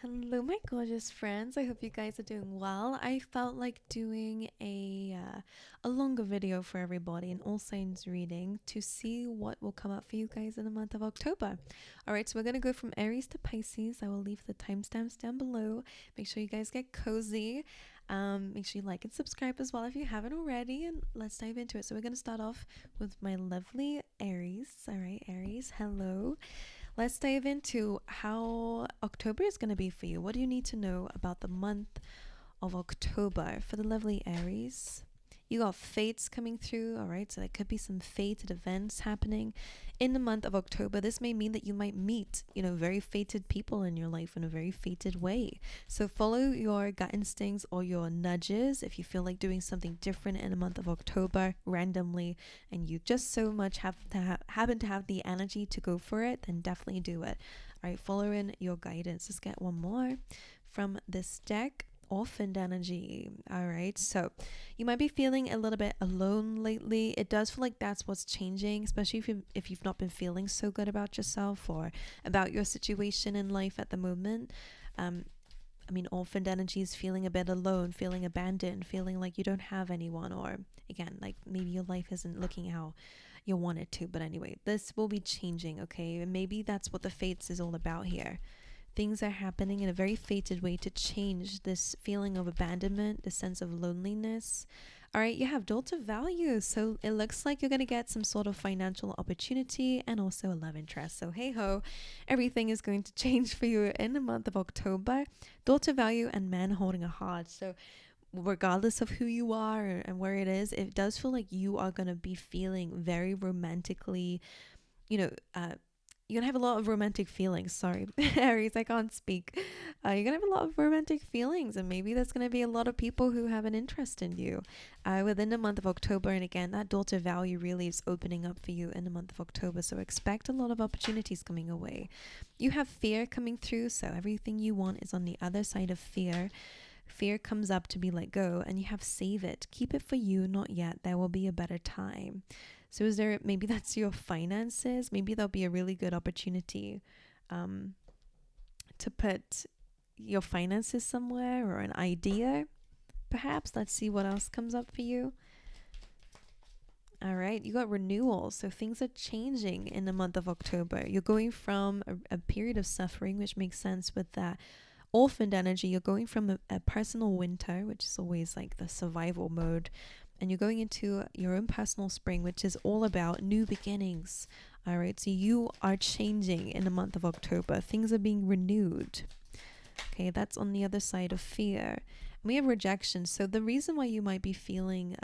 Hello, my gorgeous friends. I hope you guys are doing well. I felt like doing a longer video for everybody, an all signs reading to see what will come up for you guys in the month of October. All right, so we're gonna go from Aries to Pisces. I will leave the timestamps down below. Make sure you guys get cozy. Make sure you like and subscribe as well if you haven't already, and let's dive into it. So we're gonna start off with my lovely Aries. All right, Aries, hello. Let's dive into how October is going to be for you. What do you need to know about the month of October for the lovely Aries? You got fates coming through, all right? So there could be some fated events happening in the month of October. This may mean that you might meet, very fated people in your life in a very fated way. So follow your gut instincts or your nudges if you feel like doing something different in the month of October randomly and you just so much happen to have the energy to go for it, then definitely do it. All right, follow in your guidance. Let's get one more from this deck. Orphaned energy. All right, so you might be feeling a little bit alone lately. It does feel like that's what's changing, especially if you've not been feeling so good about yourself or about your situation in life at the moment. Orphaned energy is feeling a bit alone, feeling abandoned, feeling like you don't have anyone, or again, like maybe your life isn't looking how you want it to. But anyway, this will be changing, okay? And maybe that's what the fates is all about here. Things are happening in a very fated way to change this feeling of abandonment, the sense of loneliness. All right, you have daughter value. So it looks like you're going to get some sort of financial opportunity and also a love interest. So hey ho, everything is going to change for you in the month of October. Daughter value and man holding a heart. So regardless of who you are and where it is, it does feel like you are going to be feeling very romantically, you're gonna have a lot of romantic feelings. Sorry, Aries, I can't speak. You're gonna have a lot of romantic feelings, and maybe there's gonna be a lot of people who have an interest in you within the month of October. And again, that daughter value really is opening up for you in the month of October. So expect a lot of opportunities coming away. You have fear coming through, so everything you want is on the other side of fear. Fear comes up to be let go, and you have save it. Keep it for you, not yet. There will be a better time. So is there, maybe that's your finances. Maybe there'll be a really good opportunity to put your finances somewhere, or an idea. Perhaps let's see what else comes up for you. All right, you got renewal. So things are changing in the month of October. You're going from a period of suffering, which makes sense with that orphaned energy. You're going from a personal winter, which is always like the survival mode, and you're going into your own personal spring, which is all about new beginnings. All right, so you are changing in the month of October. Things are being renewed. Okay, that's on the other side of fear. We have rejection. So the reason why you might be feeling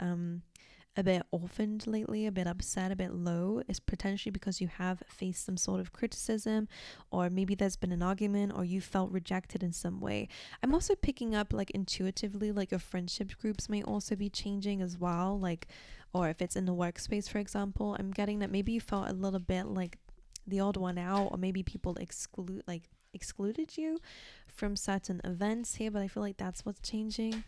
a bit orphaned lately, a bit upset, a bit low, is potentially because you have faced some sort of criticism, or maybe there's been an argument, or you felt rejected in some way. I'm also picking up, like, intuitively, like your friendship groups may also be changing as well, like, or if it's in the workspace, for example, I'm getting that maybe you felt a little bit like the odd one out, or maybe people excluded you from certain events here, but I feel like that's what's changing.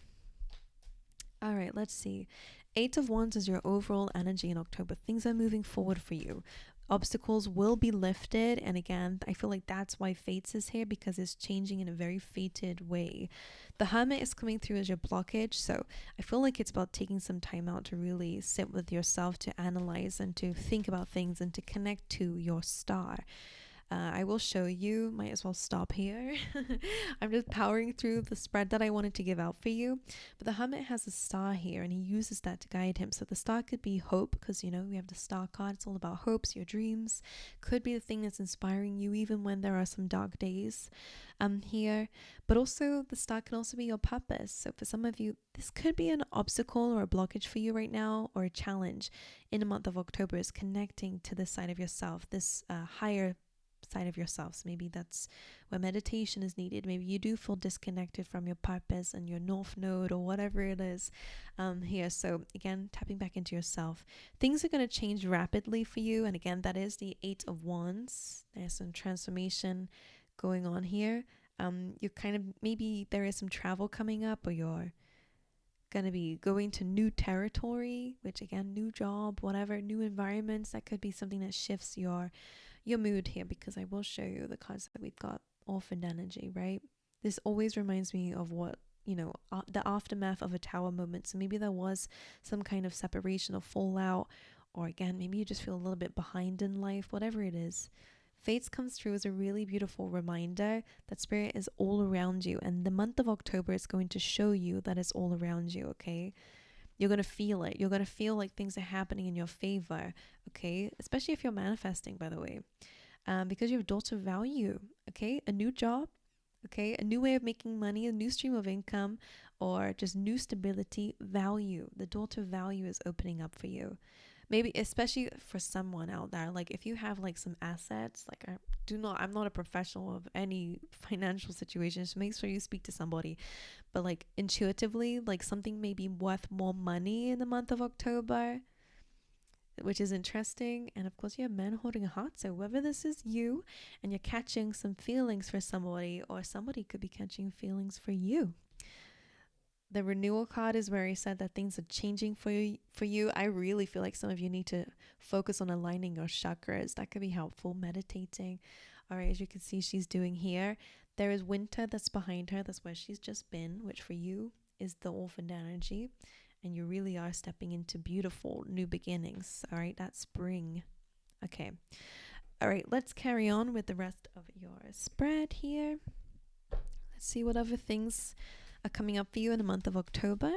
All right, let's see. 8 of Wands is your overall energy in October. Things are moving forward for you. Obstacles will be lifted. And again, I feel like that's why Fates is here, because it's changing in a very fated way. The Hermit is coming through as your blockage. So I feel like it's about taking some time out to really sit with yourself, to analyze and to think about things and to connect to your star. I will show you, might as well stop here. I'm just powering through the spread that I wanted to give out for you. But the Hermit has a star here, and he uses that to guide him. So the star could be hope, because, we have the star card. It's all about hopes, your dreams. Could be the thing that's inspiring you even when there are some dark days here. But also the star can also be your purpose. So for some of you, this could be an obstacle or a blockage for you right now, or a challenge in the month of October, is connecting to this side of yourself, this higher side of yourself. So maybe that's where meditation is needed. Maybe you do feel disconnected from your purpose and your north node, or whatever it is here. So again, tapping back into yourself. Things are going to change rapidly for you, and again, that is the 8 of Wands. There's some transformation going on here. You're kind of, maybe there is some travel coming up, or you're going to be going to new territory, which again, new job, whatever, new environments. That could be something that shifts your mood here, because I will show you the cards that we've got. Orphaned energy, right? This always reminds me of what, you know, the aftermath of a tower moment. So maybe there was some kind of separation or fallout, or again, maybe you just feel a little bit behind in life, whatever it is. Fates comes through as a really beautiful reminder that spirit is all around you. And the month of October is going to show you that it's all around you, okay? You're going to feel it. You're going to feel like things are happening in your favor, okay? Especially if you're manifesting, by the way. Because you have daughter value, okay? A new job, okay? A new way of making money, a new stream of income, or just new stability, value. The daughter value is opening up for you. Maybe especially for someone out there, like if you have like some assets, like I'm not a professional of any financial situation, so make sure you speak to somebody. But like intuitively, like something may be worth more money in the month of October, which is interesting. And of course you have men holding a heart, so whether this is you and you're catching some feelings for somebody, or somebody could be catching feelings for you. The renewal card is where he said that things are changing for you. I really feel like some of you need to focus on aligning your chakras. That could be helpful. Meditating. All right, as you can see, she's doing here. There is winter that's behind her. That's where she's just been, which for you is the orphaned energy. And you really are stepping into beautiful new beginnings. All right, that's spring. Okay. All right, let's carry on with the rest of your spread here. Let's see what other things are coming up for you in the month of October.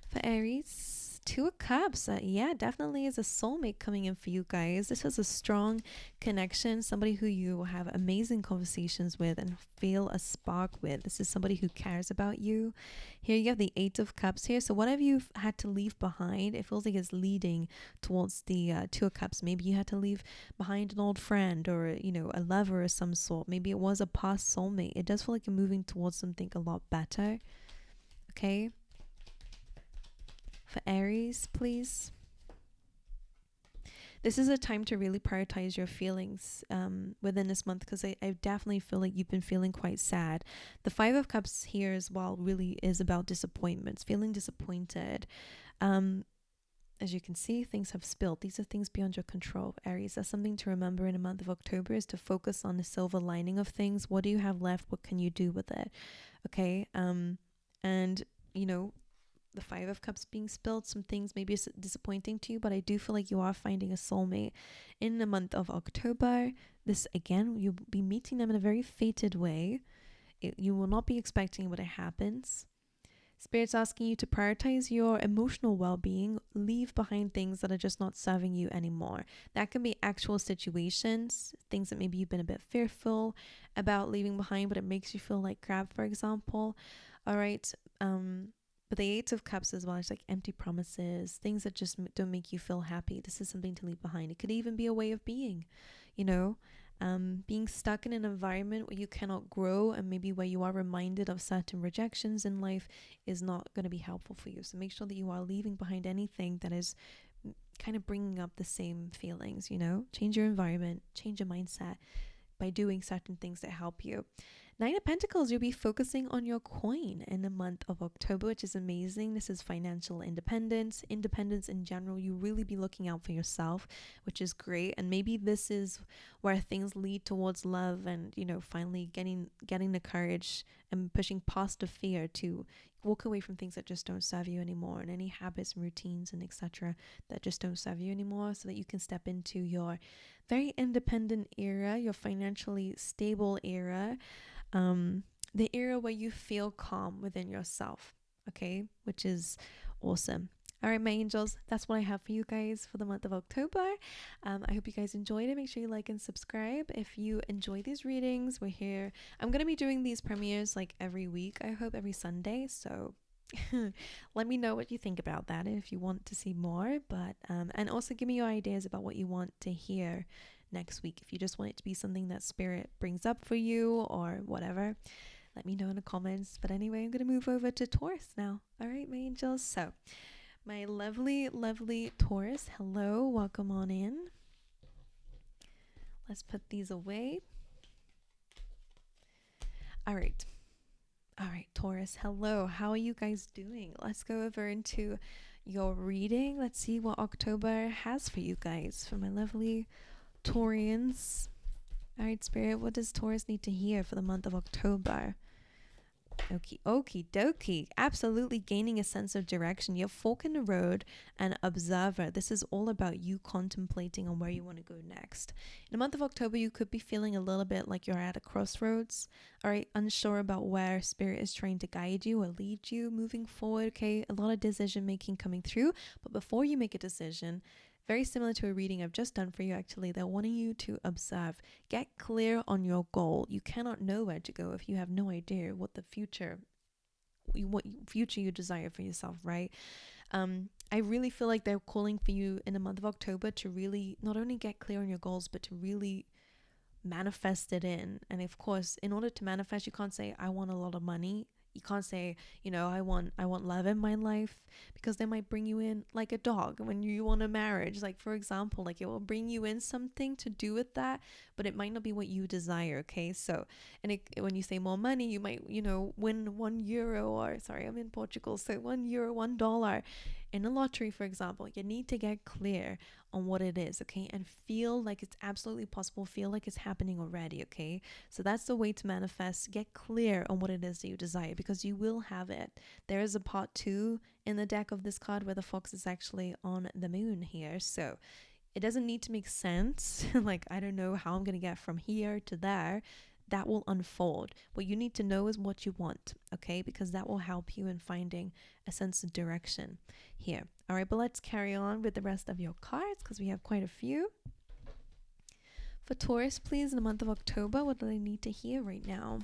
For Aries, Two of Cups. Yeah, definitely is a soulmate coming in for you guys. This is a strong connection, somebody who you will have amazing conversations with and feel a spark with. This is somebody who cares about you. Here you have the Eight of Cups here. So whatever you've had to leave behind, it feels like it's leading towards the Two of Cups. Maybe you had to leave behind an old friend, or, you know, a lover of some sort. Maybe it was a past soulmate. It does feel like you're moving towards something a lot better. Okay. For Aries, please. This is a time to really prioritize your feelings within this month, because I definitely feel like you've been feeling quite sad. The Five of Cups here as well really is about disappointments, feeling disappointed. As you can see, things have spilled. These are things beyond your control, Aries. That's something to remember in the month of October, is to focus on the silver lining of things. What do you have left? What can you do with it? Okay. And, you know, the Five of Cups being spilled, some things may be disappointing to you, but I do feel like you are finding a soulmate in the month of October. This, again, you'll be meeting them in a very fated way. You will not be expecting what it happens. Spirit's asking you to prioritize your emotional well-being, leave behind things that are just not serving you anymore. That can be actual situations, things that maybe you've been a bit fearful about leaving behind, but it makes you feel like crap, for example. All right. But the Eight of Cups as well, it's like empty promises, things that just don't make you feel happy. This is something to leave behind. It could even be a way of being, you know, being stuck in an environment where you cannot grow, and maybe where you are reminded of certain rejections in life, is not going to be helpful for you. So make sure that you are leaving behind anything that is kind of bringing up the same feelings, you know. Change your environment, change your mindset by doing certain things that help you. Nine of Pentacles, you'll be focusing on your coin in the month of October, which is amazing. This is financial independence in general. You really be looking out for yourself, which is great. And maybe this is where things lead towards love, and, you know, finally getting the courage and pushing past the fear to walk away from things that just don't serve you anymore, and any habits and routines and etc. that just don't serve you anymore, so that you can step into your very independent era, your financially stable era. The era where you feel calm within yourself, okay, which is awesome. All right, my angels, that's what I have for you guys for the month of October. I hope you guys enjoyed it. Make sure you like and subscribe if you enjoy these readings. We're here. I'm going to be doing these premieres like every week, I hope, every Sunday. So let me know what you think about that, if you want to see more. But and also give me your ideas about what you want to hear next week. If you just want it to be something that Spirit brings up for you or whatever, let me know in the comments. But anyway, I'm going to move over to Taurus now. All right, my angels. So my lovely Taurus, hello, welcome on in. Let's put these away. All right, Taurus, hello, how are you guys doing? Let's go over into your reading. Let's see what October has for you guys, for my lovely Taurians. All right, Spirit, what does Taurus need to hear for the month of October? Okie dokie. Absolutely gaining a sense of direction. You're fork in the road and observer. This is all about you contemplating on where you want to go next. In the month of October, you could be feeling a little bit like you're at a crossroads, all right, unsure about where Spirit is trying to guide you or lead you moving forward, okay? A lot of decision making coming through. But before you make a decision, very similar to a reading I've just done for you, actually, they're wanting you to observe. Get clear on your goal. You cannot know where to go if you have no idea what the future, what future you desire for yourself, right? I really feel like they're calling for you in the month of October to really not only get clear on your goals, but to really manifest it in. And of course, in order to manifest, you can't say, I want a lot of money. You can't say, I want love in my life, because they might bring you in like a dog when you want a marriage. Like, for example, like it will bring you in something to do with that, but it might not be what you desire. Okay. So, and when you say more money, you might, win €1, or sorry, I'm in Portugal. So €1, $1 in a lottery, for example. You need to get clear on what it is, okay, and feel like it's absolutely possible, feel like it's happening already, okay? So that's the way to manifest. Get clear on what it is that you desire, because you will have it. There is a part 2 in the deck of this card where the fox is actually on the moon here, so it doesn't need to make sense. Like, I don't know how I'm gonna get from here to there. That will unfold. What you need to know is what you want, okay? Because that will help you in finding a sense of direction here. All right, but let's carry on with the rest of your cards, because we have quite a few. For Taurus, please, in the month of October, what do they need to hear right now?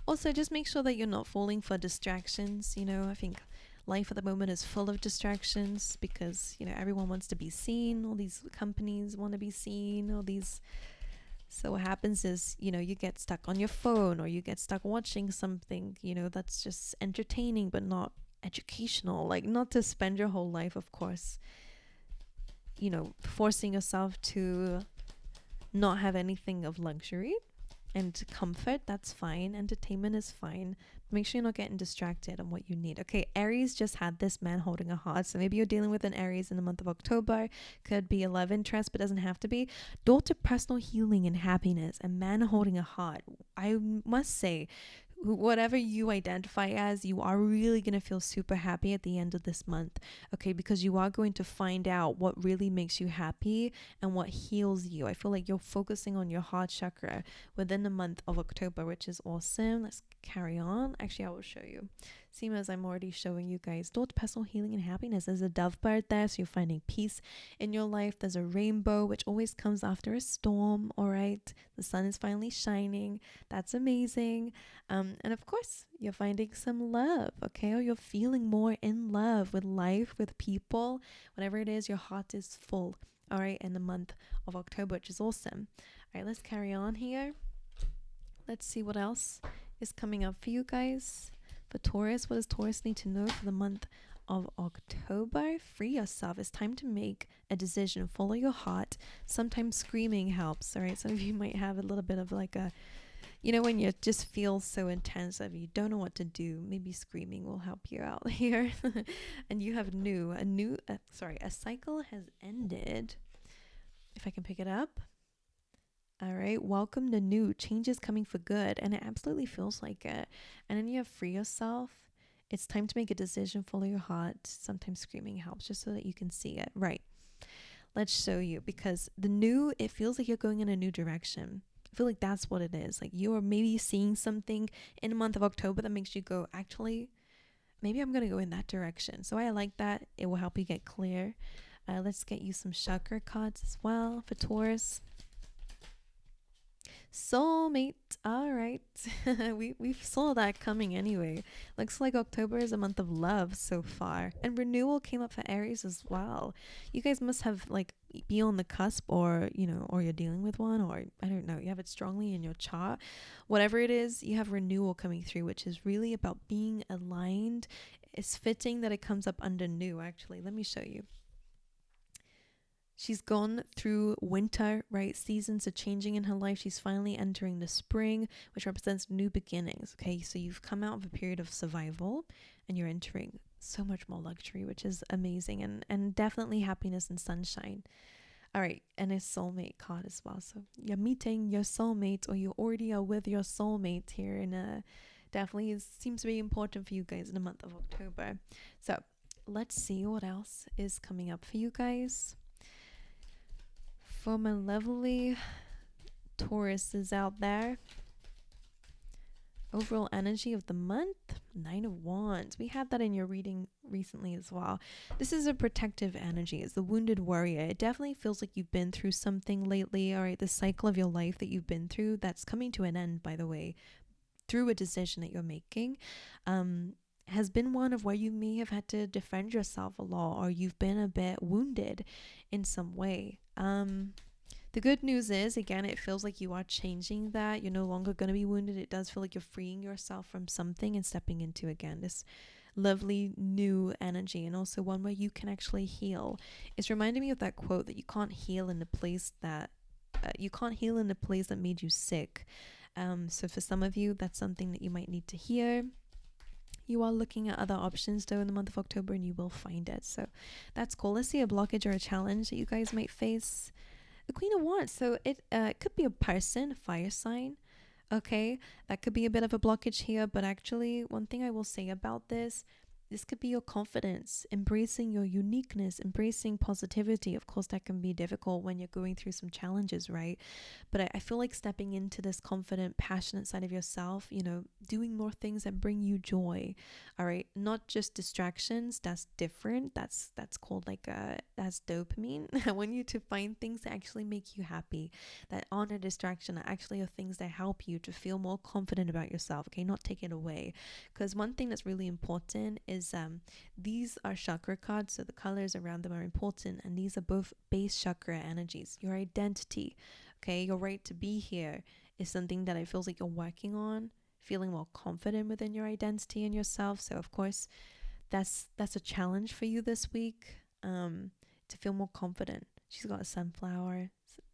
Also, just make sure that you're not falling for distractions. I think life at the moment is full of distractions because, everyone wants to be seen. All these companies want to be seen. So what happens is, you get stuck on your phone, or you get stuck watching something, that's just entertaining but not educational. Like, not to spend your whole life, of course, forcing yourself to not have anything of luxury and comfort. That's fine. Entertainment is fine. Make sure you're not getting distracted on what you need. Okay, Aries just had this man holding a heart. So maybe you're dealing with an Aries in the month of October. Could be a love interest, but doesn't have to be. Door to personal healing and happiness. A man holding a heart. I must say, whatever you identify as, you are really going to feel super happy at the end of this month, okay? Because you are going to find out what really makes you happy and what heals you. I feel like you're focusing on your heart chakra within the month of October, which is awesome. Let's carry on. Actually, I will show you. Same as I'm already showing you guys. Door to personal healing and happiness. There's a dove bird there, so you're finding peace in your life. There's a rainbow, which always comes after a storm, all right? The sun is finally shining. That's amazing. And of course, you're finding some love, okay? Or you're feeling more in love with life, with people. Whatever it is, your heart is full, all right, in the month of October, which is awesome. All right, let's carry on here. Let's see what else is coming up for you guys. For Taurus, what does Taurus need to know for the month of October? Free yourself. It's time to make a decision. Follow your heart. Sometimes screaming helps, all right? Some of you might have a little bit of like a, when you just feel so intense that you don't know what to do, maybe screaming will help you out here. And you have a cycle has ended. If I can pick it up. All right, welcome to new. Change is coming for good, and it absolutely feels like it. And then you have free yourself. It's time to make a decision, follow your heart. Sometimes screaming helps just so that you can see it. Right. Let's show you, because it feels like you're going in a new direction. I feel like that's what it is. Like, you are maybe seeing something in the month of October that makes you go, actually, maybe I'm going to go in that direction. So I like that. It will help you get clear. Let's get you some chakra cards as well for Taurus. Soulmate. All right. we saw that coming anyway. Looks like October is a month of love so far. And renewal came up for Aries as well. You guys must have be on the cusp, or or you're dealing with one, or I don't know, you have it strongly in your chart. Whatever it is, you have renewal coming through, which is really about being aligned. It's fitting that it comes up under new, actually. Let me show you. She's gone through winter, right? Seasons are changing in her life. She's finally entering the spring, which represents new beginnings. Okay, so you've come out of a period of survival and you're entering so much more luxury, which is amazing, and definitely happiness and sunshine. All right, and a soulmate card as well. So you're meeting your soulmate, or you already are with your soulmate here, and definitely seems to be important for you guys in the month of October. So let's see what else is coming up for you guys. For my lovely Tauruses out there, overall energy of the month, 9 of Wands. We had that in your reading recently as well. This is a protective energy. It's the wounded warrior. It definitely feels like you've been through something lately. All right, the cycle of your life that you've been through, that's coming to an end, by the way, through a decision that you're making, has been one of where you may have had to defend yourself a lot, or you've been a bit wounded in some way. The good news is, again, it feels like you are changing that. You're no longer going to be wounded. It does feel like you're freeing yourself from something and stepping into, again, this lovely new energy, and also one where you can actually heal. It's reminding me of that quote that you can't heal in the place that made you sick. So for some of you, that's something that you might need to hear. You are looking at other options though in the month of October, and you will find it. So that's cool. Let's see a blockage or a challenge that you guys might face. The Queen of Wands. So it could be a person, a fire sign. Okay, that could be a bit of a blockage here. But actually, one thing I will say about this could be your confidence, embracing your uniqueness, embracing positivity. Of course, that can be difficult when you're going through some challenges, right? But I feel like stepping into this confident, passionate side of yourself, doing more things that bring you joy. All right, not just distractions. That's different. That's called that's dopamine. I want you to find things that actually make you happy, that aren't a distraction, that actually are things that help you to feel more confident about yourself. Okay, not take it away. Because one thing that's really important is these are chakra cards, so the colors around them are important, and these are both base chakra energies. Your identity, okay, your right to be here is something that it feels like you're working on, feeling more confident within your identity and yourself. So of course that's a challenge for you this week, to feel more confident. She's got a sunflower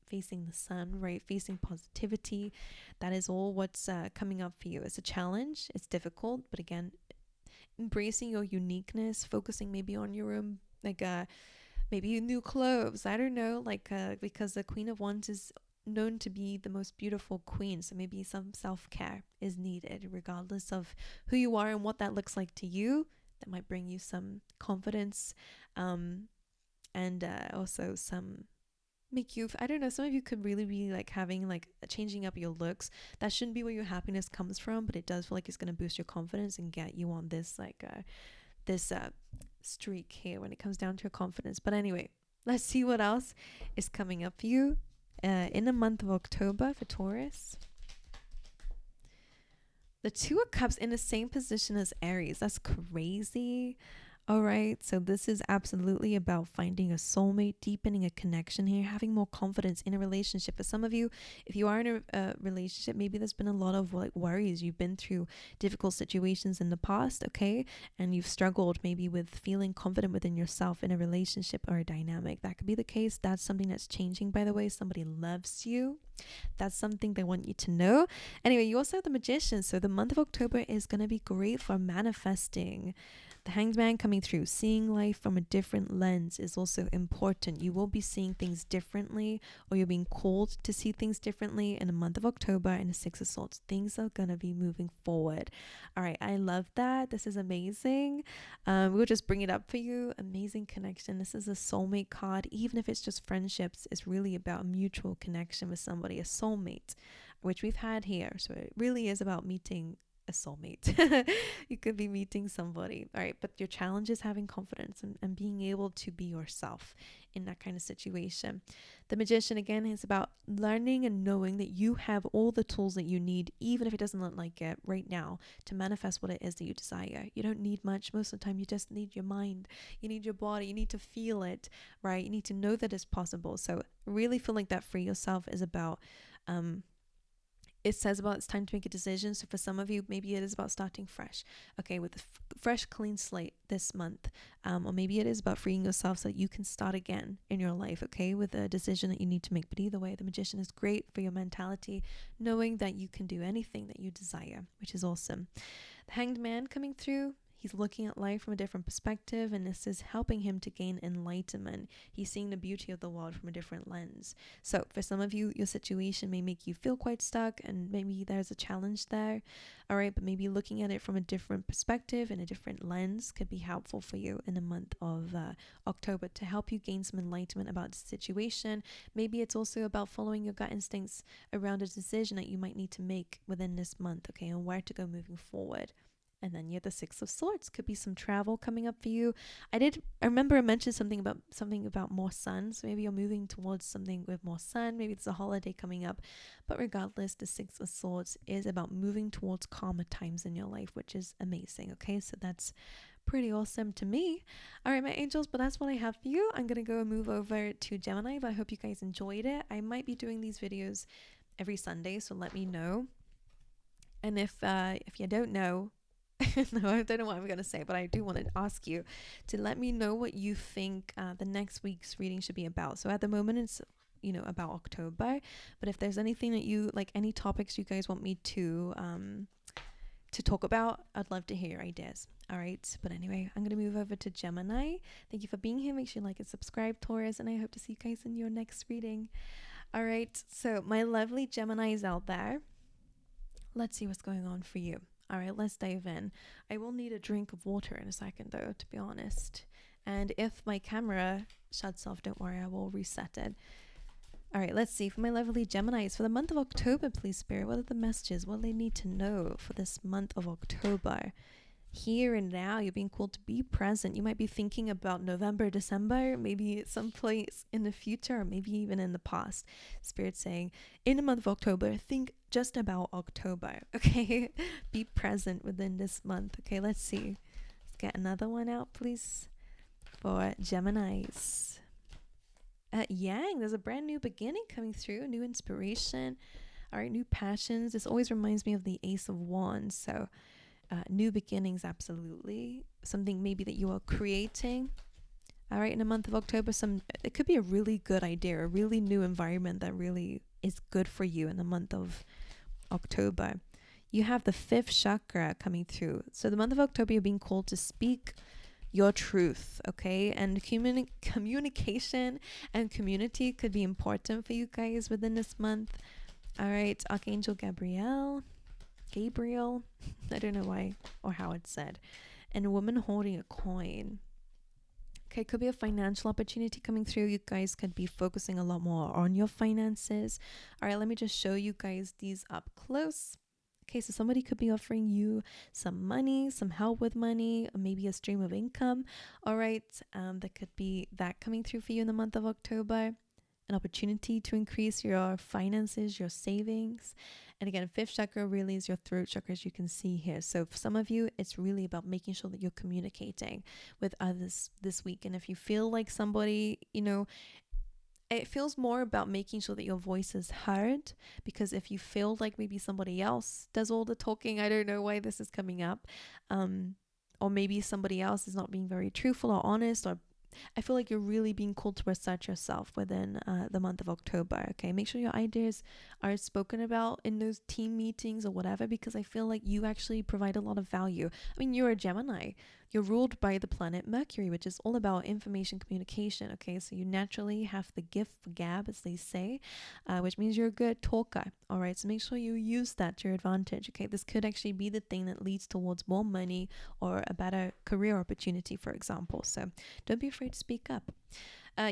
facing the sun, right? Facing positivity. That is all what's coming up for you. It's a challenge. It's difficult, but again, embracing your uniqueness, focusing maybe on your own, maybe new clothes. I don't know, because the Queen of Wands is known to be the most beautiful queen. So maybe some self-care is needed, regardless of who you are and what that looks like to you. That might bring you some confidence, and also some make you, I don't know, some of you could really be having changing up your looks. That shouldn't be where your happiness comes from, but it does feel like it's going to boost your confidence and get you on this streak here when it comes down to your confidence. But anyway, let's see what else is coming up for you in the month of October for Taurus. The Two of Cups in the same position as Aries. That's crazy. All right, so this is absolutely about finding a soulmate, deepening a connection here, having more confidence in a relationship. For some of you, if you are in a relationship, maybe there's been a lot of worries. You've been through difficult situations in the past, okay? And you've struggled maybe with feeling confident within yourself in a relationship or a dynamic. That could be the case. That's something that's changing, by the way. Somebody loves you. That's something they want you to know. Anyway, you also have the Magician. So the month of October is going to be great for manifesting. The Hanged Man coming through, seeing life from a different lens is also important. You will be seeing things differently, or you're being called to see things differently in the month of October. And the Six of Swords, things are going to be moving forward. All right, I love that. This is amazing. We'll just bring it up for you. Amazing connection. This is a soulmate card. Even if it's just friendships, it's really about a mutual connection with somebody, a soulmate, which we've had here. So it really is about meeting a soulmate. You could be meeting somebody. All right, but your challenge is having confidence and being able to be yourself in that kind of situation. The Magician, again, is about learning and knowing that you have all the tools that you need, even if it doesn't look like it right now, to manifest what it is that you desire. You don't need much. Most of the time, you just need your mind. You need your body. You need to feel it, right? You need to know that it's possible. So really feel like that for yourself is about it says about it's time to make a decision. So for some of you, maybe it is about starting fresh, okay, with a fresh, clean slate this month. Or maybe it is about freeing yourself so that you can start again in your life, okay, with a decision that you need to make. But either way, the Magician is great for your mentality, knowing that you can do anything that you desire, which is awesome. The Hanged Man coming through. He's looking at life from a different perspective, and this is helping him to gain enlightenment. He's seeing the beauty of the world from a different lens. So for some of you, your situation may make you feel quite stuck, and maybe there's a challenge there. All right, but maybe looking at it from a different perspective and a different lens could be helpful for you in the month of October to help you gain some enlightenment about the situation. Maybe it's also about following your gut instincts around a decision that you might need to make within this month, okay, and where to go moving forward. And then you have the Six of Swords. Could be some travel coming up for you. I remember I mentioned something about more sun. So maybe you're moving towards something with more sun. Maybe it's a holiday coming up. But regardless, the Six of Swords is about moving towards calmer times in your life, which is amazing. Okay, so that's pretty awesome to me. All right, my angels, but that's what I have for you. I'm gonna go move over to Gemini, but I hope you guys enjoyed it. I might be doing these videos every Sunday, so let me know. And if you don't know, no, I don't know what I'm gonna say, but I do want to ask you to let me know what you think the next week's reading should be about. So at the moment it's about October, but if there's anything that you like, any topics you guys want me to talk about, I'd love to hear your ideas. All right, but anyway, I'm gonna move over to Gemini. Thank you for being here. Make sure you like and subscribe, Taurus, and I hope to see you guys in your next reading. All right, so my lovely Geminis out there, let's see what's going on for you. All right, let's dive in. I will need a drink of water in a second though, to be honest. And if my camera shuts off, don't worry, I will reset it. All right, let's see. For my lovely Geminis, for the month of October, please, Spirit, what are the messages? What do they need to know for this month of October? Here and now, you're being called to be present. You might be thinking about November, December, maybe someplace in the future, or maybe even in the past. Spirit saying, in the month of October, think just about October, okay? Be present within this month, okay? Let's see. Let's get another one out, please, for Geminis. Yang, there's a brand new beginning coming through, new inspiration. All right, new passions. This always reminds me of the Ace of Wands, so new beginnings, absolutely. Something maybe that you are creating. All right, in the month of October, it could be a really good idea, a really new environment that really is good for you in the month of October. You have the 5th chakra coming through. So the month of October, you're being called to speak your truth, okay? And communication and community could be important for you guys within this month. All right, Archangel Gabriel, I don't know why or how it's said, and a woman holding a coin. Okay, could be a financial opportunity coming through. You guys could be focusing a lot more on your finances. All right, let me just show you guys these up close. Okay, so somebody could be offering you some money, some help with money, or maybe a stream of income. All right, that could be that coming through for you in the month of October. An opportunity to increase your finances, your savings. And again, 5th chakra really is your throat chakra, as you can see here. So for some of you, it's really about making sure that you're communicating with others this week. And if you feel like somebody, it feels more about making sure that your voice is heard, because if you feel like maybe somebody else does all the talking, I don't know why this is coming up, or maybe somebody else is not being very truthful or honest, or I feel like you're really being called to assert yourself within the month of October, okay? Make sure your ideas are spoken about in those team meetings or whatever, because I feel like you actually provide a lot of value. I mean, you're a Gemini. You're ruled by the planet Mercury, which is all about information communication, okay? So you naturally have the gift for gab, as they say, which means you're a good talker, all right? So make sure you use that to your advantage, okay? This could actually be the thing that leads towards more money or a better career opportunity, for example. So don't be afraid to speak up.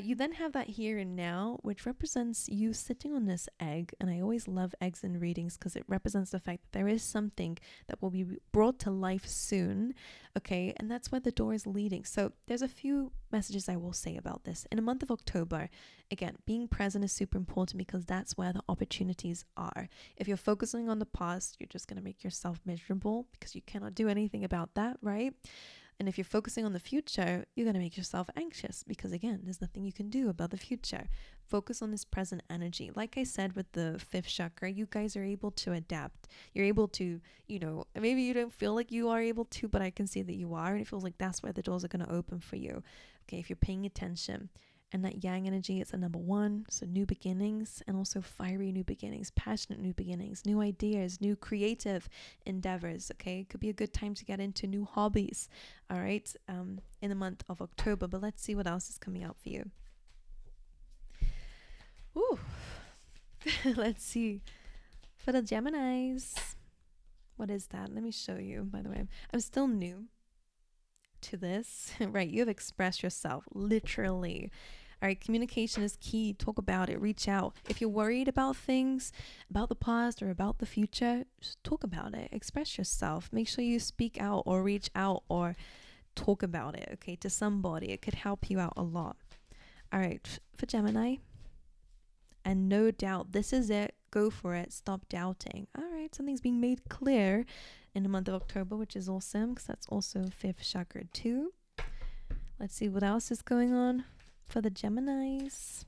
You then have that here and now, which represents you sitting on this egg. And I always love eggs in readings because it represents the fact that there is something that will be brought to life soon. Okay. And that's where the door is leading. So there's a few messages I will say about this. In the month of October, again, being present is super important because that's where the opportunities are. If you're focusing on the past, you're just going to make yourself miserable because you cannot do anything about that, right? And if you're focusing on the future, you're going to make yourself anxious because, again, there's nothing you can do about the future. Focus on this present energy. Like I said with the 5th chakra, you guys are able to adapt. You're able to, maybe you don't feel like you are able to, but I can see that you are. And it feels like that's where the doors are going to open for you. Okay, if you're paying attention. And that yang energy, it's a number 1. So new beginnings, and also fiery new beginnings, passionate new beginnings, new ideas, new creative endeavors. Okay, it could be a good time to get into new hobbies. All right, in the month of October. But let's see what else is coming out for you. Ooh. Let's see. For the Geminis, what is that? Let me show you, by the way. I'm still new to this. Right, you have expressed yourself, literally. All right, communication is key. Talk about it. Reach out. If you're worried about things, about the past or about the future, just talk about it. Express yourself. Make sure you speak out or reach out or talk about it, okay, to somebody. It could help you out a lot. All right, for Gemini, and no doubt, this is it. Go for it. Stop doubting. All right, something's being made clear in the month of October, which is awesome because that's also 5th chakra too. Let's see what else is going on for the Geminis.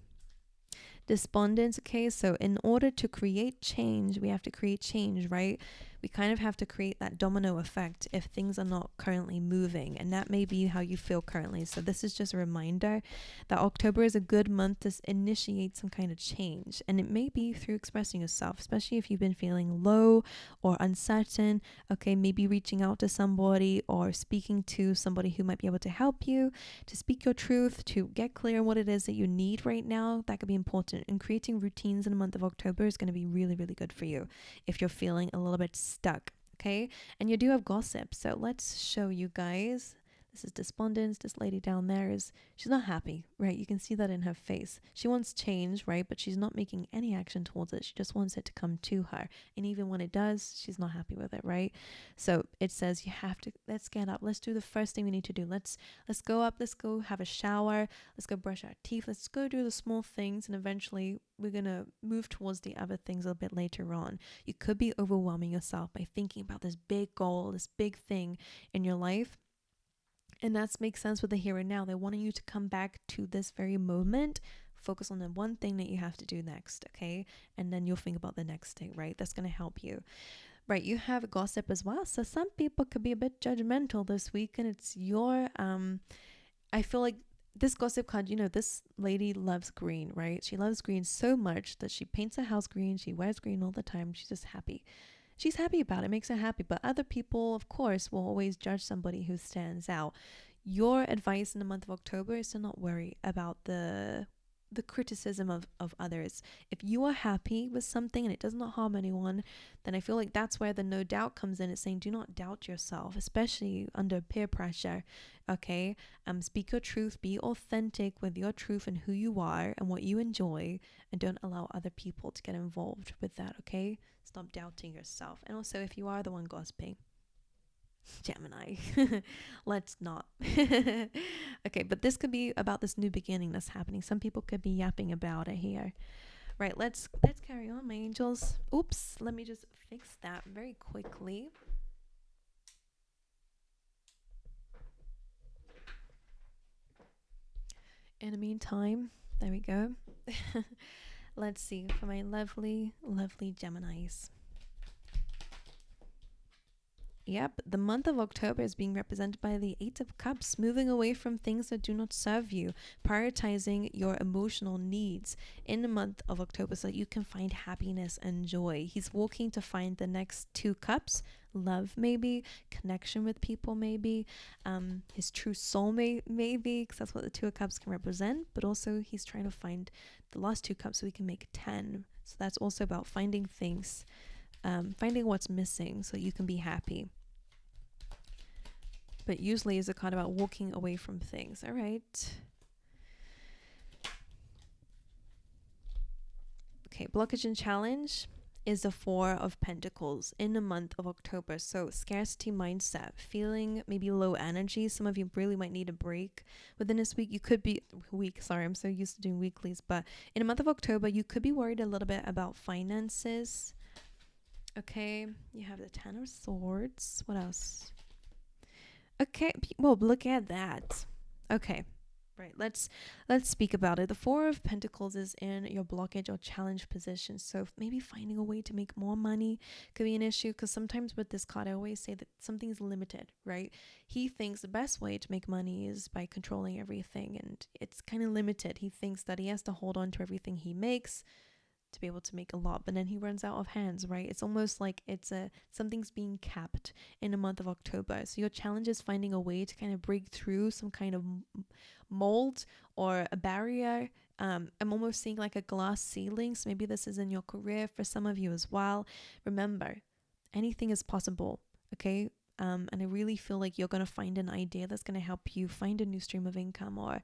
Despondence. Okay, so in order to create change, we have to create change, right? We kind of have to create that domino effect if things are not currently moving, and that may be how you feel currently. So this is just a reminder that October is a good month to initiate some kind of change, and it may be through expressing yourself, especially if you've been feeling low or uncertain. Okay, maybe reaching out to somebody or speaking to somebody who might be able to help you to speak your truth, to get clear on what it is that you need right now. That could be important, and creating routines in the month of October is going to be really, really good for you if you're feeling a little bit stuck. Okay, and you do have gossip, so let's show you guys. This is despondence. This lady down there she's not happy, right? You can see that in her face. She wants change, right? But she's not making any action towards it. She just wants it to come to her, and even when it does, she's not happy with it, right? So it says you have to, let's get up, let's do the first thing we need to do. Let's go up, let's go have a shower, let's go brush our teeth, let's go do the small things, and eventually we're gonna move towards the other things a bit later on. You could be overwhelming yourself by thinking about this big goal, this big thing in your life. And that makes sense with the here and now. They're wanting you to come back to this very moment, focus on the one thing that you have to do next, okay? And then you'll think about the next thing, right? That's going to help you. Right, you have gossip as well. So some people could be a bit judgmental this week, and it's your, I feel like this gossip card, you know, this lady loves green, right? She loves green so much that she paints her house green. She wears green all the time. She's just happy. She's happy about it, makes her happy. But other people, of course, will always judge somebody who stands out. Your advice in the month of October is to not worry about the criticism of others. If you are happy with something and it does not harm anyone, then I feel like that's where the no doubt comes in. It's saying do not doubt yourself, especially under peer pressure. Okay, speak your truth, be authentic with your truth and who you are and what you enjoy, and don't allow other people to get involved with that. Okay, stop doubting yourself. And also, if you are the one gossiping, Gemini, let's not. Okay, but this could be about this new beginning that's happening. Some people could be yapping about it here. Right, let's carry on, my angels. Oops, let me just fix that very quickly. In the meantime, there we go. Let's see for my lovely, lovely Geminis. Yep, the month of October is being represented by the 8 of Cups, moving away from things that do not serve you, prioritizing your emotional needs in the month of October so that you can find happiness and joy. He's walking to find the next 2 cups, love maybe, connection with people maybe, his true soulmate maybe, because that's what the 2 of Cups can represent, but also he's trying to find the last 2 cups so he can make 10. So that's also about finding things, finding what's missing so you can be happy. But usually is a card about walking away from things. All right. Okay, blockage and challenge is the 4 of Pentacles in the month of October. So scarcity mindset, feeling maybe low energy. Some of you really might need a break within this week. You could be sorry, I'm so used to doing weeklies. But in the month of October, you could be worried a little bit about finances. Okay, you have the 10 of Swords. What else? Okay, well, look at that. Okay, Right, let's speak about it. The Four of Pentacles is in your blockage or challenge position. So maybe finding a way to make more money could be an issue, because sometimes with this card, I always say that something's limited, right? He thinks the best way to make money is by controlling everything, and it's kind of limited. He thinks that he has to hold on to everything he makes to be able to make a lot, but then he runs out of hands, right? It's almost like something's being capped in the month of October. So your challenge is finding a way to kind of break through some kind of mold or a barrier. I'm almost seeing like a glass ceiling. So maybe this is in your career for some of you as well. Remember, anything is possible, okay? And I really feel like you're going to find an idea that's going to help you find a new stream of income, or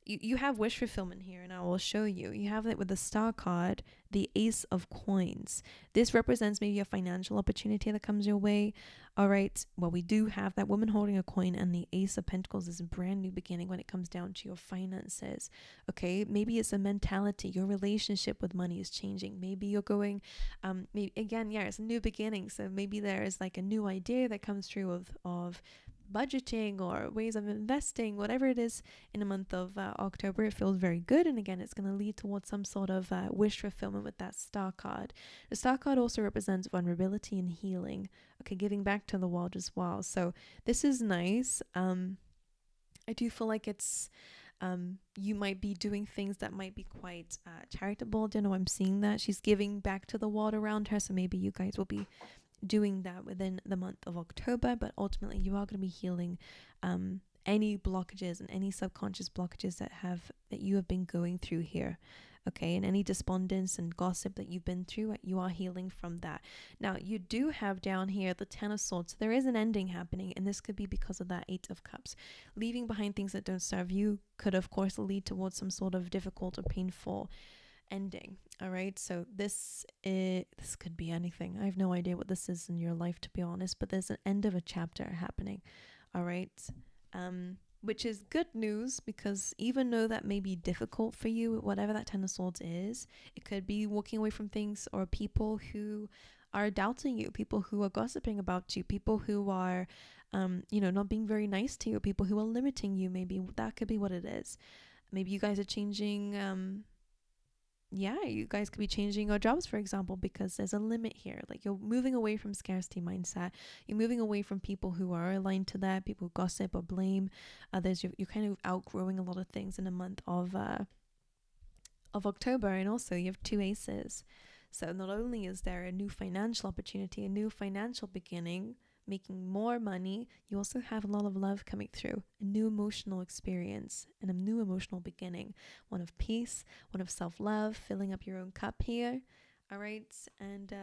you have wish fulfillment here, and I will show you. You have it with the Star card, the Ace of Coins. This represents maybe a financial opportunity that comes your way. All right. Well, we do have that woman holding a coin, and the Ace of Pentacles is a brand new beginning when it comes down to your finances. Okay. Maybe it's a mentality. Your relationship with money is changing. Maybe you're going, maybe again, yeah, it's a new beginning. So maybe there is like a new idea that comes through of budgeting or ways of investing, whatever it is. In the month of October, it feels very good, and again, it's going to lead towards some sort of wish fulfillment with that Star card. The Star card also represents vulnerability and healing, okay, giving back to the world as well. So this is nice. I do feel like it's you might be doing things that might be quite charitable. Do you know, I'm seeing that she's giving back to the world around her, so maybe you guys will be doing that within the month of October, but ultimately you are going to be healing any blockages and any subconscious blockages that you have been going through here, okay? And any despondence and gossip that you've been through, you are healing from that. Now, you do have down here the Ten of Swords. So there is an ending happening, and this could be because of that Eight of Cups. Leaving behind things that don't serve you could, of course, lead towards some sort of difficult or painful ending. All right, so this could be anything. I have no idea what this is in your life, to be honest, but there's an end of a chapter happening. All right, which is good news, because even though that may be difficult for you, whatever that Ten of Swords is, it could be walking away from things or people who are doubting you, people who are gossiping about you, people who are not being very nice to you, people who are limiting you. Maybe that could be what it is. Maybe you guys are changing you guys could be changing your jobs, for example, because there's a limit here. Like, you're moving away from scarcity mindset. You're moving away from people who are aligned to that, people who gossip or blame others. You're kind of outgrowing a lot of things in the month of October. And also you have two aces. So not only is there a new financial opportunity, a new financial beginning, making more money, you also have a lot of love coming through, a new emotional experience and a new emotional beginning, one of peace, one of self-love, filling up your own cup here. All right. And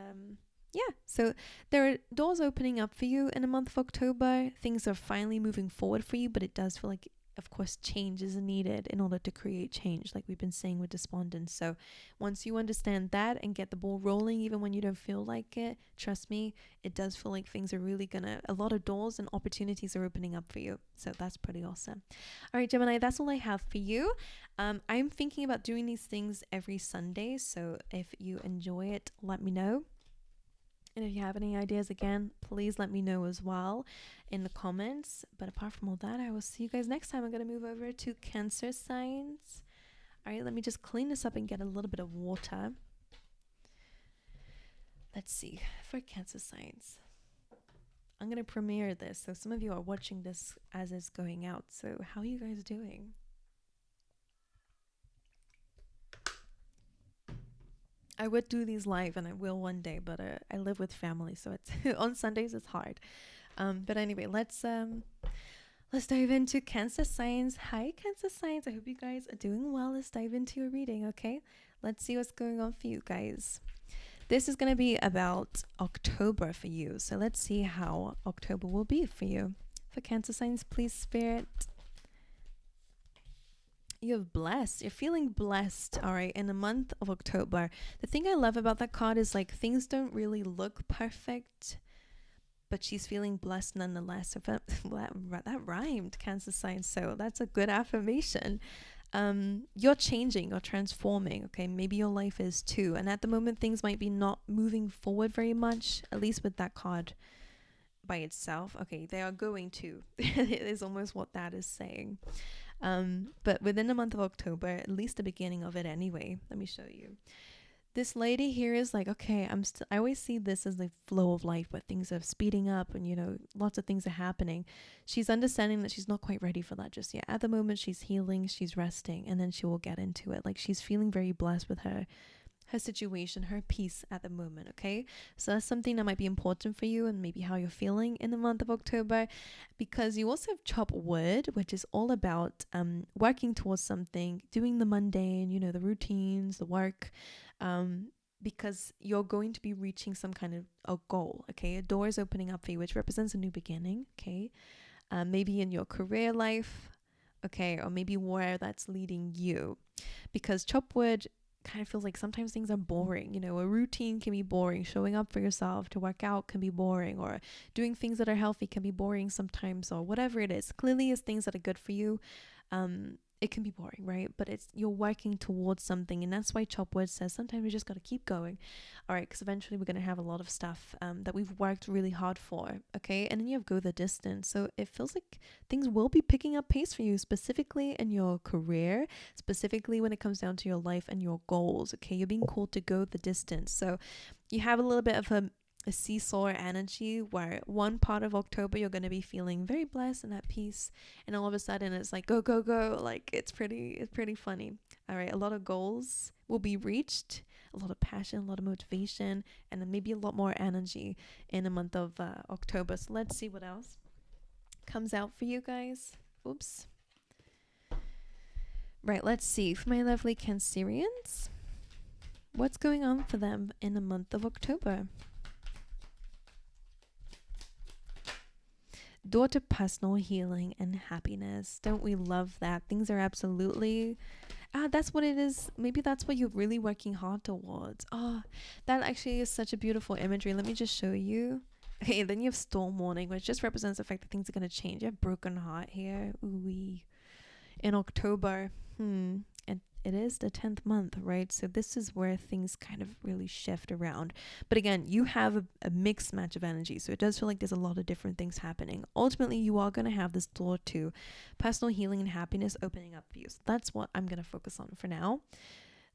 so there are doors opening up for you in the month of October. Things are finally moving forward for you, but it does feel like, of course, change is needed in order to create change, like we've been saying with despondence. So once you understand that and get the ball rolling, even when you don't feel like it, trust me, it does feel like things are really a lot of doors and opportunities are opening up for you. So that's pretty awesome. All right, Gemini, that's all I have for you. I'm thinking about doing these things every Sunday. So if you enjoy it, let me know. And if you have any ideas, again, please let me know as well in the comments. But apart from all that, I will see you guys next time. I'm going to move over to Cancer signs. All right, let me just clean this up and get a little bit of water. Let's see, for Cancer signs. I'm going to premiere this. So some of you are watching this as it's going out. So how are you guys doing? I would do these live, and I will one day, but I live with family, so it's on Sundays it's hard. But anyway, let's dive into Cancer signs. Hi, Cancer signs. I hope you guys are doing well. Let's dive into your reading, okay? Let's see what's going on for you guys. This is going to be about October for you. So let's see how October will be for you. For Cancer signs, please, Spirit. You're blessed. You're feeling blessed, all right, in the month of October. The thing I love about that card is, like, things don't really look perfect, but she's feeling blessed nonetheless. So that rhymed, Cancer sign. So that's a good affirmation. You're changing, you're transforming, okay? Maybe your life is too. And at the moment, things might be not moving forward very much, at least with that card by itself. Okay, they are going to. It is almost what that is saying. But within the month of October, at least the beginning of it anyway, let me show you. This lady here is like, okay, I always see this as the flow of life, where things are speeding up and, you know, lots of things are happening. She's understanding that she's not quite ready for that just yet. At the moment, she's healing, she's resting, and then she will get into it. Like, she's feeling very blessed with her situation, her peace at the moment. Okay, so that's something that might be important for you, and maybe how you're feeling in the month of October, because you also have chop wood, which is all about working towards something, doing the mundane, you know, the routines, the work, because you're going to be reaching some kind of a goal. Okay, a door is opening up for you, which represents a new beginning. Okay, maybe in your career life, okay, or maybe where that's leading you, because chop wood kind of feels like sometimes things are boring. You know, a routine can be boring. Showing up for yourself to work out can be boring, or doing things that are healthy can be boring sometimes, or whatever it is. Clearly, it's things that are good for you. It can be boring, right? But it's, you're working towards something, and that's why Chopwood says sometimes we just got to keep going. All right, because eventually we're going to have a lot of stuff that we've worked really hard for. Okay, and then you have go the distance. So it feels like things will be picking up pace for you, specifically in your career, specifically when it comes down to your life and your goals. Okay, you're being called to go the distance. So you have a little bit of a seesaw energy, where one part of October you're going to be feeling very blessed and at peace, and all of a sudden it's like go go go. Like, it's pretty funny. All right, a lot of goals will be reached, a lot of passion, a lot of motivation, and then maybe a lot more energy in the month of October. So let's see what else comes out for you guys. Oops. Right, let's see, for my lovely Cancerians, what's going on for them in the month of October. Door to personal healing and happiness. Don't we love that? Things are absolutely, that's what it is. Maybe that's what you're really working hard towards. That actually is such a beautiful imagery. Let me just show you. Okay, then you have storm warning, which just represents the fact that things are going to change. You have broken heart here. Ooh-wee. In October. And it is the 10th month, right? So this is where things kind of really shift around. But again, you have a mixed match of energy. So it does feel like there's a lot of different things happening. Ultimately, you are going to have this door to personal healing and happiness opening up for you. So that's what I'm going to focus on for now.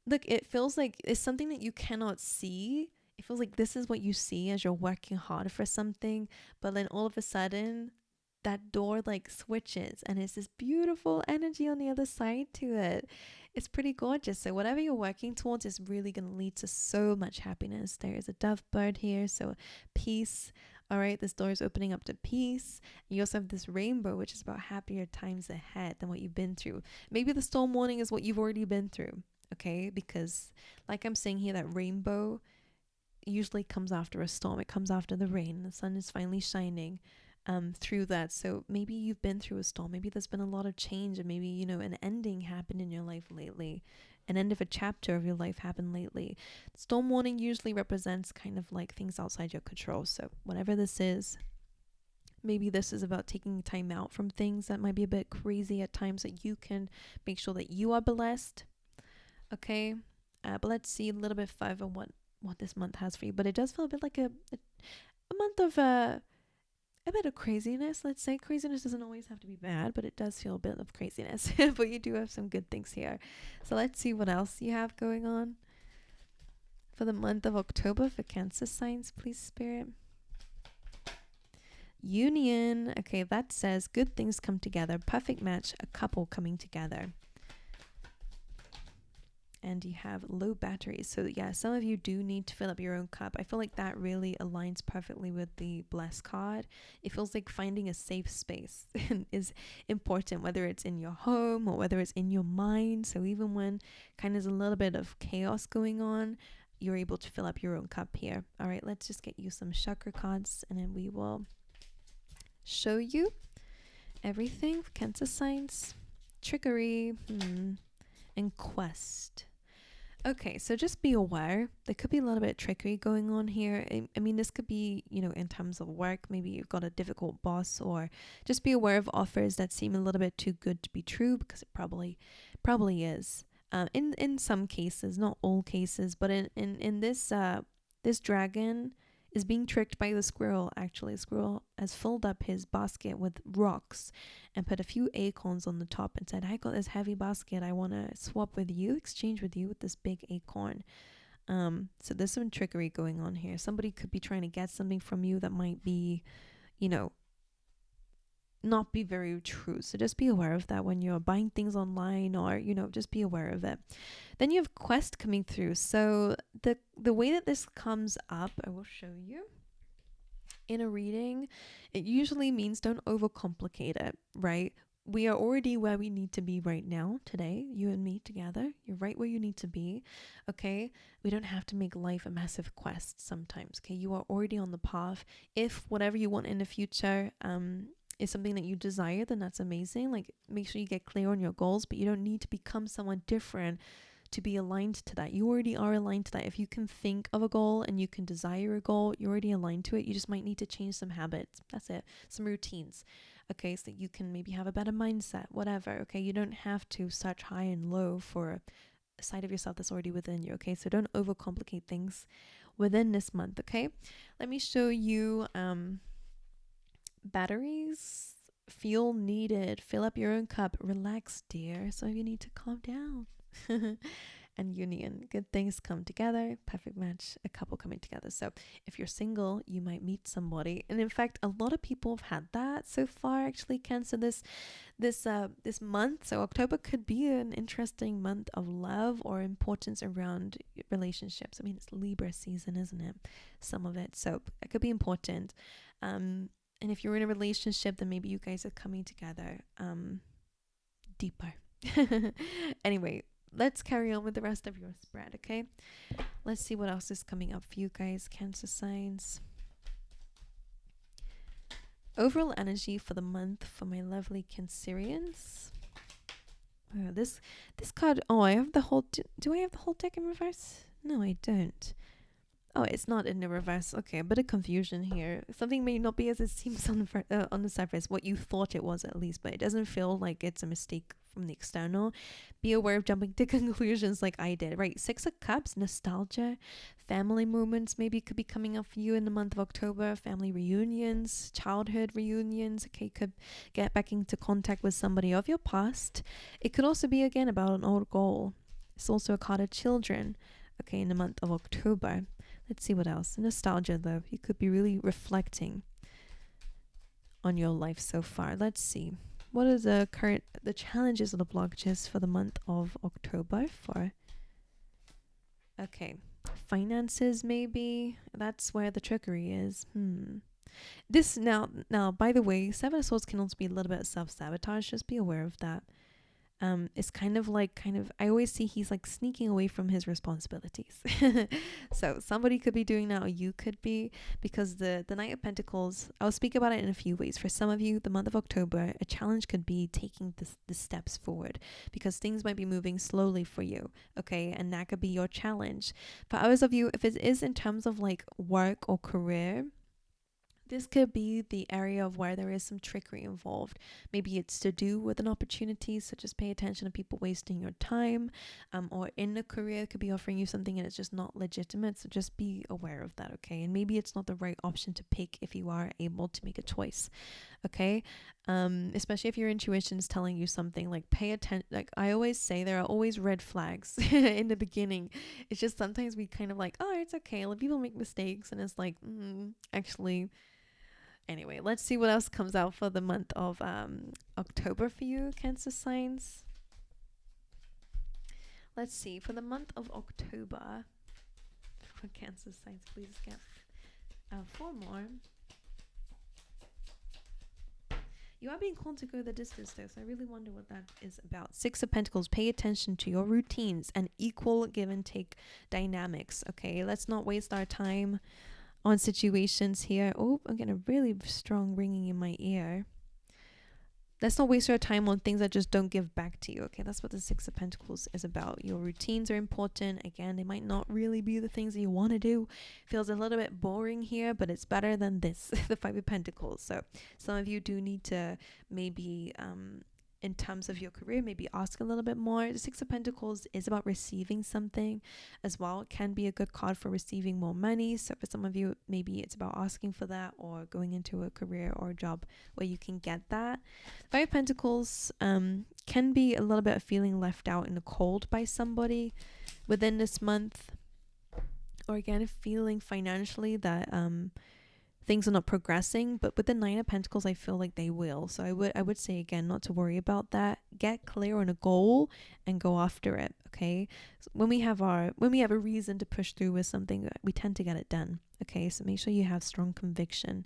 Look, it feels like it's something that you cannot see. It feels like this is what you see as you're working hard for something. But then all of a sudden, that door like switches, and it's this beautiful energy on the other side to it. It's pretty gorgeous. So whatever you're working towards is really going to lead to so much happiness. There is a dove bird here, so peace. All right, this door is opening up to peace. You also have this rainbow, which is about happier times ahead than what you've been through. Maybe the storm warning is what you've already been through. Okay, because like I'm saying here, that rainbow usually comes after a storm. It comes after the rain. The sun is finally shining through that. So maybe you've been through a storm. Maybe there's been a lot of change, and maybe, you know, an ending happened in your life lately. An end of a chapter of your life happened lately. Storm warning usually represents kind of like things outside your control. So whatever this is, maybe this is about taking time out from things that might be a bit crazy at times, that you can make sure that you are blessed. Okay, but let's see a little bit further what this month has for you. But it does feel a bit like a month of a bit of craziness. Let's say craziness doesn't always have to be bad, but it does feel a bit of craziness. But you do have some good things here. So let's see what else you have going on for the month of October for Cancer signs, please, Spirit. Union. Okay, that says good things come together. Perfect match, a couple coming together. And you have low batteries. So yeah, some of you do need to fill up your own cup. I feel like that really aligns perfectly with the blessed card. It feels like finding a safe space is important, whether it's in your home or whether it's in your mind. So even when kind of there's a little bit of chaos going on, you're able to fill up your own cup here. All right, let's just get you some chakra cards, and then we will show you everything for Cancer signs. Trickery and quest. Okay, so just be aware. There could be a little bit of trickery going on here. I mean, this could be, you know, in terms of work. Maybe you've got a difficult boss, or just be aware of offers that seem a little bit too good to be true, because it probably is. In some cases, not all cases, but in this this dragon, is being tricked by the squirrel. Actually, the squirrel has filled up his basket with rocks and put a few acorns on the top and said, I got this heavy basket. I want to swap with you, exchange with you with this big acorn. So there's some trickery going on here. Somebody could be trying to get something from you that might be, you know, not be very true. So just be aware of that when you're buying things online, or, you know, just be aware of it. Then you have quest coming through. So the way that this comes up, I will show you in a reading. It usually means don't overcomplicate it, right? We are already where we need to be right now, today, you and me together. You're right where you need to be, okay? We don't have to make life a massive quest sometimes, okay? You are already on the path. If whatever you want in the future is something that you desire, then that's amazing. Like, make sure you get clear on your goals, but you don't need to become someone different to be aligned to that. You already are aligned to that. If you can think of a goal and you can desire a goal, you're already aligned to it. You just might need to change some habits. That's it. Some routines. Okay, so that you can maybe have a better mindset, whatever. Okay, you don't have to search high and low for a side of yourself that's already within you. Okay, so don't overcomplicate things within this month. Okay, let me show you batteries. Feel needed. Fill up your own cup. Relax, dear. So you need to calm down. And union, good things come together. Perfect match, a couple coming together. So if you're single, you might meet somebody, and in fact a lot of people have had that so far, actually, Cancer, this month. So October could be an interesting month of love or importance around relationships. I mean, it's Libra season, isn't it? Some of it, so it could be important. And if you're in a relationship, then maybe you guys are coming together deeper. Anyway, let's carry on with the rest of your spread, okay? Let's see what else is coming up for you guys, Cancer signs. Overall energy for the month for my lovely Cancerians. Oh, this card. Oh, I have the whole. Do I have the whole deck in reverse? No, I don't. Oh, it's not in the reverse. Okay, a bit of confusion here. Something may not be as it seems on the surface, what you thought it was at least, but it doesn't feel like it's a mistake from the external. Be aware of jumping to conclusions like I did, right? 6 of Cups, nostalgia, family moments maybe could be coming up for you in the month of October. Family reunions, childhood reunions. Okay, could get back into contact with somebody of your past. It could also be, again, about an old goal. It's also a card of children, okay, in the month of October. Let's see what else. Nostalgia, though. You could be really reflecting on your life so far. Let's see. What are the challenges or the blockages for the month of October for? Okay. Finances, maybe. That's where the trickery is. This now, by the way, 7 of Swords can also be a little bit of self-sabotage. Just be aware of that. It's kind of I always see he's like sneaking away from his responsibilities. So somebody could be doing that, or you could be, because the Knight of Pentacles, I'll speak about it in a few ways. For some of you, the month of October, a challenge could be taking the steps forward, because things might be moving slowly for you, okay, and that could be your challenge. For others of you, if it is in terms of like work or career, this could be the area of where there is some trickery involved. Maybe it's to do with an opportunity, so just pay attention to people wasting your time, or in the career could be offering you something and it's just not legitimate. So just be aware of that, okay? And maybe it's not the right option to pick if you are able to make a choice, okay? Especially if your intuition is telling you something, like pay attention. Like I always say, there are always red flags in the beginning. It's just sometimes we kind of like, oh, it's okay. Like people make mistakes, and it's like, actually. Anyway, let's see what else comes out for the month of October for you, Cancer signs. Let's see, for the month of October, for Cancer signs, please get 4 more. You are being called to go the distance, though, so I really wonder what that is about. 6 of Pentacles, pay attention to your routines and equal give and take dynamics, okay? Let's not waste our time on situations here. Oh, I'm getting a really strong ringing in my ear. Let's not waste our time on things that just don't give back to you, okay? That's what the 6 of Pentacles is about. Your routines are important. Again, they might not really be the things that you want to do. Feels a little bit boring here, but it's better than this, the 5 of Pentacles. So some of you do need to maybe in terms of your career, maybe ask a little bit more. The Six of Pentacles is about receiving something as well. It can be a good card for receiving more money. So for some of you, maybe it's about asking for that or going into a career or a job where you can get that. Five of Pentacles can be a little bit of feeling left out in the cold by somebody within this month. Or again, feeling financially that things are not progressing, but with the Nine of Pentacles, I feel like they will. So I would say again, not to worry about that. Get clear on a goal and go after it. Okay. So when we have a reason to push through with something, we tend to get it done. Okay. So make sure you have strong conviction.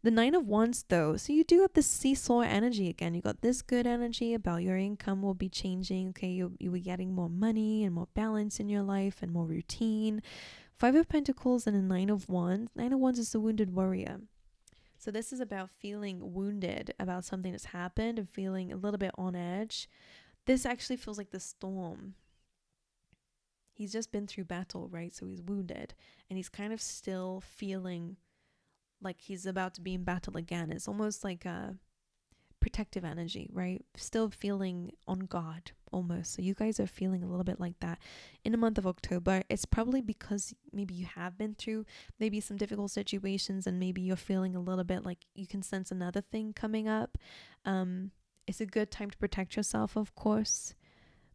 The Nine of Wands though, so you do have this seesaw energy again. You got this good energy about your income will be changing. Okay. You'll be getting more money and more balance in your life and more routine. Five of Pentacles and a Nine of Wands. Nine of Wands is the wounded warrior. So this is about feeling wounded about something that's happened and feeling a little bit on edge. This actually feels like the storm. He's just been through battle, right? So he's wounded and he's kind of still feeling like he's about to be in battle again. It's almost like a protective energy, right? Still feeling on guard almost. So you guys are feeling a little bit like that in the month of October. It's probably because maybe you have been through maybe some difficult situations and maybe you're feeling a little bit like you can sense another thing coming up. It's a good time to protect yourself, of course,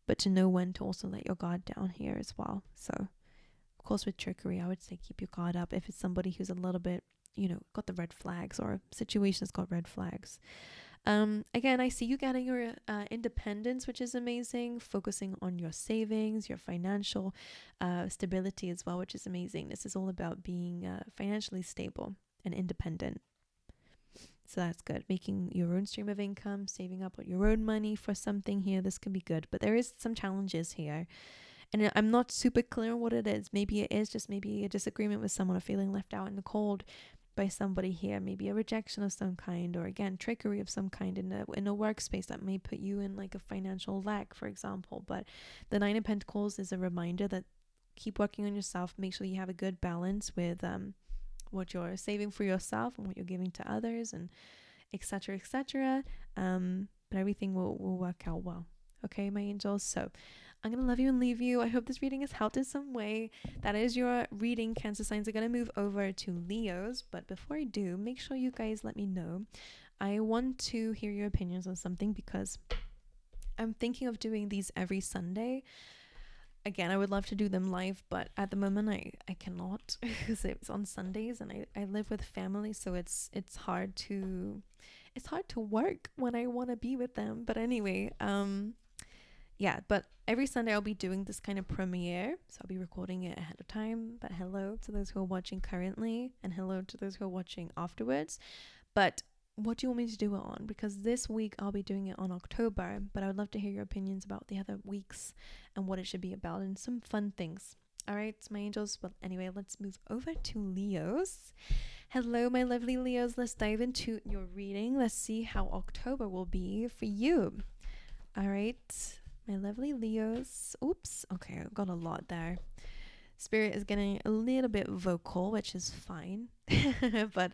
but to know when to also let your guard down here as well. So of course with trickery, I would say keep your guard up if it's somebody who's a little bit, got the red flags or situations got red flags. Again, I see you getting your independence, which is amazing, focusing on your savings, your financial stability as well, which is amazing. This is all about being financially stable and independent. So that's good. Making your own stream of income, saving up your own money for something here. This can be good, but there is some challenges here. And I'm not super clear on what it is. Maybe it is just maybe a disagreement with someone or feeling left out in the cold by somebody here, maybe a rejection of some kind, or again trickery of some kind in a workspace that may put you in like a financial lack, for example. But the Nine of Pentacles is a reminder that keep working on yourself. Make sure you have a good balance with what you're saving for yourself and what you're giving to others, and etc etc. But everything will work out well. Okay, my angels. So I'm going to love you and leave you. I hope this reading has helped in some way. That is your reading. Cancer signs are going to move over to Leos. But before I do, make sure you guys let me know. I want to hear your opinions on something because I'm thinking of doing these every Sunday. Again, I would love to do them live, but at the moment I cannot because it's on Sundays and I live with family. So it's hard to work when I want to be with them. But anyway, yeah, but every Sunday I'll be doing this kind of premiere. So I'll be recording it ahead of time. But hello to those who are watching currently and hello to those who are watching afterwards. But what do you want me to do it on? Because this week I'll be doing it on October, but I would love to hear your opinions about the other weeks and what it should be about and some fun things. All right, my angels. Well, anyway, let's move over to Leos. Hello, my lovely Leos. Let's dive into your reading. Let's see how October will be for you. All right. My lovely Leos. Oops. Okay, I got a lot there. Spirit is getting a little bit vocal, which is fine. But,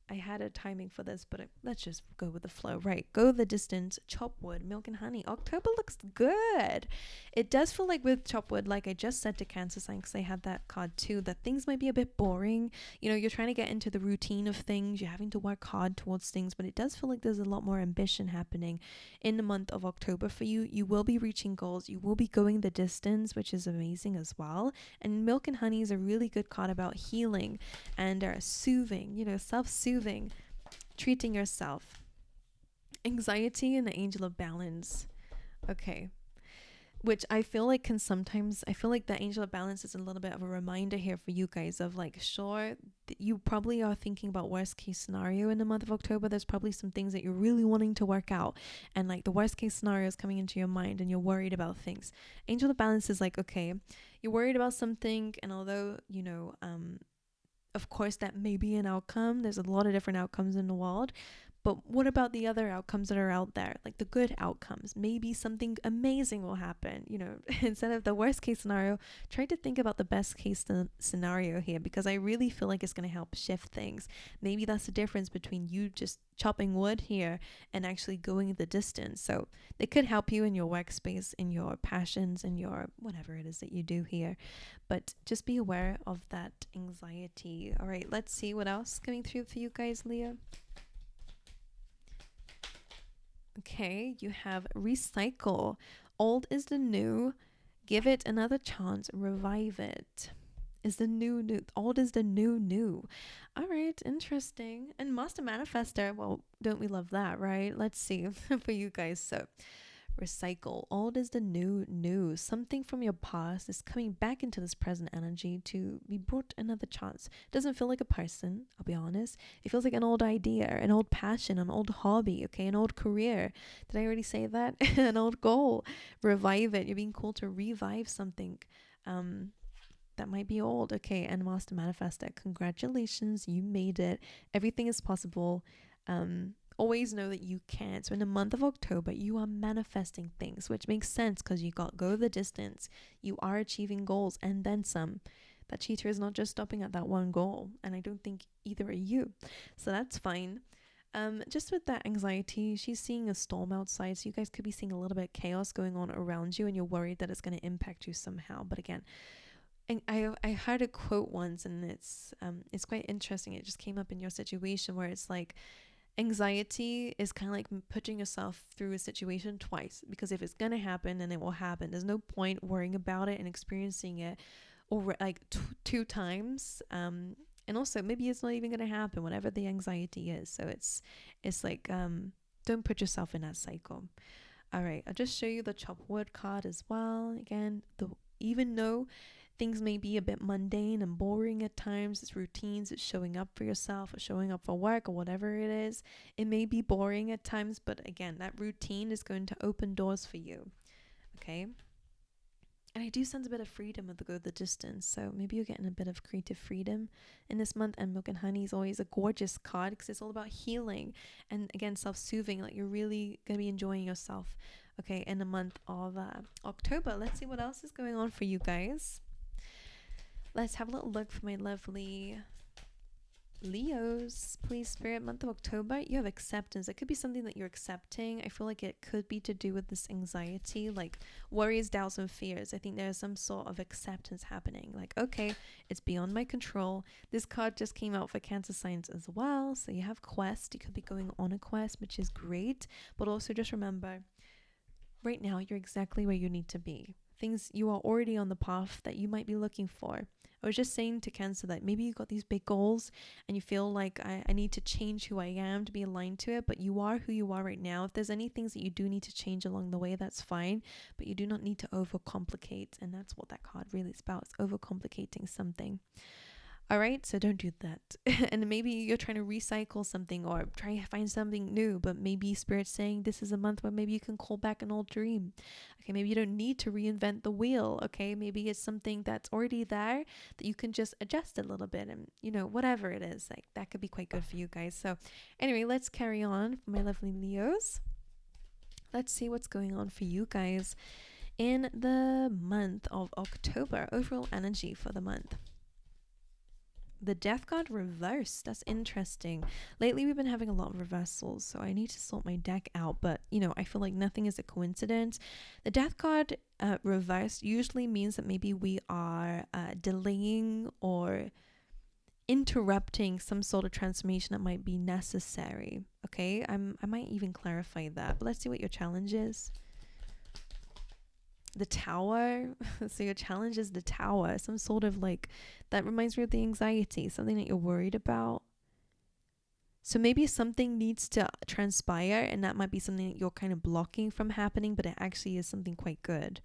I had a timing for this, but let's just go with the flow. Right. Go the distance, chop wood, milk and honey. October looks good. It does feel like with chop wood, like I just said to Cancer sign, because I had that card too, that things might be a bit boring. You're trying to get into the routine of things. You're having to work hard towards things, but it does feel like there's a lot more ambition happening in the month of October for you. You will be reaching goals. You will be going the distance, which is amazing as well. And milk and honey is a really good card about healing and soothing, self-soothing, treating yourself. Anxiety and the angel of balance. Okay. Which I feel like the angel of balance is a little bit of a reminder here for you guys of like, sure, you probably are thinking about worst case scenario in the month of October. There's probably some things that you're really wanting to work out and like the worst case scenario is coming into your mind and you're worried about things. Angel of balance is like, okay, you're worried about something, and although, of course that may be an outcome, there's a lot of different outcomes in the world, But what about the other outcomes that are out there? Like the good outcomes. Maybe something amazing will happen. You know, instead of the worst case scenario, try to think about the best case scenario here, because I really feel like it's going to help shift things. Maybe that's the difference between you just chopping wood here and actually going the distance. So they could help you in your workspace, in your passions, in your whatever it is that you do here. But just be aware of that anxiety. All right, let's see what else is coming through for you guys, Leo. Okay, you have recycle. Old is the new. Give it another chance. Revive it. Is the new. Old is the new. All right, interesting. And Master Manifester. Well, don't we love that, right? Let's see for you guys. So, recycle. Old is the new. Something from your past is coming back into this present energy to be brought another chance. Doesn't feel like a person, I'll be honest. It feels like an old idea, an old passion, an old hobby, okay, an old career. Did I already say that? An old goal. Revive it. You're being called to revive something that might be old. Okay, and Master Manifester, congratulations, you made it. Everything is possible. Always know that you can. So in the month of October, you are manifesting things, which makes sense because you go the distance. You are achieving goals and then some. That cheater is not just stopping at that one goal, and I don't think either are you. So that's fine. Just with that anxiety, she's seeing a storm outside, so you guys could be seeing a little bit of chaos going on around you, and you're worried that it's going to impact you somehow. But again, and I heard a quote once, and it's quite interesting. It just came up in your situation where it's like, anxiety is kind of like putting yourself through a situation twice, because if it's gonna happen, then it will happen. There's no point worrying about it and experiencing it over like two times. And also maybe it's not even gonna happen, whatever the anxiety is. So it's like don't put yourself in that cycle. All right, I'll just show you the chop wood card as well. Again, even though things may be a bit mundane and boring at times, it's routines, it's showing up for yourself or showing up for work or whatever it is. It may be boring at times, but again, that routine is going to open doors for you. Okay. And I do sense a bit of freedom with the distance. So maybe you're getting a bit of creative freedom in this month. And Milk and Honey is always a gorgeous card because it's all about healing and, again, self-soothing. Like you're really going to be enjoying yourself. Okay. In the month of October. Let's see what else is going on for you guys. Let's have a little look for my lovely Leos. Please, Spirit, month of October, you have acceptance. It could be something that you're accepting. I feel like it could be to do with this anxiety, like worries, doubts, and fears. I think there's some sort of acceptance happening. Like, okay, it's beyond my control. This card just came out for Cancer signs as well. So you have quest. You could be going on a quest, which is great. But also just remember, right now, you're exactly where you need to be. Things, you are already on the path that you might be looking for. I was just saying to Cancer that maybe you got these big goals and you feel like I need to change who I am to be aligned to it, but you are who you are right now. If there's any things that you do need to change along the way, that's fine, but you do not need to overcomplicate, and that's what that card really is about. It's overcomplicating something. All right, so don't do that. And maybe you're trying to recycle something or try to find something new, but maybe Spirit's saying this is a month where maybe you can call back an old dream. Okay, maybe you don't need to reinvent the wheel. Okay, maybe it's something that's already there that you can just adjust a little bit, and whatever it is, like that could be quite good for you guys. So anyway, let's carry on for my lovely Leos. Let's see what's going on for you guys in the month of October. Overall energy for the month. The Death card reversed. That's interesting. Lately, we've been having a lot of reversals, so I need to sort my deck out. But, I feel like nothing is a coincidence. The Death card reversed usually means that maybe we are delaying or interrupting some sort of transformation that might be necessary. Okay, I might even clarify that. But let's see what your challenge is. The Tower. So your challenge is the Tower. Some sort of like, that reminds me of the anxiety, something that you're worried about. So maybe something needs to transpire, and that might be something that you're kind of blocking from happening, but it actually is something quite good.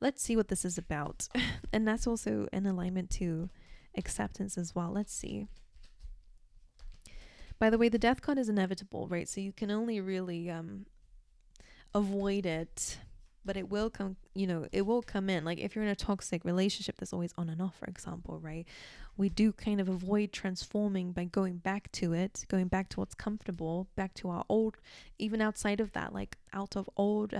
Let's see what this is about. And that's also in alignment to acceptance as well. Let's see. By the way, the Death card is inevitable, right? So you can only really avoid it, but it will come, it will come in. Like if you're in a toxic relationship that's always on and off, for example, right? we do kind of avoid transforming by going back to it, going back to what's comfortable, back to our old, even outside of that, like out of old,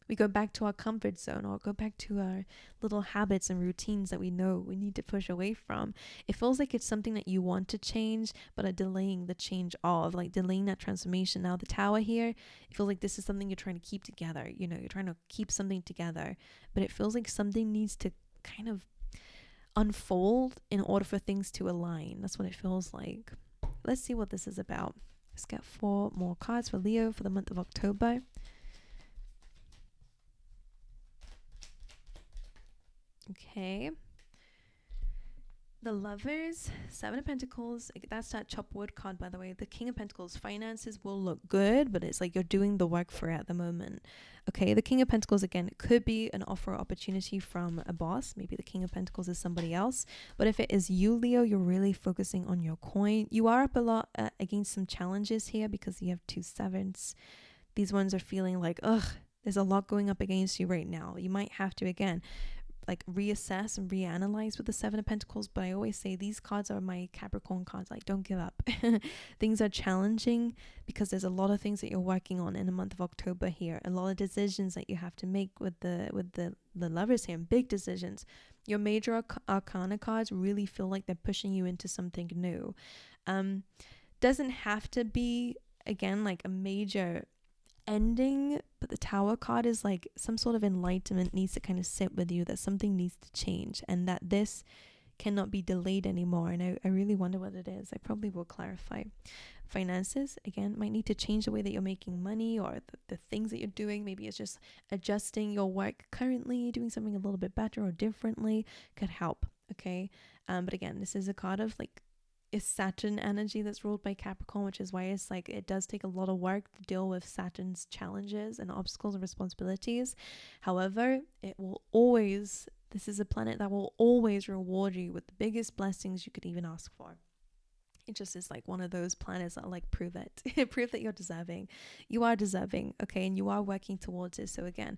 we go back to our comfort zone or go back to our little habits and routines that we know we need to push away from. It feels like it's something that you want to change, but are delaying the change of, like delaying that transformation. Now the Tower here, it feels like this is something you're trying to keep together. You know, you're trying to keep something together, but it feels like something needs to kind of unfold in order for things to align. That's what it feels like. Let's see what this is about. Let's get 4 more cards for Leo for the month of October. Okay. The Lovers, 7 of Pentacles. That's that chop wood card, by the way. The King of Pentacles, finances will look good, but it's like you're doing the work for it at the moment. Okay, the King of Pentacles, again, it could be an offer or opportunity from a boss. Maybe the King of Pentacles is somebody else. But if it is you, Leo, you're really focusing on your coin. You are up a lot against some challenges here because you have 2 sevens. These ones are feeling like, ugh, there's a lot going up against you right now. You might have to, again, like reassess and reanalyze with the 7 of Pentacles. But I always say these cards are my Capricorn cards. Like, don't give up. Things are challenging because there's a lot of things that you're working on in the month of October here. A lot of decisions that you have to make with the Lovers here, and big decisions. Your major arcana cards really feel like they're pushing you into something new. Doesn't have to be, again, like a major ending, but the Tower card is like some sort of enlightenment needs to kind of sit with you, that something needs to change and that this cannot be delayed anymore. And I really wonder what it is. I probably will clarify. Finances, again, might need to change the way that you're making money or the things that you're doing. Maybe it's just adjusting your work currently, doing something a little bit better or differently could help. Okay. But again, this is a card of like, is Saturn energy that's ruled by Capricorn, which is why it's like it does take a lot of work to deal with Saturn's challenges and obstacles and responsibilities. However, it will always, this is a planet that will always reward you with the biggest blessings you could even ask for. It just is like one of those planets that like prove it. Prove that you're deserving. You are deserving, okay, and you are working towards it. So again,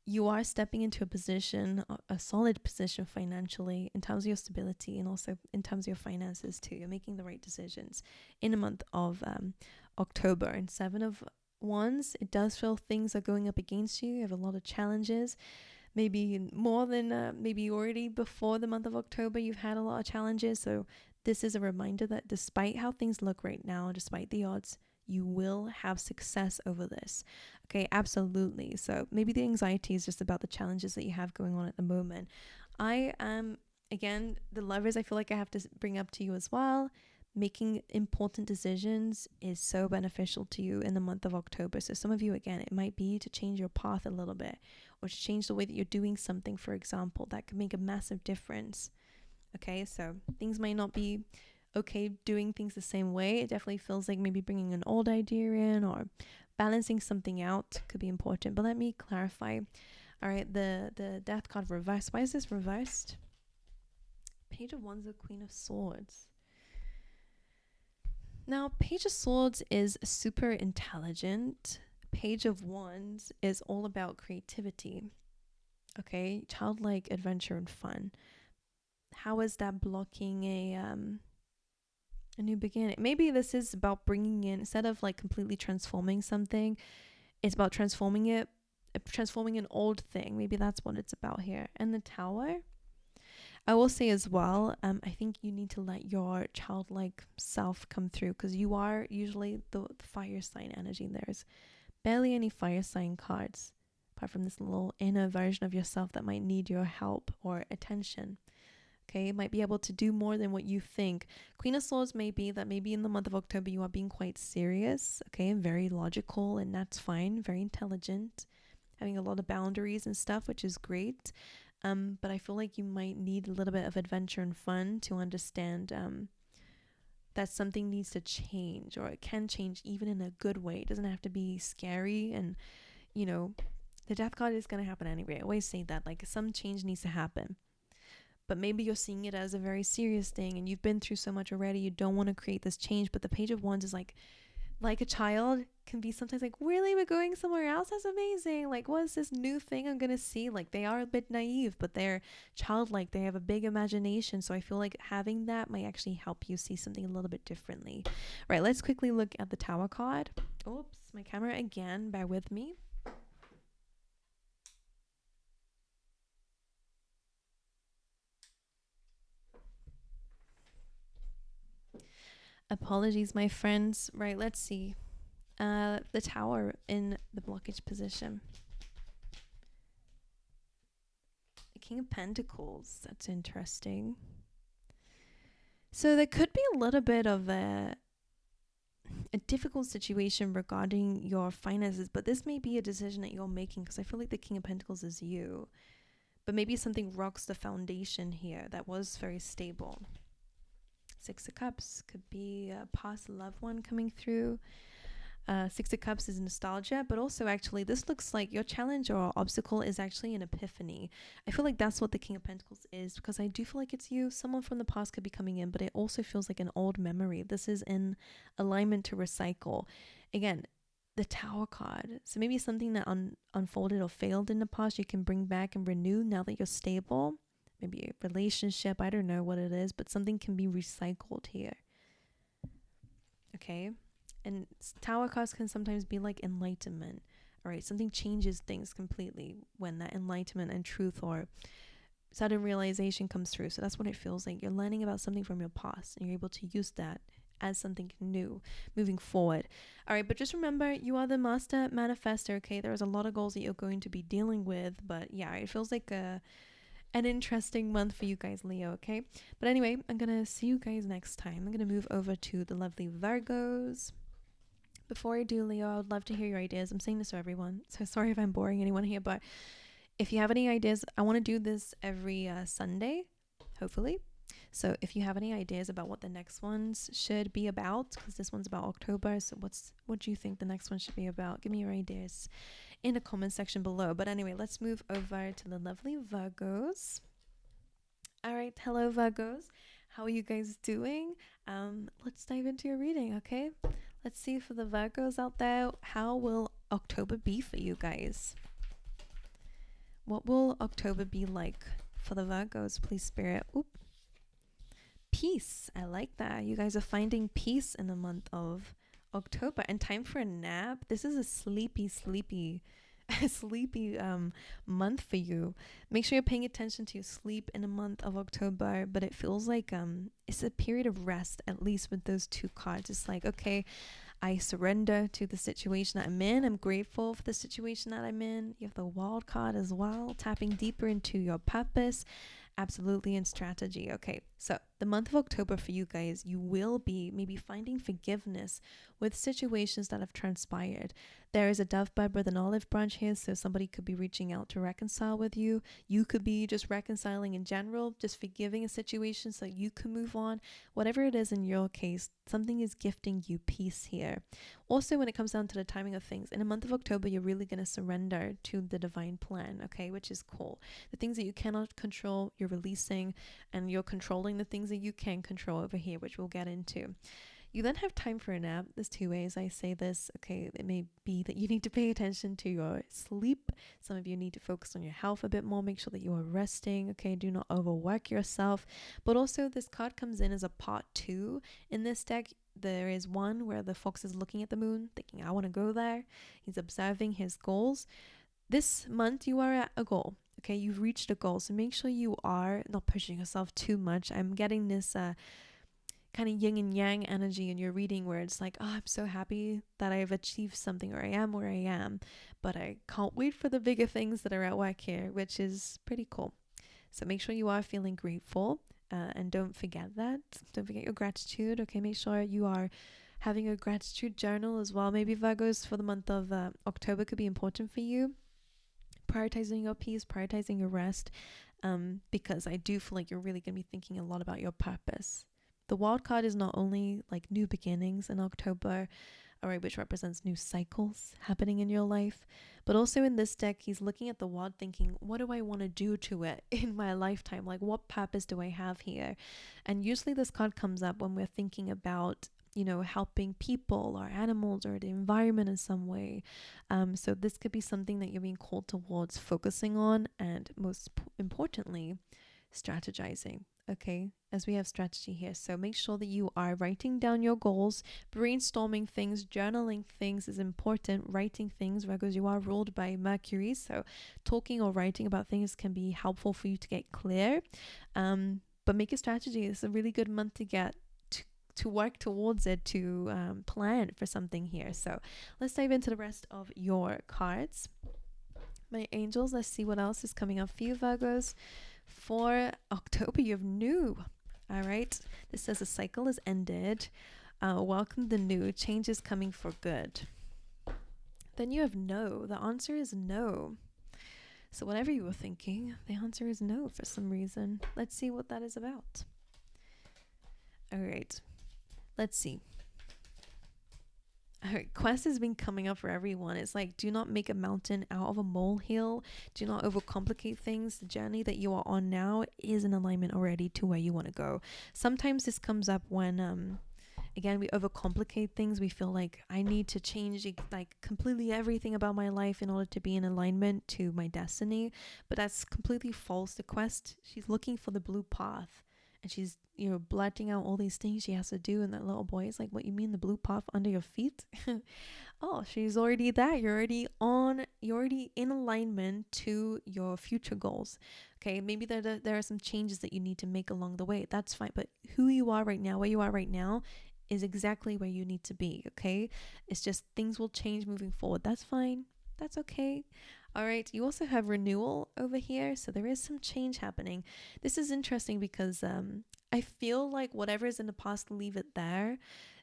you are stepping into a position, a solid position financially in terms of your stability and also in terms of your finances too. You're making the right decisions in the month of October. And 7 of Wands, it does feel things are going up against you. You have a lot of challenges, maybe more than maybe already before the month of October, you've had a lot of challenges. So this is a reminder that despite how things look right now, despite the odds, you will have success over this. Okay, absolutely. So maybe the anxiety is just about the challenges that you have going on at the moment. I am, again, the Lovers, I feel like I have to bring up to you as well. Making important decisions is so beneficial to you in the month of October. So some of you, again, it might be to change your path a little bit or to change the way that you're doing something, for example, that could make a massive difference. Okay, so things might not be okay doing things the same way. It definitely feels like maybe bringing an old idea in or balancing something out could be important. But let me clarify. All right, the Death card reversed. Why is this reversed? Page of Wands, the Queen of Swords. Now, Page of Swords is super intelligent. Page of Wands is all about creativity. Okay, childlike adventure and fun. How is that blocking a new beginning? Maybe this is about bringing in, instead of like completely transforming something, it's about transforming an old thing. Maybe that's what it's about here. And the Tower, I will say as well, I think you need to let your childlike self come through, because you are usually the fire sign energy. There's barely any fire sign cards apart from this little inner version of yourself that might need your help or attention. Okay, might be able to do more than what you think. Queen of Swords may be that maybe in the month of October you are being quite serious, okay, and very logical, and that's fine, very intelligent, having a lot of boundaries and stuff, which is great. But I feel like you might need a little bit of adventure and fun to understand that something needs to change, or it can change even in a good way. It doesn't have to be scary, and you know, the Death card is going to happen anyway. I always say that, like, some change needs to happen. But maybe you're seeing it as a very serious thing and you've been through so much already. You don't want to create this change. But the Page of Wands is like, like a child can be sometimes like, really, we're going somewhere else? That's amazing. Like, what is this new thing I'm gonna see? Like, they are a bit naive, but they're childlike. They have a big imagination. So I feel like having that might actually help you see something a little bit differently. Right, let's quickly look at the Tower card. Oops, my camera again, bear with me. Apologies, my friends. Right, let's see. The Tower in the blockage position. The King of Pentacles. That's interesting. So there could be a little bit of a difficult situation regarding your finances, but this may be a decision that you're making, because I feel like the King of Pentacles is you. But maybe something rocks the foundation here that was very stable. Six of Cups could be a past loved one coming through. Six of Cups is nostalgia, but also actually this looks like your challenge or obstacle is actually an epiphany. I feel like that's what the King of Pentacles is, because I do feel like it's you. Someone from the past could be coming in, but it also feels like an old memory. This is in alignment to recycle. Again, the Tower card. So maybe something that unfolded or failed in the past, you can bring back and renew now that you're stable. Maybe a relationship, I don't know what it is, but something can be recycled here. Okay. And Tower cards can sometimes be like enlightenment. All right, something changes things completely when that enlightenment and truth or sudden realization comes through. So that's what it feels like. You're learning about something from your past, and you're able to use that as something new moving forward. All right, but just remember, you are the master manifester. Okay, there's a lot of goals that you're going to be dealing with, but yeah, it feels like an interesting month for you guys, Leo. Okay, but anyway, I'm gonna see you guys next time. I'm gonna move over to the lovely Virgos. Before I do, Leo, I would love to hear your ideas. I'm saying this to everyone, so sorry if I'm boring anyone here, but if you have any ideas, I want to do this every Sunday, hopefully. So if you have any ideas about what the next ones should be about, because this one's about October, so what do you think the next one should be about? Give me your ideas in the comment section below. But anyway, let's move over to the lovely Virgos. All right, hello Virgos. How are you guys doing? Let's dive into your reading, okay? Let's see for the Virgos out there, how will October be for you guys? What will October be like for the Virgos, please, Spirit? Oop. Peace. I like that. You guys are finding peace in the month of October. And time for a nap. This is a sleepy month for you. Make sure you're paying attention to your sleep in the month of October, but it feels like it's a period of rest, at least with those two cards. It's like, okay, I surrender to the situation that I'm in. I'm grateful for the situation that I'm in. You have the wild card as well, tapping deeper into your purpose. Absolutely, in strategy. Okay, so the month of October for you guys, you will be maybe finding forgiveness with situations that have transpired. There is a dove bud with an olive branch here, so somebody could be reaching out to reconcile with you. You could be just reconciling in general, just forgiving a situation so you can move on. Whatever it is in your case, something is gifting you peace here. Also, when it comes down to the timing of things, in the month of October, you're really going to surrender to the divine plan, okay, which is cool. The things that you cannot control, you're releasing, and you're controlling the things that you can control over here, which we'll get into. You then have time for a nap. There's two ways I say this. Okay, it may be that you need to pay attention to your sleep. Some of you need to focus on your health a bit more. Make sure that you are resting. Okay, do not overwork yourself. But also, this card comes in as a part 2 in this deck. There is one where the fox is looking at the moon, thinking, I want to go there. He's observing his goals. This month, you are at a goal. Okay, you've reached a goal. So make sure you are not pushing yourself too much. I'm getting this kind of yin and yang energy in your reading where it's like, oh, I'm so happy that I've achieved something, or I am where I am, but I can't wait for the bigger things that are at work here, which is pretty cool. So make sure you are feeling grateful, and don't forget that. Don't forget your gratitude. Okay, make sure you are having a gratitude journal as well. Maybe Virgos for the month of October could be important for you. Prioritizing your peace, prioritizing your rest, because I do feel like you're really going to be thinking a lot about your purpose. The wild card is not only like new beginnings in October, all right, which represents new cycles happening in your life, but also in this deck, he's looking at the wild thinking, what do I want to do to it in my lifetime? Like, what purpose do I have here? And usually this card comes up when we're thinking about helping people or animals or the environment in some way. So this could be something that you're being called towards focusing on, and most importantly, strategizing. Okay, as we have strategy here. So make sure that you are writing down your goals, brainstorming things, journaling things is important. Writing things, Virgos, you are ruled by Mercury. So talking or writing about things can be helpful for you to get clear. But make a strategy. It's a really good month to get to work towards it, to plan for something here. So let's dive into the rest of your cards. My angels, let's see what else is coming up for you, Virgos. For October, you have new. All right. This says the cycle is ended. Welcome the new. Change is coming for good. Then you have no. The answer is no. So whatever you were thinking, the answer is no for some reason. Let's see what that is about. All right. Let's see. Quest has been coming up for everyone. It's like, do not make a mountain out of a molehill. Do not overcomplicate things. The journey that you are on now is in alignment already to where you want to go. Sometimes this comes up when, again, we overcomplicate things. We feel like I need to change like completely everything about my life in order to be in alignment to my destiny. But that's completely false. The Quest, she's looking for the blue path. And she's, blurting out all these things she has to do. And that little boy is like, what, you mean the blue path under your feet? Oh, she's already there. You're already in alignment to your future goals. Okay, maybe there are some changes that you need to make along the way. That's fine. But who you are right now, where you are right now, is exactly where you need to be. Okay, it's just things will change moving forward. That's fine. That's okay. All right, you also have renewal over here. So there is some change happening. This is interesting because I feel like whatever is in the past, leave it there,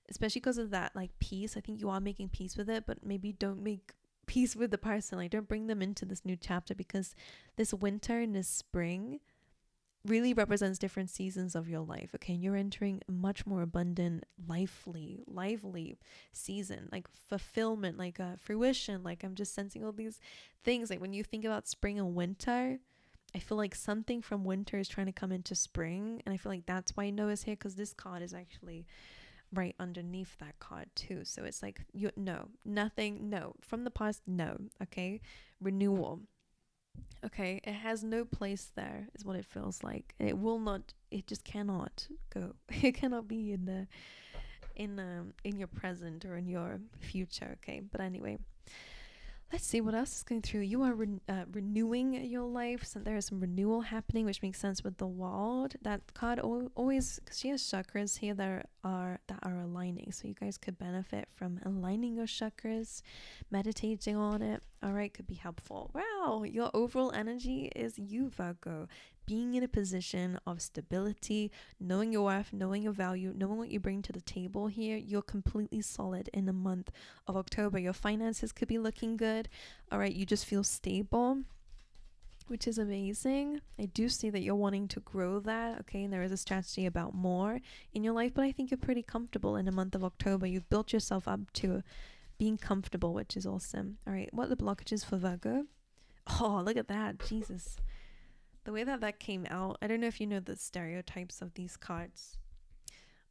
especially because of that like peace. I think you are making peace with it, but maybe don't make peace with the person. Like, don't bring them into this new chapter, because this winter and this spring really represents different seasons of your life. Okay, and you're entering a much more abundant, lively season, like fulfillment, like fruition. Like, I'm just sensing all these things. Like, when you think about spring and winter, I feel like something from winter is trying to come into spring, and I feel like that's why Noah is here, because this card is actually right underneath that card too. So it's like, nothing from the past. No. Okay, renewal. Okay, it has no place there, is what it feels like. It will not, it just cannot go. It cannot be in your present or in your future. Okay, but anyway, let's see what else is going through. You are renewing your life. So there is some renewal happening, which makes sense with the world. That card always, because she has chakras here that are aligning. So you guys could benefit from aligning your chakras, meditating on it. All right, could be helpful. Wow, your overall energy is you, Virgo. Being in a position of stability, knowing your worth, knowing your value, knowing what you bring to the table here. You're completely solid in the month of October. Your finances could be looking good. All right, you just feel stable, which is amazing. I do see that you're wanting to grow that. Okay, and there is a strategy about more in your life, but I think you're pretty comfortable in the month of October. You've built yourself up to being comfortable, which is awesome. All right, what are the blockages for Virgo? Oh, look at that. Jesus. The way that came out, I don't know if you know the stereotypes of these cards,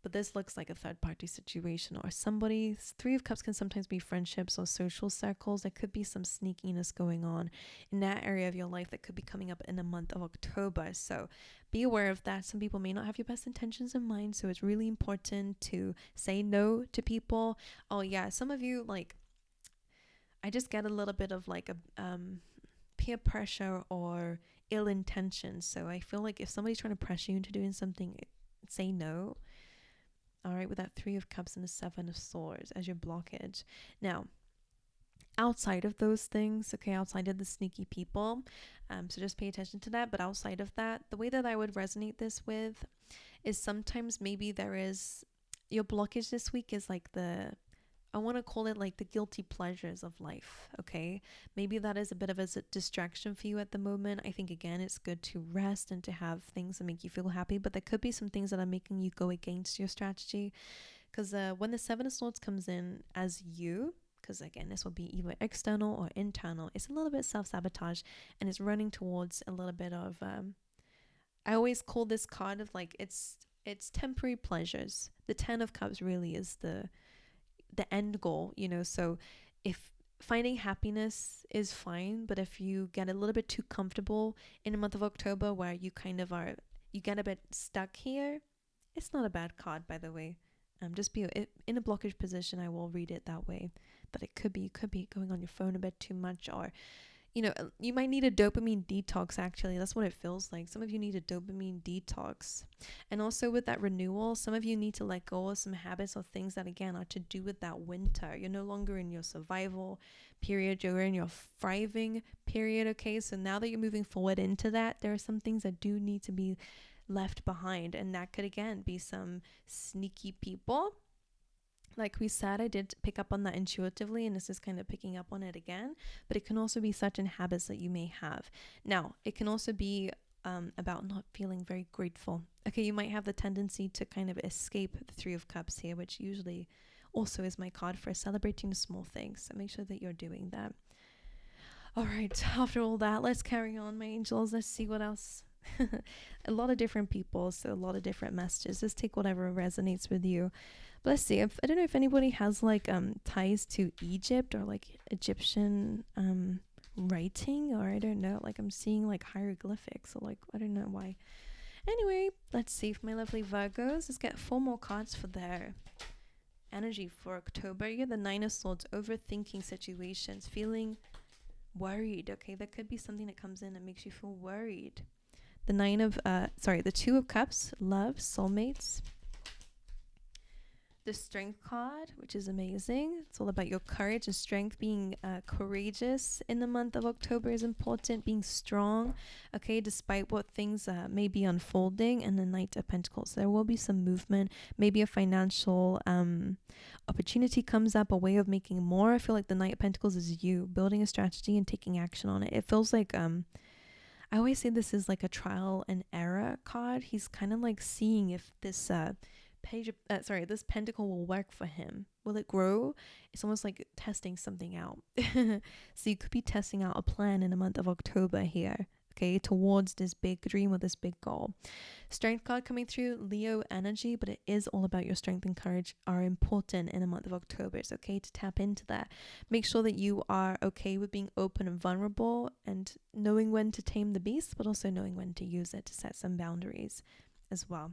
but this looks like a third party situation or somebody. Three of Cups can sometimes be friendships or social circles. There could be some sneakiness going on in that area of your life that could be coming up in the month of October. So be aware of that. Some people may not have your best intentions in mind. So it's really important to say no to people. Oh yeah, some of you, like, I just get a little bit of like a peer pressure or ill intentions. So I feel like if somebody's trying to pressure you into doing something, say no. All right, with that Three of Cups and the Seven of Swords as your blockage. Now, outside of those things, okay, outside of the sneaky people, so just pay attention to that. But outside of that, the way that I would resonate this with is sometimes maybe there is, your blockage this week is like I want to call it like the guilty pleasures of life. Okay, maybe that is a bit of a distraction for you at the moment. I think, again, it's good to rest and to have things that make you feel happy, but there could be some things that are making you go against your strategy, because when the Seven of Swords comes in as you, because again, this will be either external or internal, it's a little bit self-sabotage, and it's running towards a little bit of I always call this card of like, it's It's temporary pleasures. The 10 of Cups really is the end goal, you know. So if finding happiness is fine, but if you get a little bit too comfortable in the month of October where you kind of are, you get a bit stuck here, it's not a bad card, by the way. Just be in a blockage position. I will read it that way, but it could be going on your phone a bit too much, or you might need a dopamine detox. Actually, that's what it feels like. Some of you need a dopamine detox. And also with that renewal, some of you need to let go of some habits or things that, again, are to do with that winter. You're no longer in your survival period. You're in your thriving period, okay? So now that you're moving forward into that, there are some things that do need to be left behind. And that could, again, be some sneaky people. Like we said, I did pick up on that intuitively, and this is kind of picking up on it again. But it can also be certain habits that you may have. Now, it can also be about not feeling very grateful. Okay, you might have the tendency to kind of escape the Three of Cups here, which usually also is my card for celebrating the small things. So make sure that you're doing that. All right, after all that, let's carry on, my angels. Let's see what else. A lot of different people, so a lot of different messages. Just take whatever resonates with you. But let's see. I don't know if anybody has like ties to Egypt or like Egyptian writing, or I don't know. Like I'm seeing like hieroglyphics, so like I don't know why. Anyway, let's see if my lovely Virgos. Let's get 4 more cards for their energy for October. You get the Nine of Swords, overthinking situations, feeling worried. Okay, that could be something that comes in and makes you feel worried. The Two of Cups, love, soulmates. The Strength card, which is amazing. It's all about your courage and strength. Being courageous in the month of October is important. Being strong, okay, despite what things may be unfolding. And the Knight of Pentacles. There will be some movement. Maybe a financial opportunity comes up, a way of making more. I feel like the Knight of Pentacles is you building a strategy and taking action on it. It feels like I always say this is like a trial and error card. He's kind of like seeing if this this pentacle will work for him. Will it grow? It's almost like testing something out. So you could be testing out a plan in the month of October here, okay, towards this big dream or this big goal. Strength card coming through, Leo energy, but it is all about your strength and courage are important in the month of October. It's okay to tap into that. Make sure that you are okay with being open and vulnerable and knowing when to tame the beast, but also knowing when to use it to set some boundaries as well.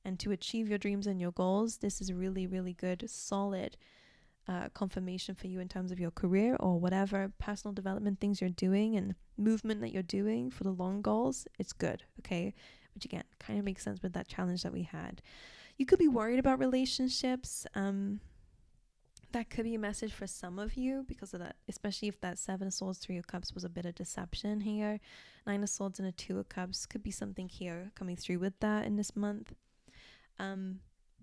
And to achieve your dreams and your goals, this is really, really good, solid confirmation for you in terms of your career or whatever personal development things you're doing and movement that you're doing for the long goals. It's good, okay? Which again, kind of makes sense with that challenge that we had. You could be worried about relationships. That could be a message for some of you because of that, especially if that Seven of Swords, Three of Cups was a bit of deception here. Nine of Swords and a Two of Cups could be something here coming through with that in this month.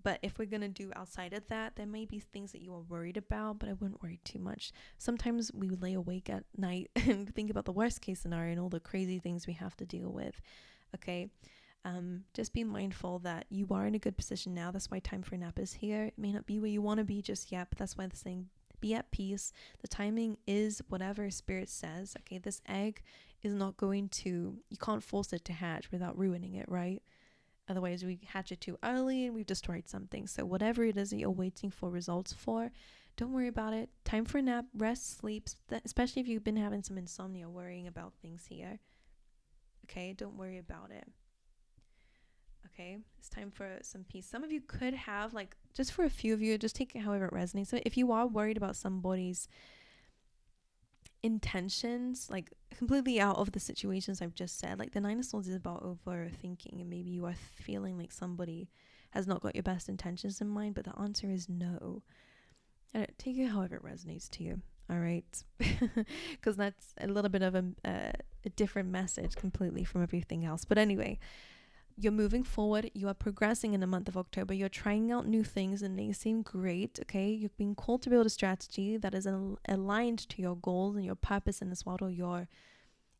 But if we're going to do outside of that, there may be things that you are worried about, but I wouldn't worry too much. Sometimes we lay awake at night and think about the worst case scenario and all the crazy things we have to deal with. Okay. Just be mindful that you are in a good position now. That's why time for a nap is here. It may not be where you want to be just yet, but that's why the saying, be at peace. The timing is whatever spirit says. Okay. This egg is not going to, you can't force it to hatch without ruining it, right? Otherwise, we hatch it too early and we've destroyed something. So whatever it is that you're waiting for results for, don't worry about it. Time for a nap, rest, sleep, especially if you've been having some insomnia, worrying about things here. Okay, don't worry about it. Okay, it's time for some peace. Some of you could have, like, just for a few of you, just take it however it resonates. So if you are worried about somebody's intentions, like completely out of the situations I've just said, like the Nine of Swords is about overthinking, and maybe you are feeling like somebody has not got your best intentions in mind, but the answer is no. Take it however it resonates to you. All right, because that's a little bit of a different message completely from everything else. But anyway, you're moving forward, you are progressing in the month of October, you're trying out new things and they seem great, okay? You're being called to build a strategy that is aligned to your goals and your purpose in this world, or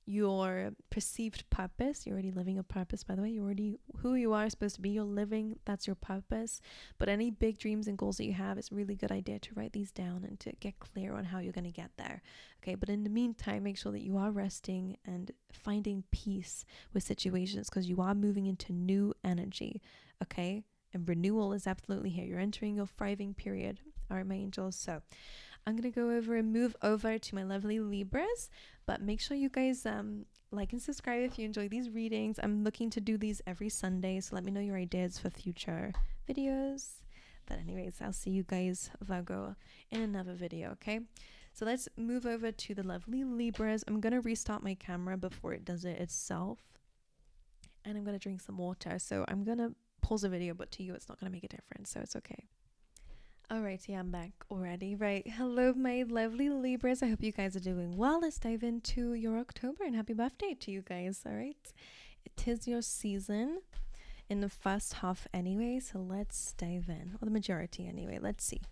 your perceived purpose. You're already living a purpose, by the way. You're already who you are supposed to be. You're living, that's your purpose. But any big dreams and goals that you have, it's a really good idea to write these down and to get clear on how you're going to get there. Okay, but in the meantime, make sure that you are resting and finding peace with situations, because you are moving into new energy. Okay, and renewal is absolutely here. You're entering your thriving period. All right, my angels. So I'm going to go over and move over to my lovely Libras, but make sure you guys like and subscribe if you enjoy these readings. I'm looking to do these every Sunday, so let me know your ideas for future videos. But anyways, I'll see you guys, Virgo, in another video, okay? So let's move over to the lovely Libras. I'm going to restart my camera before it does it itself. And I'm going to drink some water. So I'm going to pause the video, but to you, it's not going to make a difference. So it's okay. Alright, yeah, I'm back already. Right. Hello, my lovely Libras. I hope you guys are doing well. Let's dive into your October and happy birthday to you guys. Alright. It is your season in the first half anyway. So let's dive in. Or the majority anyway. Let's see.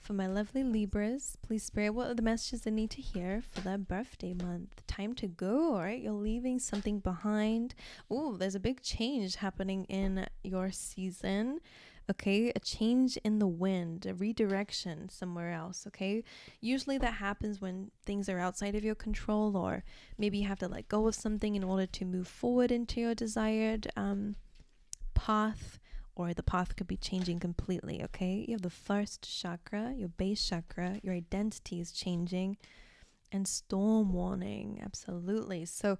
For my lovely Libras, please Spirit, what are the messages they need to hear for their birthday month? Time to go, all right? You're leaving something behind. Oh, there's a big change happening in your season, okay? A change in the wind, a redirection somewhere else, okay? Usually that happens when things are outside of your control, or maybe you have to let go of something in order to move forward into your desired path. Or the path could be changing completely, okay? You have the first chakra, your base chakra, your identity is changing, and storm warning, absolutely. So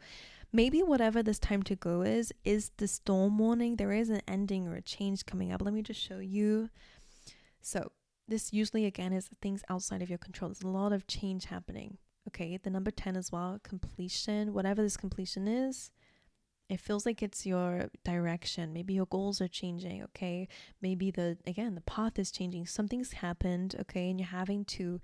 maybe whatever this time to go is the storm warning. There is an ending or a change coming up. Let me just show you. So this usually, again, is things outside of your control. There's a lot of change happening, okay? The number 10 as well, completion, whatever this completion is. It feels like it's your direction. Maybe your goals are changing, okay? Maybe the path is changing. Something's happened, okay? And you're having to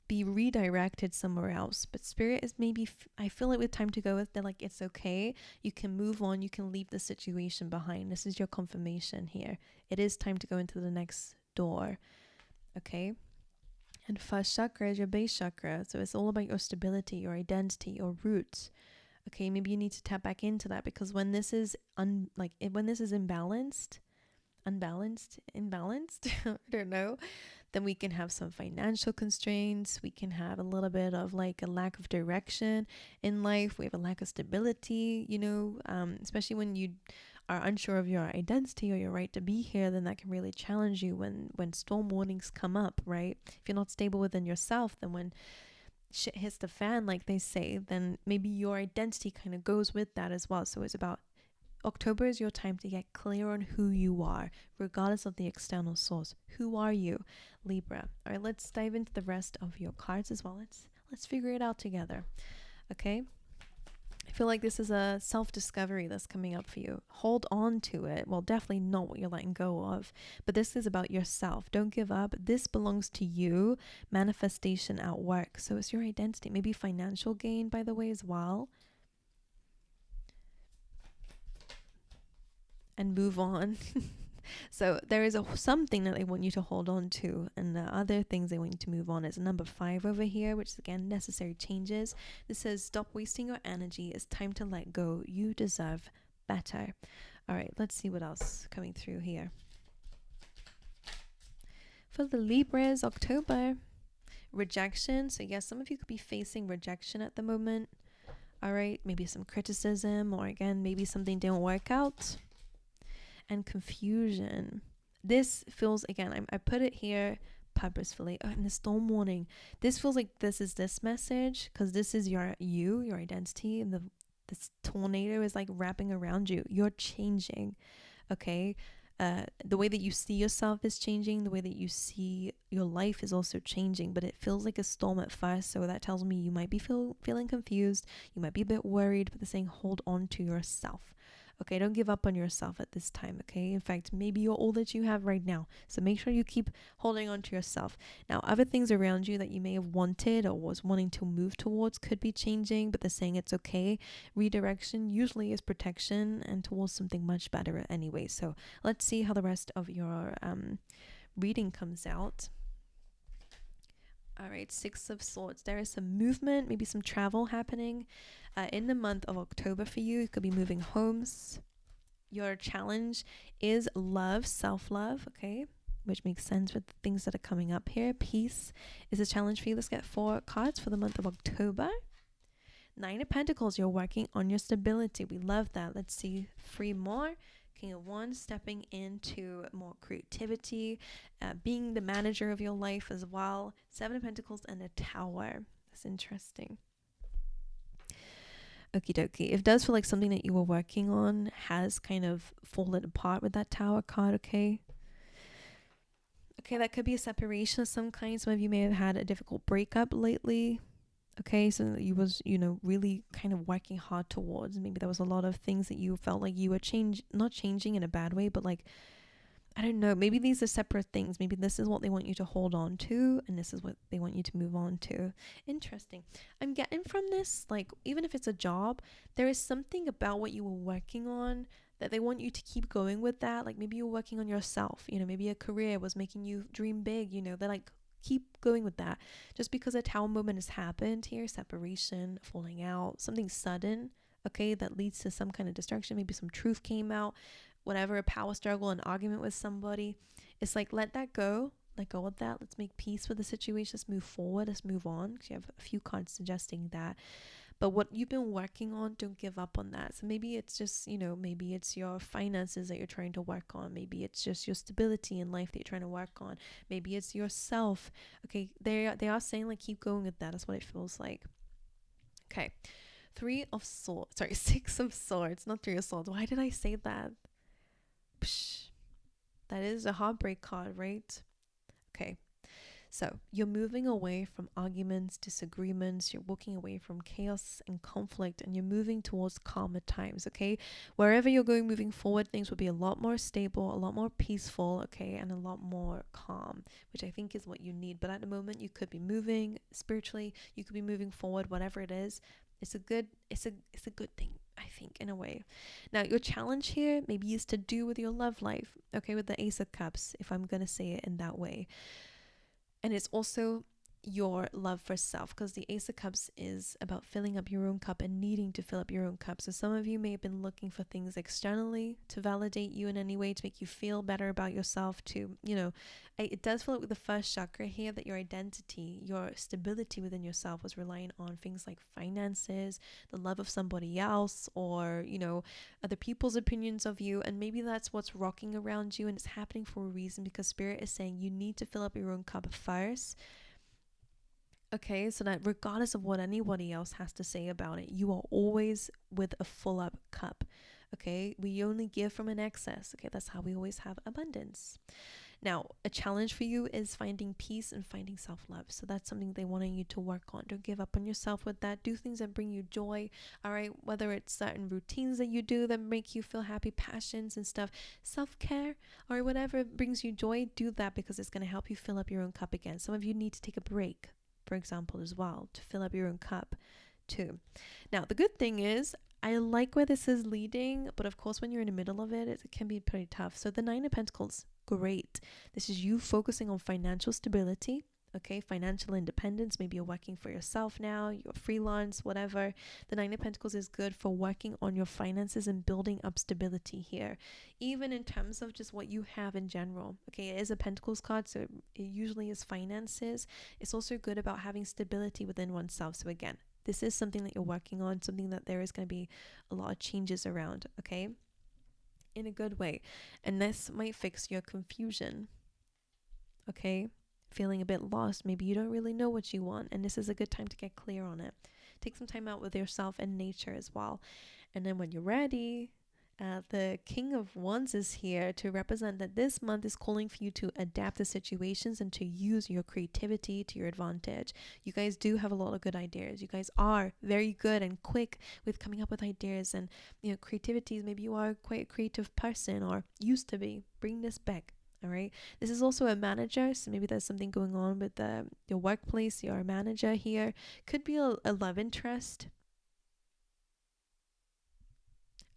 be redirected somewhere else. But Spirit is maybe, I feel like with time to go, they're like, it's okay. You can move on. You can leave the situation behind. This is your confirmation here. It is time to go into the next door, okay? And first chakra is your base chakra. So it's all about your stability, your identity, your roots. Okay, maybe you need to tap back into that, because when this is when this is imbalanced, I don't know, then we can have some financial constraints. We can have a little bit of like a lack of direction in life. We have a lack of stability, you know, especially when you are unsure of your identity or your right to be here, then that can really challenge you when storm warnings come up, right? If you're not stable within yourself, then when shit hits the fan, like they say, then maybe your identity kind of goes with that as well. So it's about October is your time to get clear on who you are, regardless of the external source. Who are you, Libra? All right, let's dive into the rest of your cards as well. Let's figure it out together. Okay. I feel like this is a self-discovery that's coming up for you. Hold on to it. Well, definitely not what you're letting go of, but this is about yourself. Don't give up. This belongs to you. Manifestation at work. So it's your identity. Maybe financial gain, by the way, as well. And move on. So there is something that they want you to hold on to, and the other things they want you to move on is number 5 over here, which is again necessary changes. This says stop wasting your energy. It's time to let go. You deserve better. All right, let's see what else coming through here. For the Libras, October, rejection. So yes, some of you could be facing rejection at the moment. All right, maybe some criticism, or again, maybe something didn't work out. And confusion. This feels, again, I put it here purposefully. And the storm warning. This feels like this is this message, because this is your identity, and this tornado is like wrapping around you. You're changing, okay? The way that you see yourself is changing. The way that you see your life is also changing, but it feels like a storm at first. So that tells me you might be feeling confused. You might be a bit worried, but they're saying hold on to yourself. Okay, don't give up on yourself at this time, okay? In fact, maybe you're all that you have right now. So make sure you keep holding on to yourself. Now, other things around you that you may have wanted or was wanting to move towards could be changing, but they're saying it's okay. Redirection usually is protection and towards something much better anyway. So let's see how the rest of your reading comes out. All right, 6 of Swords. There is some movement, maybe some travel happening in the month of October for you. You could be moving homes. Your challenge is love, self-love, okay? Which makes sense with the things that are coming up here. Peace is a challenge for you. Let's get 4 cards for the month of October. 9 of Pentacles. You're working on your stability. We love that. Let's see 3 more. King of Wands, stepping into more creativity, being the manager of your life as well. Seven of Pentacles and a Tower. That's interesting. Okie dokie. It does feel like something that you were working on has kind of fallen apart with that Tower card, okay? Okay, that could be a separation of some kind. Some of you may have had a difficult breakup lately. Okay, so you was, really kind of working hard towards. Maybe there was a lot of things that you felt like you were not changing in a bad way, but like, I don't know, maybe these are separate things. Maybe this is what they want you to hold on to, and this is what they want you to move on to. Interesting. I'm getting from this, like, even if it's a job, there is something about what you were working on that they want you to keep going with that. Like maybe you're working on yourself, maybe a career was making you dream big, they're like, keep going with that. Just because a Tower moment has happened here, separation, falling out, something sudden, okay, that leads to some kind of destruction, maybe some truth came out, whatever, a power struggle, an argument with somebody. It's like, let that go, let go of that. Let's make peace with the situation. Let's move forward. Let's move on. Because you have a few cards suggesting that. But what you've been working on, don't give up on that. So maybe it's just, maybe it's your finances that you're trying to work on. Maybe it's just your stability in life that you're trying to work on. Maybe it's yourself. Okay, they are saying like keep going with that. That's what it feels like. Okay, Six of Swords, not Three of Swords. Why did I say that? Psh, that is a heartbreak card, right? Okay. So you're moving away from arguments, disagreements, you're walking away from chaos and conflict, and you're moving towards calmer times, okay? Wherever you're going moving forward, things will be a lot more stable, a lot more peaceful, okay? And a lot more calm, which I think is what you need. But at the moment, you could be moving spiritually, you could be moving forward, whatever it is. It's a good thing, I think, in a way. Now, your challenge here maybe is to do with your love life, okay? With the Ace of Cups, if I'm going to say it in that way. And it's also your love for self, because the Ace of Cups is about filling up your own cup and needing to fill up your own cup. So some of you may have been looking for things externally to validate you in any way, to make you feel better about yourself, to, it does feel like with the first chakra here that your identity, your stability within yourself was relying on things like finances, the love of somebody else, or, other people's opinions of you. And maybe that's what's rocking around you, and it's happening for a reason, because Spirit is saying you need to fill up your own cup first. Okay, so that regardless of what anybody else has to say about it, you are always with a full up cup. Okay, we only give from an excess. Okay, that's how we always have abundance. Now, a challenge for you is finding peace and finding self-love. So that's something they want you to work on. Don't give up on yourself with that. Do things that bring you joy. All right, whether it's certain routines that you do that make you feel happy, passions and stuff, self-care, or whatever brings you joy, do that, because it's going to help you fill up your own cup again. Some of you need to take a break, for example, as well, to fill up your own cup too. Now, the good thing is, I like where this is leading, but of course, when you're in the middle of it, it can be pretty tough. So the Nine of Pentacles, great. This is you focusing on financial stability, okay? Financial independence. Maybe you're working for yourself now, you're freelance, whatever. The Nine of Pentacles is good for working on your finances and building up stability here, even in terms of just what you have in general. Okay, it is a Pentacles card, so it usually is finances. It's also good about having stability within oneself. So again, this is something that you're working on, something that there is going to be a lot of changes around, okay? In a good way. And this might fix your confusion, okay? Feeling a bit lost. Maybe you don't really know what you want, and this is a good time to get clear on it. Take some time out with yourself and nature as well. And then when you're ready, the King of Wands is here to represent that this month is calling for you to adapt to situations and to use your creativity to your advantage. You guys do have a lot of good ideas. You guys are very good and quick with coming up with ideas and, creativity. Maybe you are quite a creative person or used to be. Bring this back. All right. This is also a manager. So maybe there's something going on with your workplace. You're a manager here. Could be a love interest.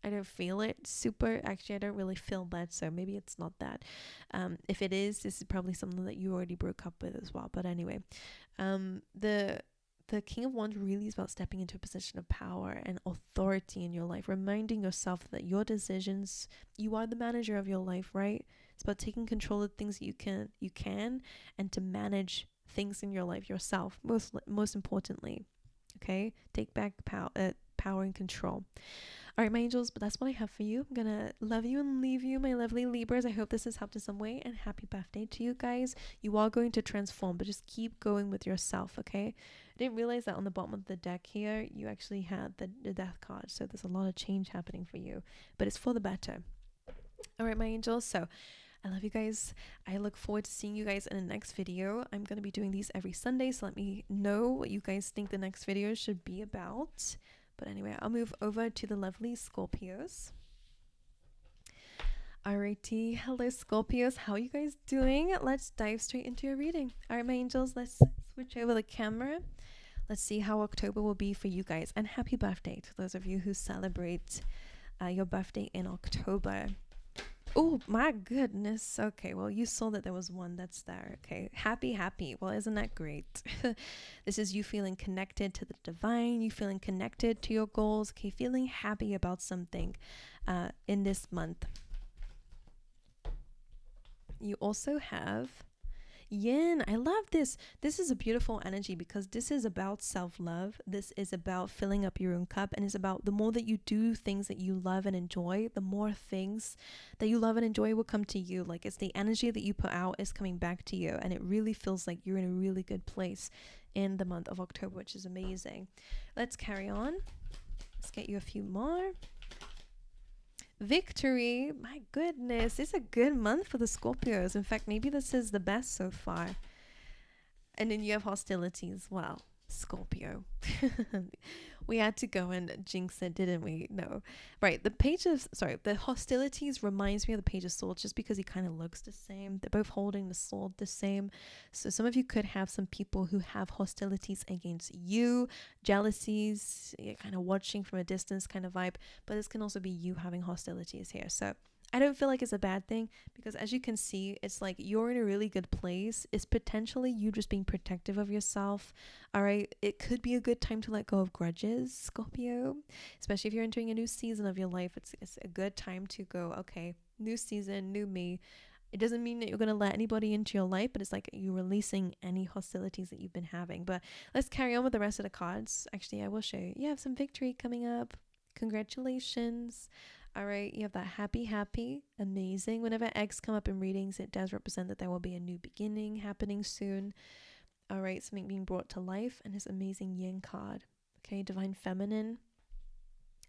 I don't feel it super. Actually, I don't really feel that, so maybe it's not that. If it is, this is probably something that you already broke up with as well. But anyway, the King of Wands really is about stepping into a position of power and authority in your life, reminding yourself that your decisions, you are the manager of your life, right? It's about taking control of things that you can, and to manage things in your life yourself. Most importantly, okay, take back power and control. All right, my angels, but that's what I have for you. I'm gonna love you and leave you, my lovely Libras. I hope this has helped in some way, and happy birthday to you guys. You are going to transform, but just keep going with yourself, okay? I didn't realize that on the bottom of the deck here, you actually had the death card, so there's a lot of change happening for you, but it's for the better. All right, my angels, so I love you guys. I look forward to seeing you guys in the next video. I'm going to be doing these every Sunday, so let me know what you guys think the next video should be about. But anyway, I'll move over to the lovely Scorpios. Alrighty, hello Scorpios, how are you guys doing? Let's dive straight into your reading. Alright, my angels, let's switch over the camera. Let's see how October will be for you guys. And happy birthday to those of you who celebrate your birthday in October. Oh my goodness. Okay, well, you saw that there was one that's there. Okay, happy. Well, isn't that great? This is you feeling connected to the divine, you feeling connected to your goals, okay, feeling happy about something in this month. You also have Yin. I love this. This is a beautiful energy because this is about self-love. This is about filling up your own cup, and it's about the more that you do things that you love and enjoy, the more things that you love and enjoy will come to you. Like, it's the energy that you put out is coming back to you, and it really feels like you're in a really good place in the month of October, which is amazing. Let's carry on. Let's get you a few more. Victory. My goodness, it's a good month for the Scorpios. In fact, maybe this is the best so far. And then you have hostilities. Well, Scorpio. We had to go and jinx it, didn't we? No. Right. The hostilities reminds me of the Page of Swords just because he kind of looks the same. They're both holding the sword the same. So some of you could have some people who have hostilities against you, jealousies, kind of watching from a distance kind of vibe. But this can also be you having hostilities here. So I don't feel like it's a bad thing because, as you can see, it's like you're in a really good place. It's potentially you just being protective of yourself. All right. It could be a good time to let go of grudges, Scorpio, especially if you're entering a new season of your life. It's a good time to go, okay, new season, new me. It doesn't mean that you're going to let anybody into your life, but it's like you're releasing any hostilities that you've been having. But let's carry on with the rest of the cards. Actually, I will show you. You have some victory coming up. Congratulations. All right, you have that happy, amazing. Whenever eggs come up in readings, it does represent that there will be a new beginning happening soon. All right, something being brought to life, and this amazing yin card. Okay, divine feminine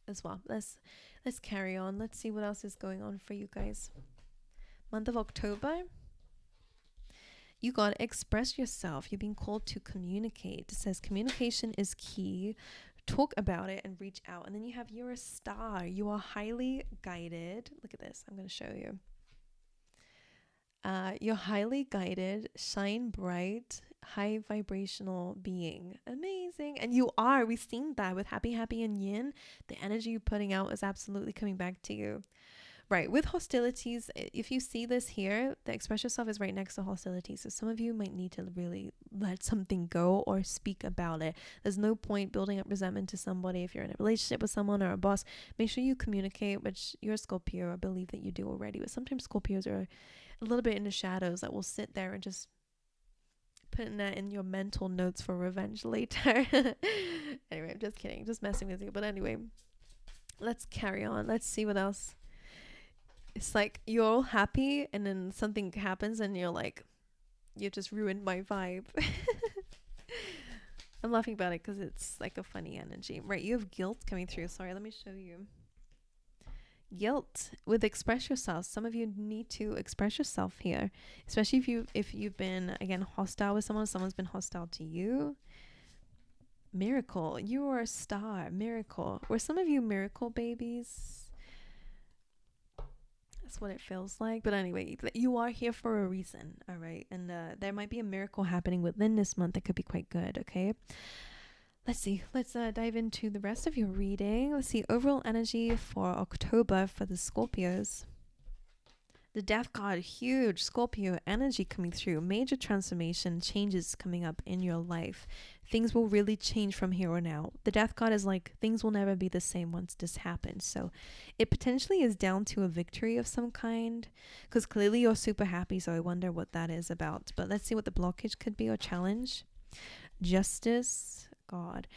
as well. Let's carry on. Let's see what else is going on for you guys. Month of October. You got to express yourself. You're being called to communicate. It says communication is key. Talk about it and reach out. And then you have, you're a star. You are highly guided. Look at this. I'm going to show you. You're highly guided, shine bright, high vibrational being. Amazing. And you are. We've seen that with happy and yin. The energy you're putting out is absolutely coming back to you. Right, with hostilities, if you see this here, the express yourself is right next to hostilities. So some of you might need to really let something go or speak about it. There's no point building up resentment to somebody. If you're in a relationship with someone or a boss, make sure you communicate, which you're a Scorpio. I believe that you do already. But sometimes Scorpios are a little bit in the shadows that will sit there and just putting that in your mental notes for revenge later. Anyway, I'm just kidding. Just messing with you. But anyway, let's carry on. Let's see what else. It's like you're all happy and then something happens and you're like, you just ruined my vibe. I'm laughing about it because it's like a funny energy. Right, you have guilt coming through. Sorry, let me show you. Guilt with express yourself. Some of you need to express yourself here, especially if you've been, again, hostile with someone's been hostile to you. Miracle, you are a star. Miracle. Were some of you miracle babies? That's what it feels like. But anyway, you are here for a reason. All right. And there might be a miracle happening within this month that could be quite good. Okay. Let's see. Let's dive into the rest of your reading. Let's see. Overall energy for October for the Scorpios. The Death card, huge Scorpio energy coming through. Major transformation, changes coming up in your life. Things will really change from here on out. The Death card is like, things will never be the same once this happens. So it potentially is down to a victory of some kind, because clearly you're super happy. So I wonder what that is about. But let's see what the blockage could be or challenge. Justice, God.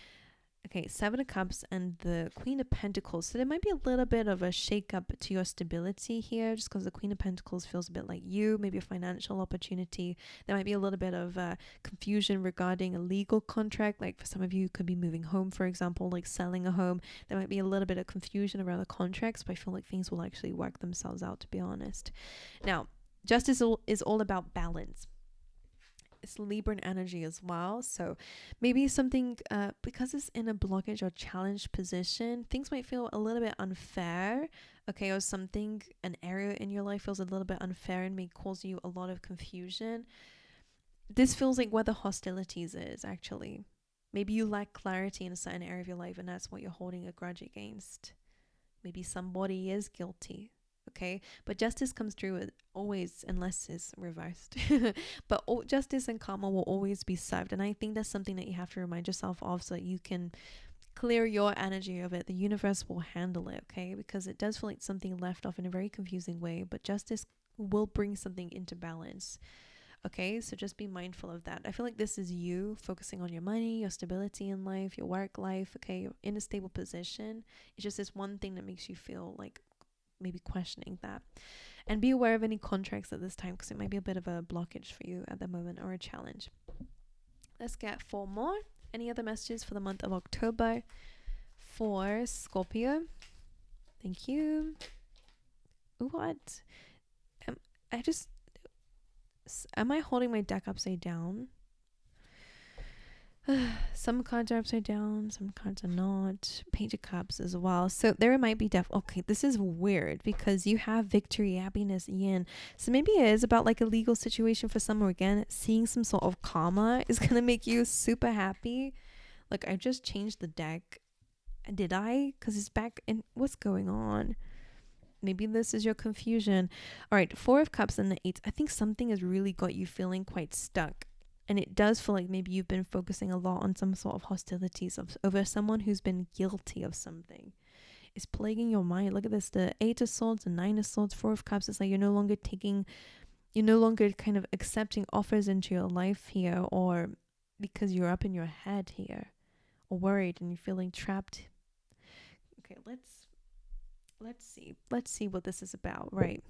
Okay, Seven of Cups and the Queen of Pentacles. So there might be a little bit of a shake up to your stability here, just because the Queen of Pentacles feels a bit like you, maybe a financial opportunity. There might be a little bit of confusion regarding a legal contract. Like for some of you, you could be moving home, for example, like selling a home. There might be a little bit of confusion around the contracts, but I feel like things will actually work themselves out, to be honest. Now, justice is all about balance. It's Libran energy as well. So maybe something, because it's in a blockage or challenged position, things might feel a little bit unfair. Okay, or something, an area in your life feels a little bit unfair and may cause you a lot of confusion. This feels like where the hostilities is actually. Maybe you lack clarity in a certain area of your life and that's what you're holding a grudge against. Maybe somebody is guilty. Okay, but justice comes through always, unless it's reversed. But justice and karma will always be served, and I think that's something that you have to remind yourself of, so that you can clear your energy of it. The universe will handle it, okay? Because it does feel like something left off in a very confusing way, but justice will bring something into balance. Okay, so just be mindful of that. I feel like this is you focusing on your money, your stability in life, your work life. Okay, you're in a stable position. It's just this one thing that makes you feel like maybe questioning that. And be aware of any contracts at this time, because it might be a bit of a blockage for you at the moment, or a challenge. Let's get 4 more. Any other messages for the month of October for Scorpio? Thank you. What? Am I holding my deck upside down? Some cards are upside down, some cards are not. Page of Cups as well. So there might be okay, this is weird because you have victory, happiness, yin. So maybe it is about like a legal situation for some, or again, seeing some sort of karma is gonna make you super happy. Like I just changed the deck. Did I? Because it's back in. What's going on? Maybe this is your confusion. All right, 4 of Cups and the 8. I think something has really got you feeling quite stuck. And it does feel like maybe you've been focusing a lot on some sort of hostilities over someone who's been guilty of something. It's plaguing your mind. Look at this, the 8 of Swords, the 9 of Swords, 4 of Cups. It's like you're no longer kind of accepting offers into your life here, or because you're up in your head here, or worried and you're feeling trapped. Okay, let's see what this is about. Right.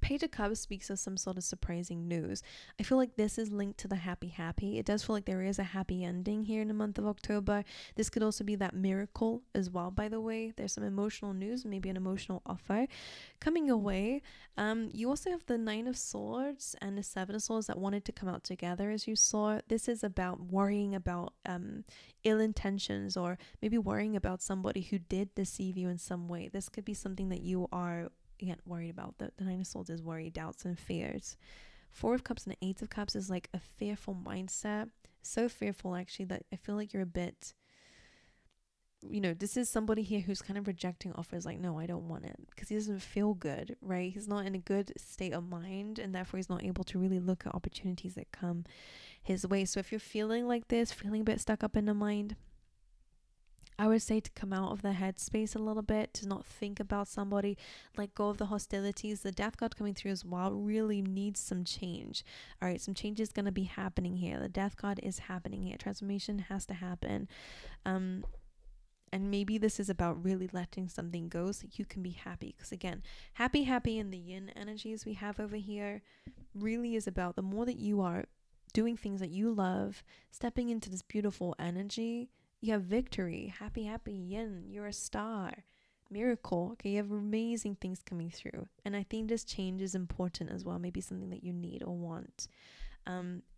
Page of Cups speaks of some sort of surprising news. I feel like this is linked to the happy. It does feel like there is a happy ending here in the month of October. This could also be that miracle as well, by the way. There's some emotional news, maybe an emotional offer coming your way. You also have the 9 of Swords and the 7 of Swords that wanted to come out together, as you saw. This is about worrying about ill intentions, or maybe worrying about somebody who did deceive you in some way. This could be something that you are worried about. The 9 of Swords is worry, doubts, and fears. 4 of Cups and the 8 of Cups is like a fearful mindset. So fearful, actually, that I feel like you're a bit, this is somebody here who's kind of rejecting offers, like, no, I don't want it, because he doesn't feel good, right? He's not in a good state of mind, and therefore he's not able to really look at opportunities that come his way. So if you're feeling like this, feeling a bit stuck up in the mind, I would say to come out of the headspace a little bit, to not think about somebody, let go of the hostilities. The Death card coming through as well really needs some change. All right, some change is going to be happening here. The Death card is happening here. Transformation has to happen. And maybe this is about really letting something go so you can be happy. Because again, happy in the yin energies we have over here really is about the more that you are doing things that you love, stepping into this beautiful energy, you have victory, happy yin, you're a star, miracle. Okay, you have amazing things coming through, and I think this change is important as well. Maybe something that you need or want.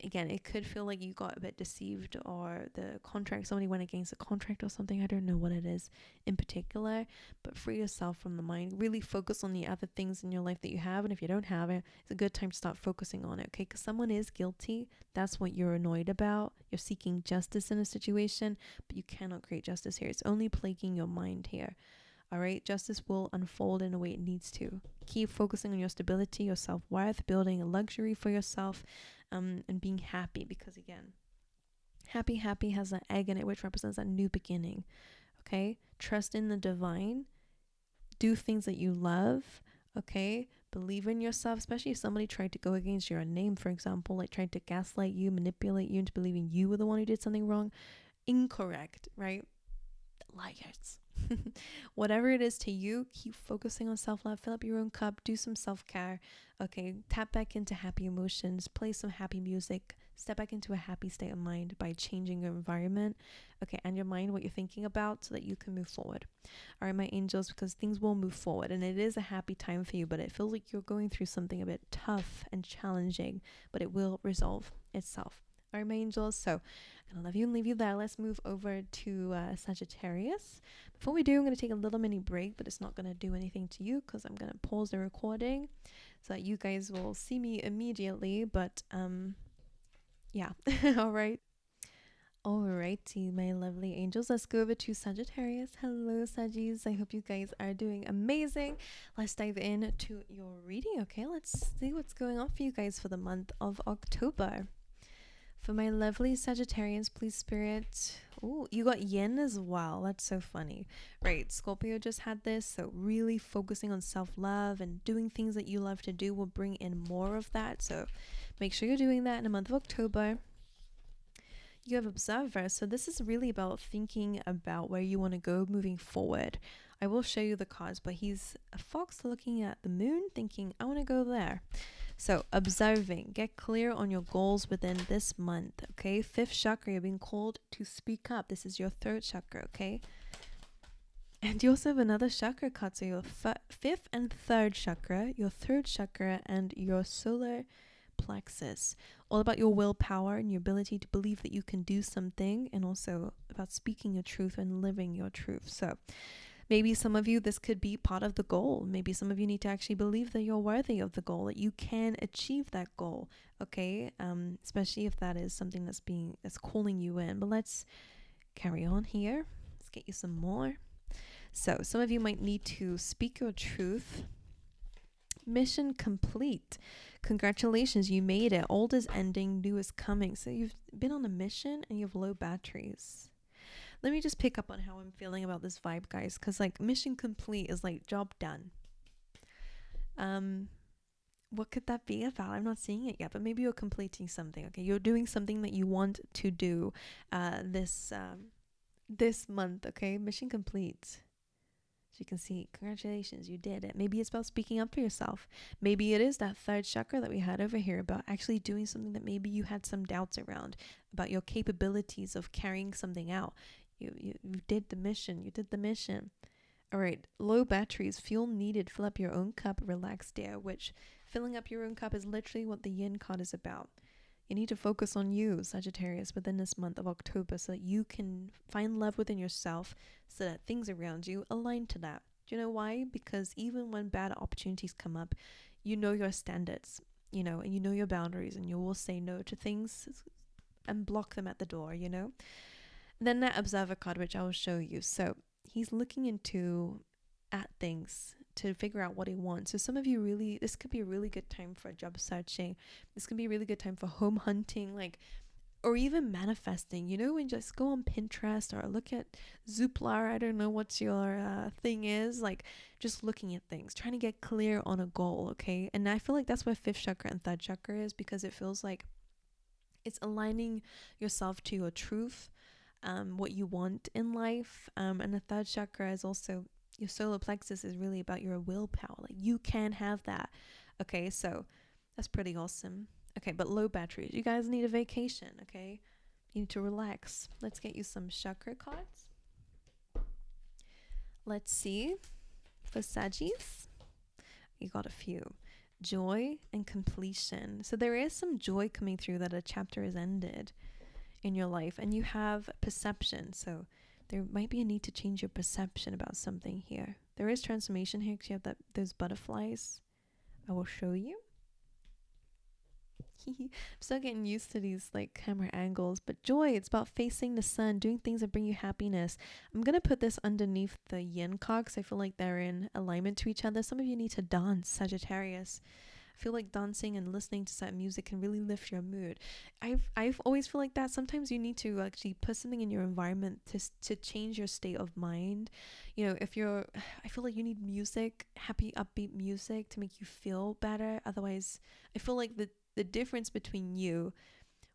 Again, it could feel like you got a bit deceived, or the contract, somebody went against a contract or something. I don't know what it is in particular, but free yourself from the mind. Really focus on the other things in your life that you have, and if you don't have it, it's a good time to start focusing on it, okay? Because someone is guilty. That's what you're annoyed about. You're seeking justice in a situation, but you cannot create justice here. It's only plaguing your mind here. All right, justice will unfold in a way it needs to. Keep focusing on your stability, your self-worth, building a luxury for yourself, and being happy, because again, happy has an egg in it, which represents a new beginning. Okay, trust in the divine, do things that you love. Okay, believe in yourself, especially if somebody tried to go against your name, for example, like tried to gaslight you, manipulate you into believing you were the one who did something wrong. incorrect, right? Liars. Whatever it is to you, keep focusing on self-love. Fill up your own cup, do some self-care. Okay, tap back into happy emotions, play some happy music, step back into a happy state of mind by changing your environment, okay, and your mind, what you're thinking about, so that you can move forward. All right, my angels, because things will move forward, and it is a happy time for you, but it feels like you're going through something a bit tough and challenging, but it will resolve itself. All right, my angels, so I'm gonna love you and leave you there. Let's move over to Sagittarius. Before we do, I'm going to take a little mini break, but it's not going to do anything to you because I'm going to pause the recording so that you guys will see me immediately. But yeah. All right. Alrighty, my lovely angels. Let's go over to Sagittarius. Hello, Saggies. I hope you guys are doing amazing. Let's dive into your reading. Okay, let's see what's going on for you guys for the month of October. For my lovely Sagittarians, please, Spirit. Oh, you got yin as well. That's so funny. Right, Scorpio just had this. So really focusing on self-love and doing things that you love to do will bring in more of that. So make sure you're doing that in the month of October. You have Observer. So this is really about thinking about where you want to go moving forward. I will show you the cards, but he's a fox looking at the moon thinking, I want to go there. So observing, get clear on your goals within this month, okay? Fifth chakra, you're being called to speak up. This is your third chakra, okay? And you also have another chakra card, so your fifth and third chakra, your third chakra, and your solar plexus. All about your willpower and your ability to believe that you can do something, and also about speaking your truth and living your truth. So maybe some of you, this could be part of the goal. Maybe some of you need to actually believe that you're worthy of the goal, that you can achieve that goal, okay? Especially if that is something that's calling you in. But let's carry on here. Let's get you some more. So some of you might need to speak your truth. Mission complete. Congratulations, you made it. Old is ending, new is coming. So you've been on a mission and you have low batteries. Let me just pick up on how I'm feeling about this vibe, guys, because like mission complete is like job done. What could that be about? I'm not seeing it yet, but maybe you're completing something. Okay, you're doing something that you want to do this month. Okay, mission complete. As you can see, congratulations, you did it. Maybe it's about speaking up for yourself. Maybe it is that third chakra that we had over here, about actually doing something that maybe you had some doubts around, about your capabilities of carrying something out. You did the mission. You did the mission. All right, low batteries, fuel needed. Fill up your own cup, relax there, which filling up your own cup is literally what the yin card is about. You need to focus on you, Sagittarius, within this month of October so that you can find love within yourself, so that things around you align to that. Do you know why? Because even when bad opportunities come up, you know your standards, you know, and you know your boundaries, and you will say no to things and block them at the door, you know? Then that observer card, which I will show you. So he's looking at things to figure out what he wants. So some of you really, this could be a really good time for job searching. This could be a really good time for home hunting, like, or even manifesting, you know, and just go on Pinterest or look at Zoopla. I don't know what your thing is, like just looking at things, trying to get clear on a goal, okay? And I feel like that's what fifth chakra and third chakra is, because it feels like it's aligning yourself to your truth, what you want in life. And the third chakra is also your solar plexus, is really about your willpower. Like you can have that. Okay, so that's pretty awesome. Okay, but low batteries. You guys need a vacation, okay? You need to relax. Let's get you some chakra cards. Let's see. For Saggies, you got a few. Joy and completion. So there is some joy coming through that a chapter is ended in your life, and you have perception. So there might be a need to change your perception about something here. There is transformation here because you have those butterflies. I will show you. I'm still getting used to these like camera angles, but joy, it's about facing the sun, doing things that bring you happiness. I'm gonna put this underneath the yin card because I feel like they're in alignment to each other. Some of you need to dance, Sagittarius. I feel like dancing and listening to certain music can really lift your mood. I've always feel like that. Sometimes you need to actually put something in your environment to change your state of mind. You know, I feel like you need music, happy, upbeat music to make you feel better. Otherwise, I feel like the difference between you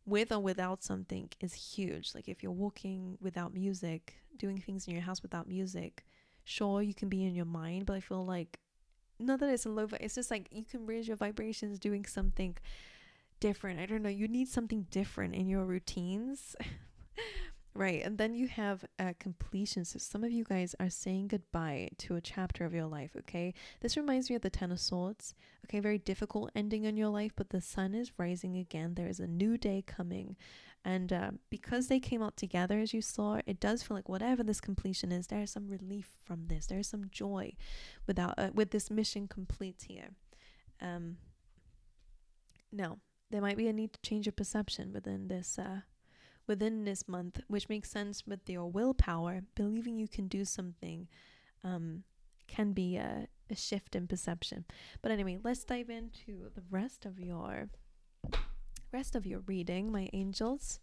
with or without something is huge. Like if you're walking without music, doing things in your house without music, sure, you can be in your mind, but I feel like, not that it's a low, it's just like you can raise your vibrations doing something different. I don't know, you need something different in your routines. Right, and then you have completion. So some of you guys are saying goodbye to a chapter of your life, okay? This reminds me of the Ten of Swords, okay? Very difficult ending in your life, but the sun is rising again. There is a new day coming. And because they came out together, as you saw, it does feel like whatever this completion is, there is some relief from this. There is some joy with this mission complete here. Now, there might be a need to change your perception within this month, which makes sense with your willpower. Believing you can do something can be a shift in perception. But anyway, let's dive into the rest of your reading, my angels.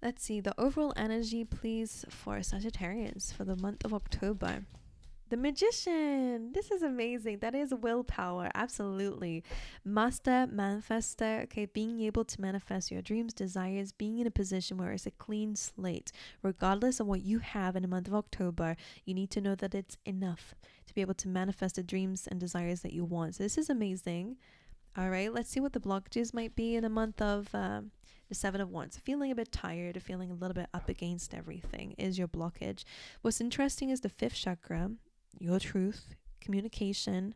Let's see the overall energy, please, for Sagittarians for the month of October. The Magician. This is amazing. That is willpower. Absolutely. Master manifester. Okay. Being able to manifest your dreams, desires, being in a position where it's a clean slate. Regardless of what you have in the month of October, you need to know that it's enough to be able to manifest the dreams and desires that you want. So this is amazing. All right. Let's see what the blockages might be in the month of the Seven of Wands. Feeling a bit tired, feeling a little bit up against everything is your blockage. What's interesting is the fifth chakra. Your truth, communication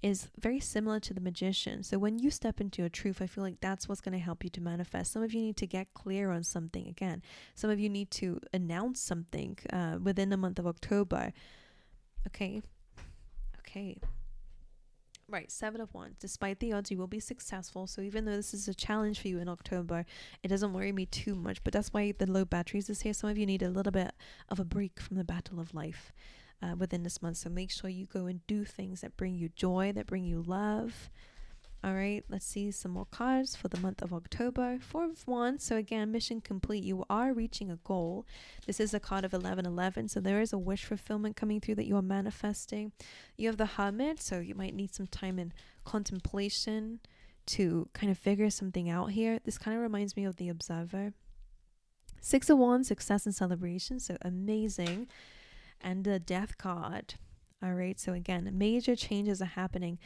is very similar to the Magician. So when you step into your truth, I feel like that's what's going to help you to manifest. Some of you need to get clear on something again. Some of you need to announce something within the month of October. Okay. Right, Seven of Wands. Despite the odds, you will be successful. So even though this is a challenge for you in October, it doesn't worry me too much. But that's why the low batteries is here. Some of you need a little bit of a break from the battle of life within this month. So make sure you go and do things that bring you joy, that bring you love. All right, let's see some more cards for the month of October. Four of Wands. So again, mission complete. You are reaching a goal. This is a card of 1111. So there is a wish fulfillment coming through that you are manifesting. You have the Hermit. So you might need some time in contemplation to kind of figure something out here. This kind of reminds me of the Observer. Six of Wands, success and celebration. So amazing. And the Death card. All right, so again, major changes are happening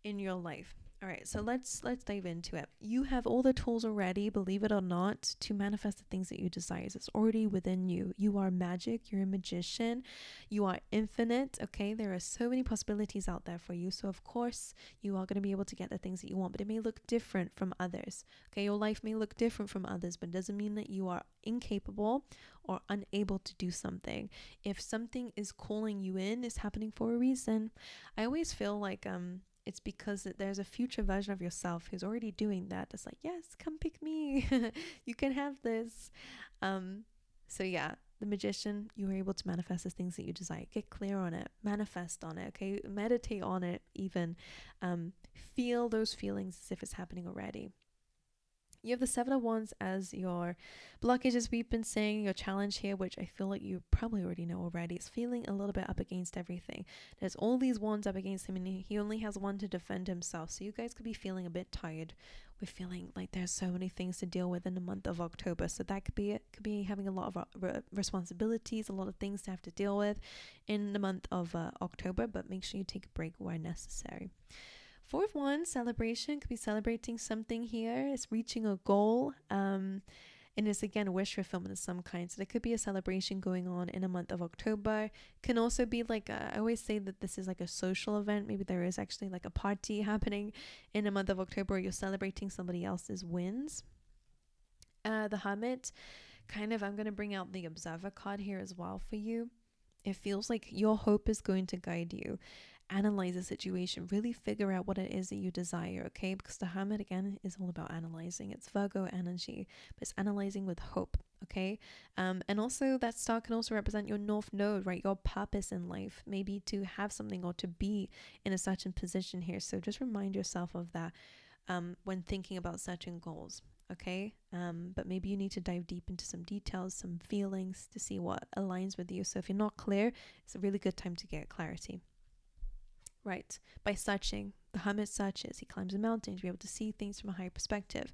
in your life. All right, so let's dive into it. You have all the tools already, believe it or not, to manifest the things that you desire. It's already within you. You are magic. You're a magician. You are infinite. Okay, there are so many possibilities out there for you. So of course, you are going to be able to get the things that you want, but it may look different from others. Okay, your life may look different from others, but it doesn't mean that you are incapable or unable to do something. If something is calling you in, it's happening for a reason. I always feel like it's because there's a future version of yourself who's already doing that. It's like, yes, come pick me. You can have this. So yeah, the Magician, you are able to manifest the things that you desire. Get clear on it. Manifest on it. Okay, meditate on it. Even feel those feelings as if it's happening already. You have the Seven of Wands as your blockage, as we've been saying, your challenge here, which I feel like you probably already know already. It's feeling a little bit up against everything. There's all these wands up against him, and he only has one to defend himself. So you guys could be feeling a bit tired. We're feeling like there's so many things to deal with in the month of October. So that could be it. Could be having a lot of responsibilities, a lot of things to have to deal with in the month of October. But make sure you take a break where necessary. Four of Wands, celebration. Could be celebrating something here. It's reaching a goal. And it's again a wish fulfillment of some kind. So there could be a celebration going on in a month of October. Can also be like I always say that this is like a social event. Maybe there is actually like a party happening in a month of October where you're celebrating somebody else's wins. The Hermit, kind of, I'm going to bring out the Observer card here as well for you. It feels like your hope is going to guide you. Analyze the situation, really figure out what it is that you desire, okay? Because the Hermit, again, is all about analyzing. It's Virgo energy, but it's analyzing with hope, okay? And also that star can also represent your North Node, right? Your purpose in life, maybe to have something or to be in a certain position here. So just remind yourself of that when thinking about certain goals, okay? But maybe you need to dive deep into some details, some feelings to see what aligns with you. So if you're not clear, it's a really good time to get clarity. Right, by searching. The Hermit searches. He climbs a mountain to be able to see things from a higher perspective.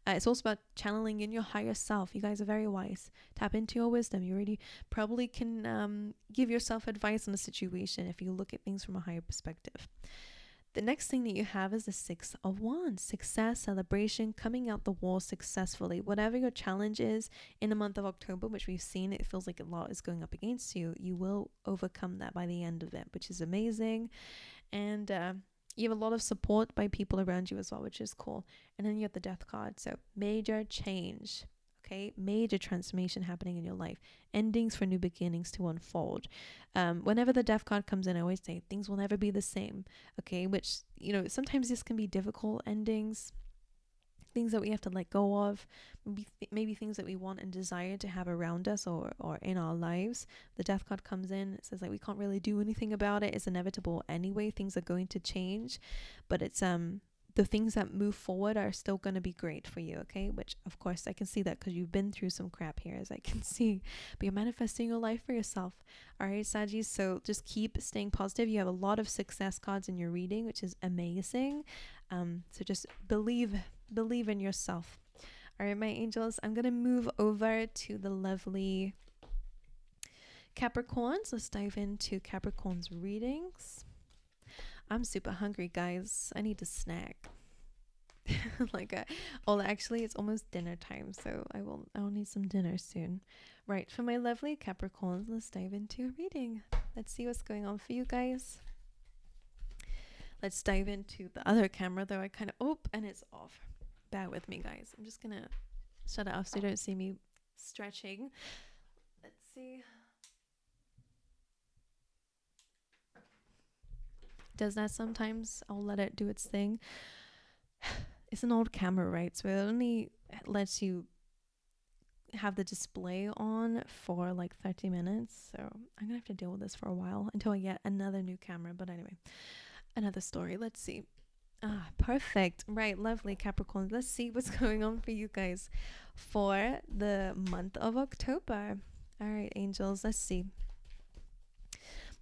It's also about channeling in your higher self. You guys are very wise. Tap into your wisdom. You already probably can give yourself advice on a situation if you look at things from a higher perspective. The next thing that you have is the Six of Wands. Success, celebration, coming out the wall successfully. Whatever your challenge is in the month of October, which we've seen, it feels like a lot is going up against you. You will overcome that by the end of it, which is amazing. And you have a lot of support by people around you as well, which is cool. And then you have the Death card. So major change. Okay, major transformation happening in your life, endings for new beginnings to unfold. Whenever the Death card comes in, I always say things will never be the same. Okay, which, you know, sometimes this can be difficult endings, things that we have to let go of, maybe things that we want and desire to have around us or in our lives. The Death card comes in, it says like we can't really do anything about it. It's inevitable anyway. Things are going to change, but it's the things that move forward are still going to be great for you, okay? Which, of course, I can see that because you've been through some crap here, as I can see. But you're manifesting your life for yourself. All right, Saggies? So just keep staying positive. You have a lot of success cards in your reading, which is amazing. So just believe in yourself. All right, my angels, I'm going to move over to the lovely Capricorns. Let's dive into Capricorn's readings. I'm super hungry, guys. I need a snack. Actually, it's almost dinner time, so I'll need some dinner soon. Right, for my lovely Capricorns, let's dive into a reading. Let's see what's going on for you guys. Let's dive into the other camera, though. And it's off. Bear with me, guys. I'm just gonna shut it off so you don't see me stretching. Let's see. Does that sometimes. I'll let it do its thing. It's an old camera, right? So it only lets you have the display on for like 30 minutes. So I'm gonna have to deal with this for a while until I get another new camera. But anyway, another story. Let's see. Perfect. Right, lovely Capricorn. Let's see what's going on for you guys for the month of October. All right, angels, let's see.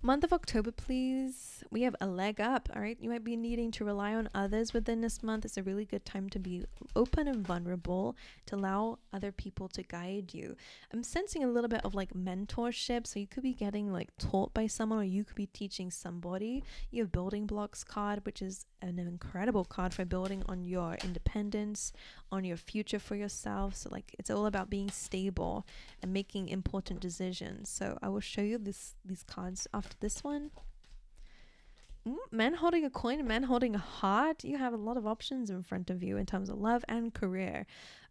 Month of October, please. We have a leg up. All right, you might be needing to rely on others within this month. It's a really good time to be open and vulnerable, to allow other people to guide you. I'm sensing a little bit of like mentorship, so you could be getting like taught by someone, or you could be teaching somebody. You have building blocks card, which is an incredible card for building on your independence, on your future for yourself. So like it's all about being stable and making important decisions. So I will show you these cards after this one. Man holding a coin, man holding a heart. You have a lot of options in front of you in terms of love and career.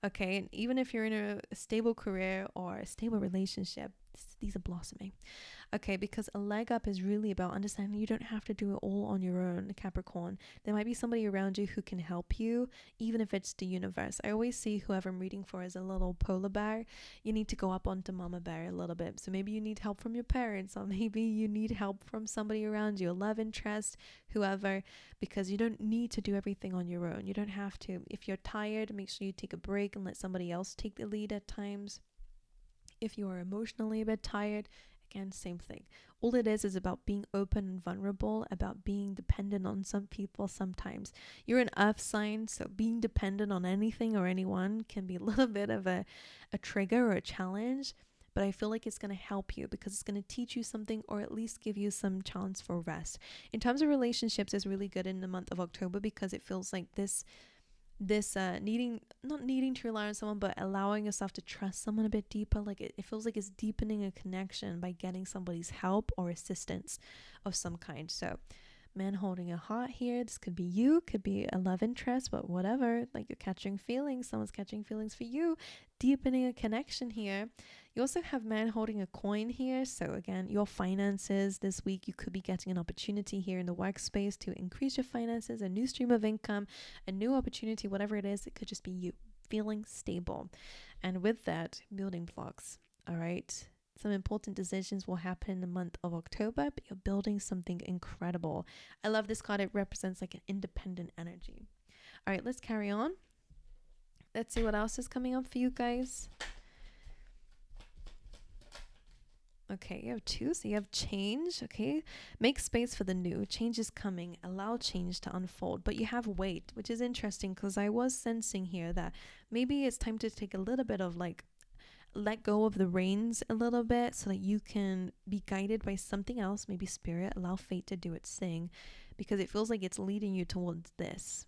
Okay, and even if you're in a stable career or a stable relationship, these are blossoming. Okay, because a leg up is really about understanding you don't have to do it all on your own, Capricorn. There might be somebody around you who can help you, even if it's the universe. I always see whoever I'm reading for as a little polar bear. You need to go up onto mama bear a little bit. So maybe you need help from your parents, or maybe you need help from somebody around you, a love interest, whoever, because you don't need to do everything on your own. You don't have to. If you're tired, make sure you take a break and let somebody else take the lead at times. If you are emotionally a bit tired, again, same thing. All it is about being open and vulnerable, about being dependent on some people sometimes. You're an earth sign, so being dependent on anything or anyone can be a little bit of a trigger or a challenge, but I feel like it's going to help you because it's going to teach you something, or at least give you some chance for rest. In terms of relationships, it's really good in the month of October because it feels like this not needing to rely on someone, but allowing yourself to trust someone a bit deeper. Like it feels like it's deepening a connection by getting somebody's help or assistance of some kind. So man holding a heart here, this could be you, could be a love interest, but whatever, like you're catching feelings, someone's catching feelings for you, deepening a connection here. You also have man holding a coin here. So again, your finances this week, you could be getting an opportunity here in the workspace to increase your finances, a new stream of income, a new opportunity, whatever it is. It could just be you feeling stable. And with that, building blocks. All right. Some important decisions will happen in the month of October, but you're building something incredible. I love this card. It represents like an independent energy. All right, let's carry on. Let's see what else is coming up for you guys. Okay, you have two, so you have change. Okay, make space for the new. Change is coming. Allow change to unfold. But you have wait, which is interesting because I was sensing here that maybe it's time to take a little bit of like let go of the reins a little bit so that you can be guided by something else, maybe spirit. Allow fate to do its thing, because it feels like it's leading you towards this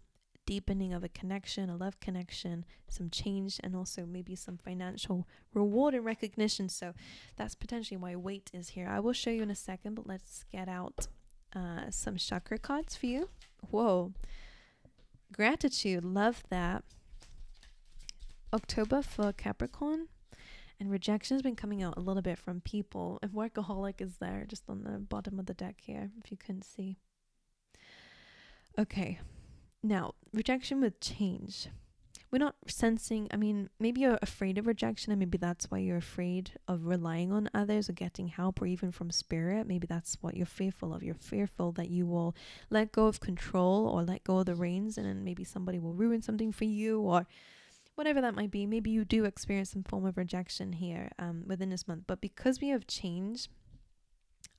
deepening of a connection, a love connection, some change, and also maybe some financial reward and recognition. So that's potentially why wait is here. I will show you in a second, but let's get out some chakra cards for you. Whoa, gratitude, love that. October for Capricorn. And rejection has been coming out a little bit from people. And workaholic is there just on the bottom of the deck here, if you couldn't see. Okay. Now, rejection with change. We're not sensing, I mean, maybe you're afraid of rejection, and maybe that's why you're afraid of relying on others or getting help, or even from spirit. Maybe that's what you're fearful of. You're fearful that you will let go of control or let go of the reins, and then maybe somebody will ruin something for you, or whatever that might be. Maybe you do experience some form of rejection here within this month. But because we have change,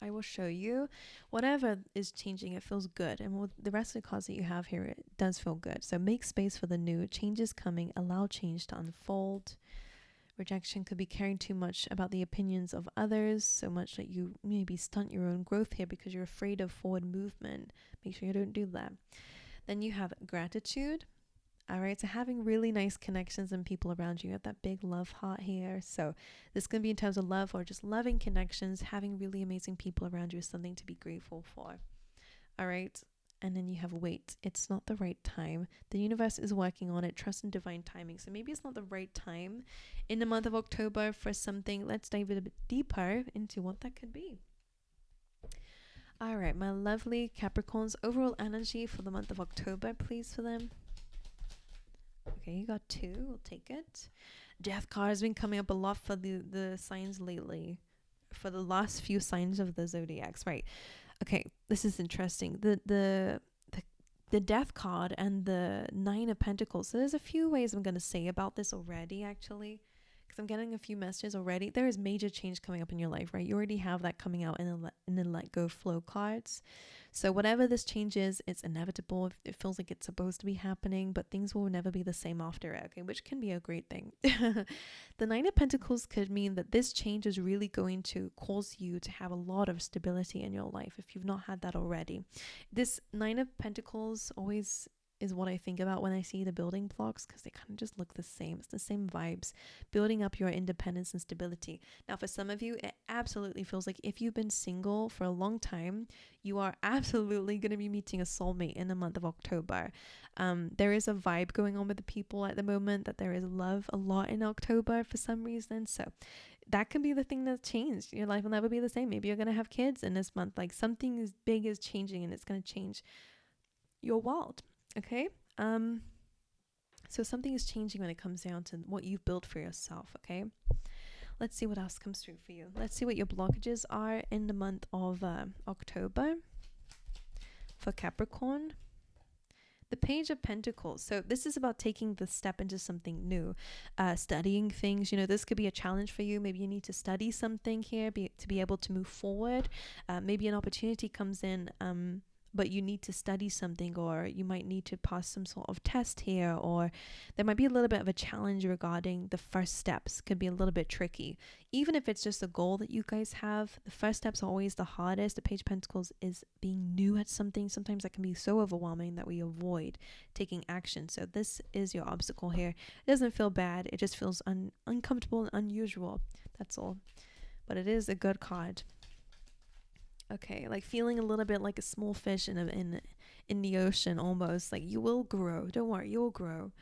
I will show you whatever is changing, it feels good. And with the rest of the cards that you have here, it does feel good. So make space for the new. Change is coming. Allow change to unfold. Rejection could be caring too much about the opinions of others, so much that you maybe stunt your own growth here because you're afraid of forward movement. Make sure you don't do that. Then you have gratitude. All right, so having really nice connections and people around you. You have that big love heart here. So this can be in terms of love or just loving connections. Having really amazing people around you is something to be grateful for. All right. And then you have wait. It's not the right time. The universe is working on it. Trust in divine timing. So maybe it's not the right time in the month of October for something. Let's dive a bit deeper into what that could be. All right, my lovely Capricorns, overall energy for the month of October, please, for them. Okay, you got two. We'll take it. Death card has been coming up a lot for the signs lately. For the last few signs of the zodiacs, right? Okay, this is interesting. The Death card and the Nine of Pentacles. So there's a few ways I'm going to say about this already, actually, because I'm getting a few messages already. There is major change coming up in your life, right? You already have that coming out in the Let Go Flow cards. So whatever this change is, it's inevitable. It feels like it's supposed to be happening, but things will never be the same after it, okay? Which can be a great thing. The Nine of Pentacles could mean that this change is really going to cause you to have a lot of stability in your life if you've not had that already. This Nine of Pentacles always is what I think about when I see the building blocks, because they kind of just look the same. It's the same vibes, building up your independence and stability. Now, for some of you, it absolutely feels like if you've been single for a long time, you are absolutely going to be meeting a soulmate in the month of October. There is a vibe going on with the people at the moment that there is love a lot in October for some reason. So that can be the thing that's changed. Your life will never be the same. Maybe you're going to have kids in this month. Like something is big is changing, and it's going to change your world. Okay. So something is changing when it comes down to what you've built for yourself. Okay. Let's see what else comes through for you. Let's see what your blockages are in the month of October for Capricorn. The Page of Pentacles. So this is about taking the step into something new, studying things. You know, this could be a challenge for you. Maybe you need to study something here to be able to move forward. Maybe an opportunity comes in, but you need to study something, or you might need to pass some sort of test here, or there might be a little bit of a challenge regarding the first steps. Could be a little bit tricky. Even if it's just a goal that you guys have, the first steps are always the hardest. The Page of Pentacles is being new at something. Sometimes that can be so overwhelming that we avoid taking action. So this is your obstacle here. It doesn't feel bad. It just feels uncomfortable and unusual. That's all. But it is a good card. Okay, like feeling a little bit like a small fish in the ocean almost. Like you will grow. Don't worry, you'll grow.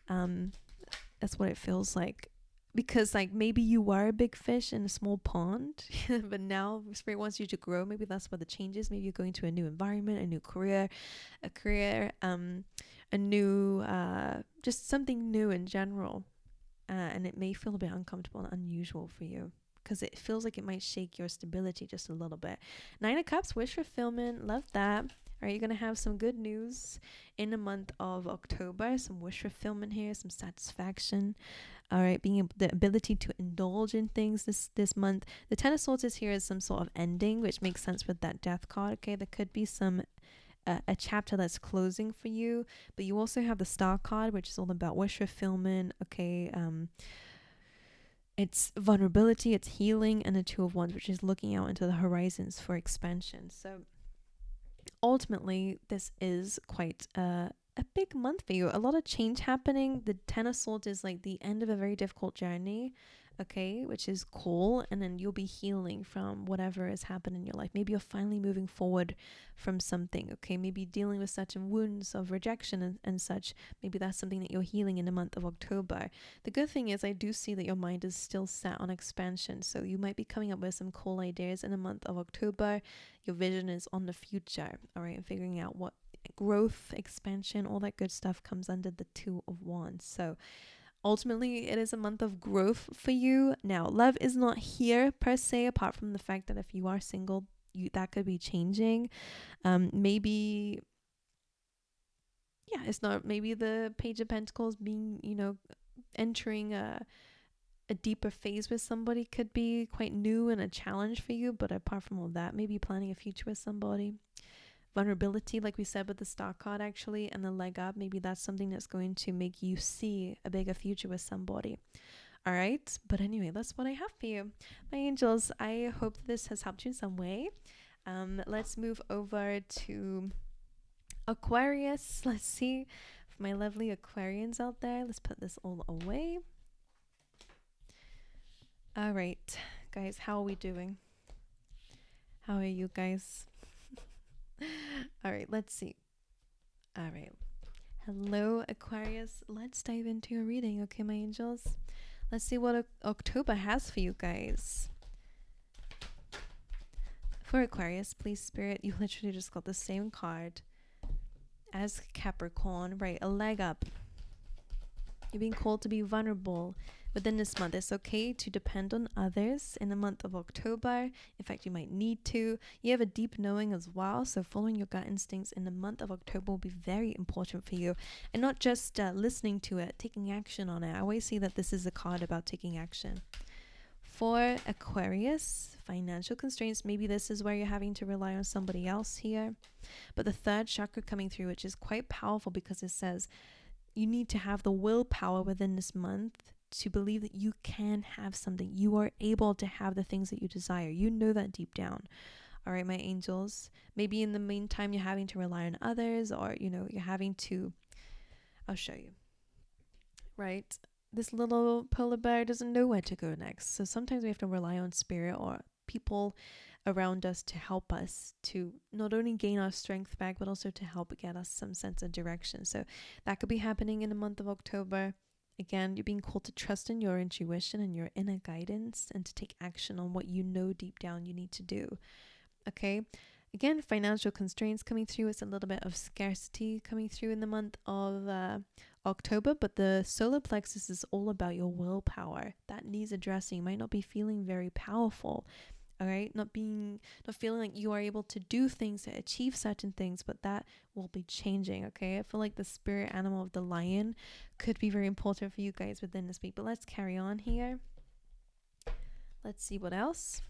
That's what it feels like. Because like maybe you were a big fish in a small pond, but now Spirit wants you to grow. Maybe that's what the change is. Maybe you're going to a new environment, a new career, a new, just something new in general. And it may feel a bit uncomfortable and unusual for you, because it feels like it might shake your stability just a little bit. Nine of Cups, wish fulfillment. Love that. All right, you're going to have some good news in the month of October. Some wish fulfillment here, some satisfaction. All right, the ability to indulge in things this month. The Ten of Swords is here as some sort of ending, which makes sense with that Death card. Okay, there could be some a chapter that's closing for you, but you also have the Star card, which is all about wish fulfillment. Okay, it's vulnerability, it's healing, and the Two of Wands, which is looking out into the horizons for expansion. So ultimately, this is quite a big month for you. A lot of change happening. The Ten of Swords is like the end of a very difficult journey, okay, which is cool. And then you'll be healing from whatever has happened in your life. Maybe you're finally moving forward from something, okay? Maybe dealing with certain wounds of rejection and such. Maybe that's something that you're healing in the month of October. The good thing is I do see that your mind is still set on expansion. So you might be coming up with some cool ideas in the month of October. Your vision is on the future, all right, and figuring out what growth, expansion, all that good stuff comes under the Two of Wands. So ultimately, it is a month of growth for you. Now, love is not here per se, apart from the fact that if you are single, that could be changing. Maybe, yeah, it's not. Maybe the Page of Pentacles being, entering a deeper phase with somebody could be quite new and a challenge for you. But apart from all that, maybe planning a future with somebody. Vulnerability, like we said with the Star card actually, and the leg up, maybe that's something that's going to make you see a bigger future with somebody. All right, but anyway, that's what I have for you, my angels. I hope this has helped you in some way. Let's move over to Aquarius. Let's see, for my lovely Aquarians out there, let's put this all away. All right, guys, how are we doing? How are you guys? All right, let's see. All right. Hello, Aquarius. Let's dive into your reading, okay, my angels? Let's see what October has for you guys. For Aquarius, please, Spirit, you literally just got the same card as Capricorn, right? A leg up. You're being called to be vulnerable within this month. It's okay to depend on others in the month of October. In fact, you might need to. You have a deep knowing as well. So following your gut instincts in the month of October will be very important for you. And not just listening to it, taking action on it. I always see that this is a card about taking action. For Aquarius, financial constraints. Maybe this is where you're having to rely on somebody else here. But the third chakra coming through, which is quite powerful because it says you need to have the willpower within this month to believe that you can have something. You are able to have the things that you desire. You know that deep down. All right, my angels. Maybe in the meantime, you're having to rely on others, or, you're having to, I'll show you. Right? This little polar bear doesn't know where to go next. So sometimes we have to rely on spirit or people around us to help us to not only gain our strength back, but also to help get us some sense of direction. So that could be happening in the month of October. Again, you're being called to trust in your intuition and your inner guidance and to take action on what you know deep down you need to do. Okay. Again, financial constraints coming through. It's a little bit of scarcity coming through in the month of October, but the solar plexus is all about your willpower. That needs addressing. You might not be feeling very powerful. All right, not feeling like you are able to do things to achieve certain things, but that will be changing. Okay, I feel like the spirit animal of the lion could be very important for you guys within this week. But let's carry on here. Let's see what else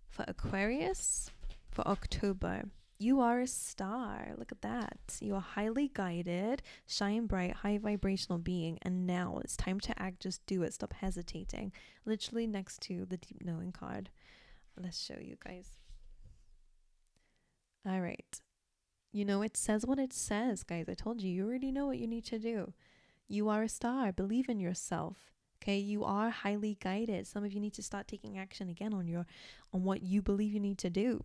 for Aquarius for October. You are a star. Look at that. You are highly guided, shine bright, high vibrational being. And now it's time to act. Just do it. Stop hesitating. Literally next to the deep knowing card. Let's show you guys. All right. It says what it says, guys. I told you, you already know what you need to do. You are a star. Believe in yourself. Okay. You are highly guided. Some of you need to start taking action again on what you believe you need to do.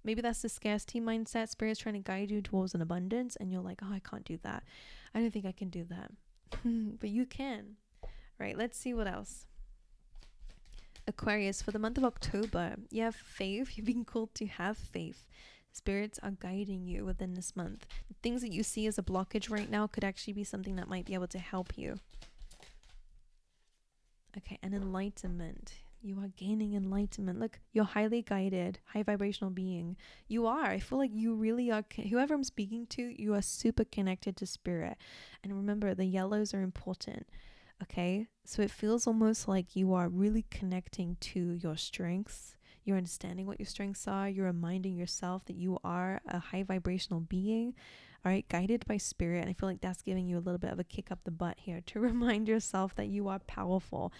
Maybe that's the scarcity mindset. Spirit's trying to guide you towards an abundance. And you're like, oh, I can't do that. I don't think I can do that. But you can. Right. Let's see what else. Aquarius, for the month of October, you have faith. You're being called to have faith. Spirits are guiding you within this month. The things that you see as a blockage right now could actually be something that might be able to help you. Okay, and enlightenment. You are gaining enlightenment. Look, you're highly guided, high vibrational being. You are. I feel like you really are. Whoever I'm speaking to, you are super connected to spirit. And remember, the yellows are important. Okay, so it feels almost like you are really connecting to your strengths. You're understanding what your strengths are. You're reminding yourself that you are a high vibrational being, all right, guided by spirit. And I feel like that's giving you a little bit of a kick up the butt here to remind yourself that you are powerful. All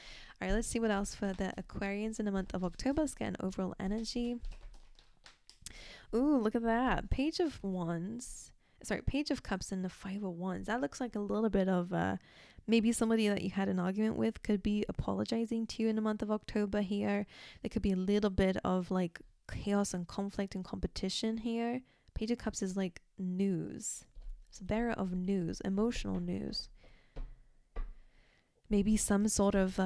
right, let's see what else for the Aquarians in the month of October. Let's get an overall energy. Ooh, look at that. Page of Wands. Sorry, Page of Cups and the Five of Wands. That looks like a little bit of maybe somebody that you had an argument with could be apologizing to you in the month of October here. There could be a little bit of like chaos and conflict and competition here. Page of Cups is like news. It's a bearer of news, emotional news. Maybe some sort of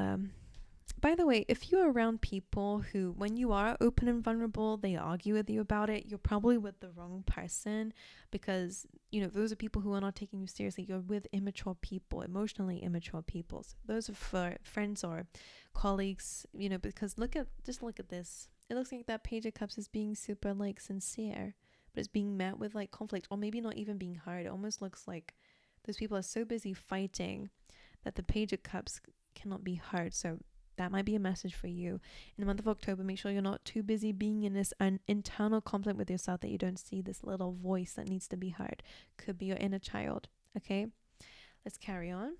by the way, if you're around people who, when you are open and vulnerable, they argue with you about it, you're probably with the wrong person, because, you know, those are people who are not taking you seriously. You're with immature people, emotionally immature people. So those are for friends or colleagues, you know, because just look at this. It looks like that Page of Cups is being super like sincere, but it's being met with like conflict, or maybe not even being heard. It almost looks like those people are so busy fighting that the Page of Cups cannot be heard. So that might be a message for you in the month of October. Make sure you're not too busy being in this internal conflict with yourself that you don't see this little voice that needs to be heard. Could be your inner child. Okay, let's carry on.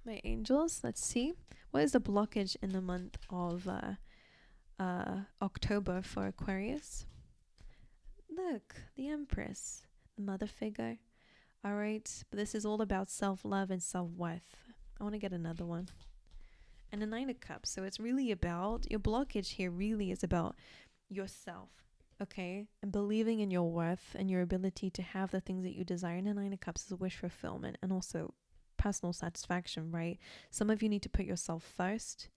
My angels, let's see. What is the blockage in the month of October for Aquarius? Look, the Empress, the mother figure. All right, but this is all about self-love and self-worth. I want to get another one. And the Nine of Cups. So it's really about, your blockage here really is about yourself, okay? And believing in your worth and your ability to have the things that you desire. And the Nine of Cups is a wish fulfillment and also personal satisfaction, right? Some of you need to put yourself first,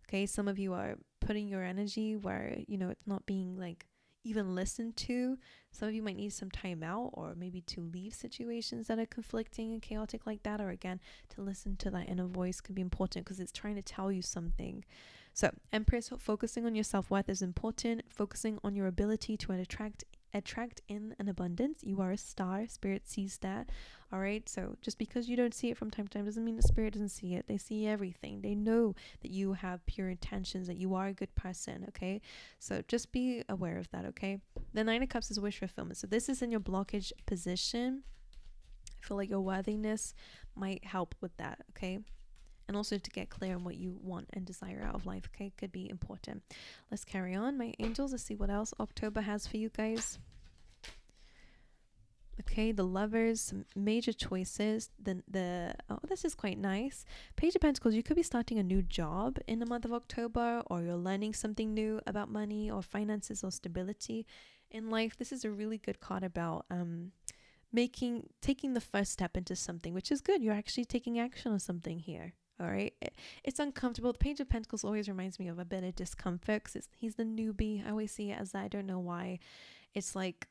okay? Some of you are putting your energy where, you know, it's not being like even listened to. Some of you might need some time out, or maybe to leave situations that are conflicting and chaotic like that, or again to listen to that inner voice can be important because it's trying to tell you something. So Empress, focusing on your self-worth is important. Focusing on your ability to attract in an abundance. You are a star. Spirit sees that. All right, so just because you don't see it from time to time doesn't mean the spirit doesn't see it. They see everything. They know that you have pure intentions, that you are a good person. Okay, so just be aware of that. Okay, the Nine of Cups is wish fulfillment. So this is in your blockage position. I feel like your worthiness might help with that. Okay, and also to get clear on what you want and desire out of life. Okay, could be important. Let's carry on, my angels. Let's see what else October has for you guys. Okay, the Lovers, some major choices. Oh, this is quite nice. Page of Pentacles, you could be starting a new job in the month of October, or you're learning something new about money or finances or stability in life. This is a really good card about taking the first step into something, which is good. You're actually taking action on something here. All right, it's uncomfortable. The Page of Pentacles always reminds me of a bit of discomfort because he's the newbie. I always see it as that. I don't know why. It's like,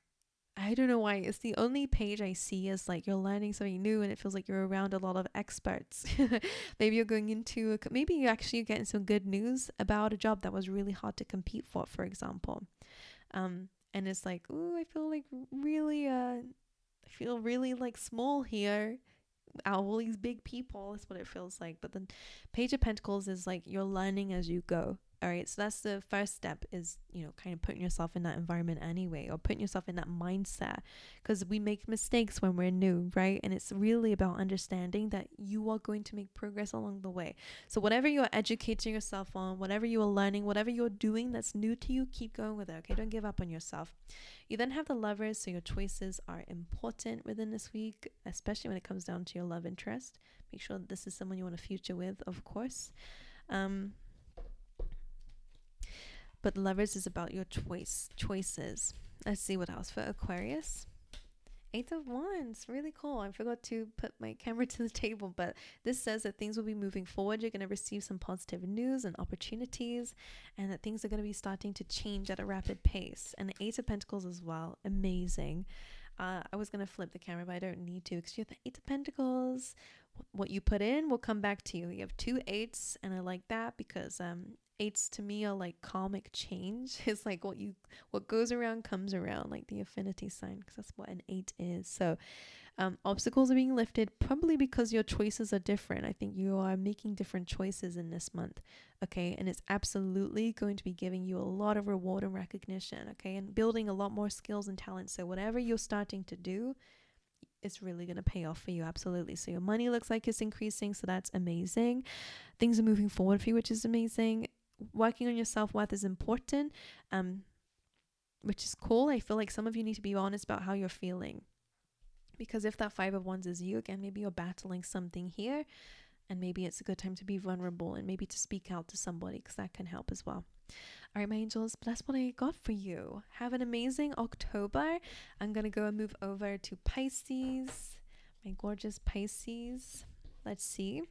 I don't know why. It's the only page I see as like you're learning something new, and it feels like you're around a lot of experts. Maybe you're going into maybe you actually getting some good news about a job that was really hard to compete for example. And it's like, ooh, I feel really like small here out of all these big people. That's what it feels like. But the Page of Pentacles is like you're learning as you go. All right, so that's the first step, is, you know, kind of putting yourself in that environment anyway, or putting yourself in that mindset, because we make mistakes when we're new, right? And it's really about understanding that you are going to make progress along the way. So whatever you're educating yourself on, whatever you are learning, whatever you're doing that's new to you, keep going with it. Okay, don't give up on yourself. You then have the Lovers, so your choices are important within this week, especially when it comes down to your love interest. Make sure that this is someone you want a future with, of course. But Lovers is about your choices. Let's see what else for Aquarius. Eight of Wands, really cool. I forgot to put my camera to the table, but this says that things will be moving forward. You're going to receive some positive news and opportunities, and that things are going to be starting to change at a rapid pace. And the Eight of Pentacles as well, amazing. I was going to flip the camera, but I don't need to, because you have the Eight of Pentacles. What you put in will come back to you. You have two eights, and I like that because eights to me are like karmic change. It's like what goes around comes around, like the affinity sign, because that's what an eight is. So Obstacles are being lifted, probably because your choices are different. I think you are making different choices in this month, okay? And it's absolutely going to be giving you a lot of reward and recognition, okay? And building a lot more skills and talents. So whatever you're starting to do, it's really going to pay off for you, absolutely. So your money looks like it's increasing, so that's amazing. Things are moving forward for you, which is amazing. Working on your self-worth is important, which is cool. I feel like some of you need to be honest about how you're feeling. Because if that 5 of Wands is you, again, maybe you're battling something here, and maybe it's a good time to be vulnerable and maybe to speak out to somebody, because that can help as well. All right, my angels, that's what I got for you. Have an amazing October. I'm going to go and move over to Pisces, my gorgeous Pisces. Let's see.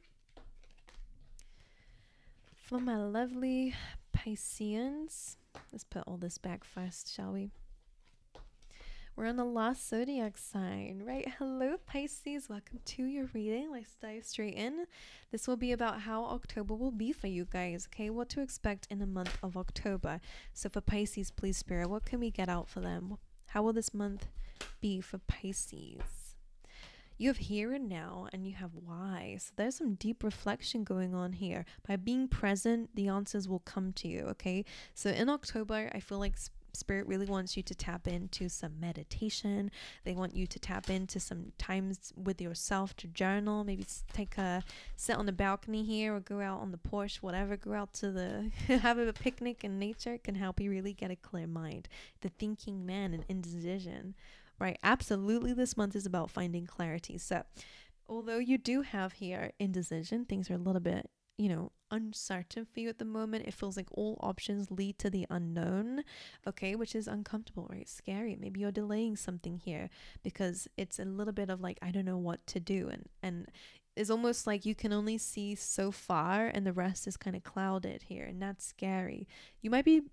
For my lovely Pisceans, let's put all this back first, shall we? We're on the last zodiac sign, right? Hello, Pisces. Welcome to your reading. Let's dive straight in. This will be about how October will be for you guys, okay? What to expect in the month of October. So for Pisces, please, Spirit, what can we get out for them? How will this month be for Pisces? You have here and now, and you have why. So there's some deep reflection going on here. By being present, the answers will come to you, okay? So in October, I feel like Spirit really wants you to tap into some meditation. They want you to tap into some times with yourself to journal. Maybe sit on the balcony here, or go out on the porch, whatever. Go out to the have a picnic in nature. It can help you really get a clear mind. The thinking man and indecision, right? Absolutely, this month is about finding clarity. So although you do have here indecision, things are a little bit, uncertain for you at the moment. It feels like all options lead to the unknown, okay, which is uncomfortable, right? Scary. Maybe you're delaying something here because it's a little bit of like, I don't know what to do, and it's almost like you can only see so far and the rest is kind of clouded here, and that's scary. You might be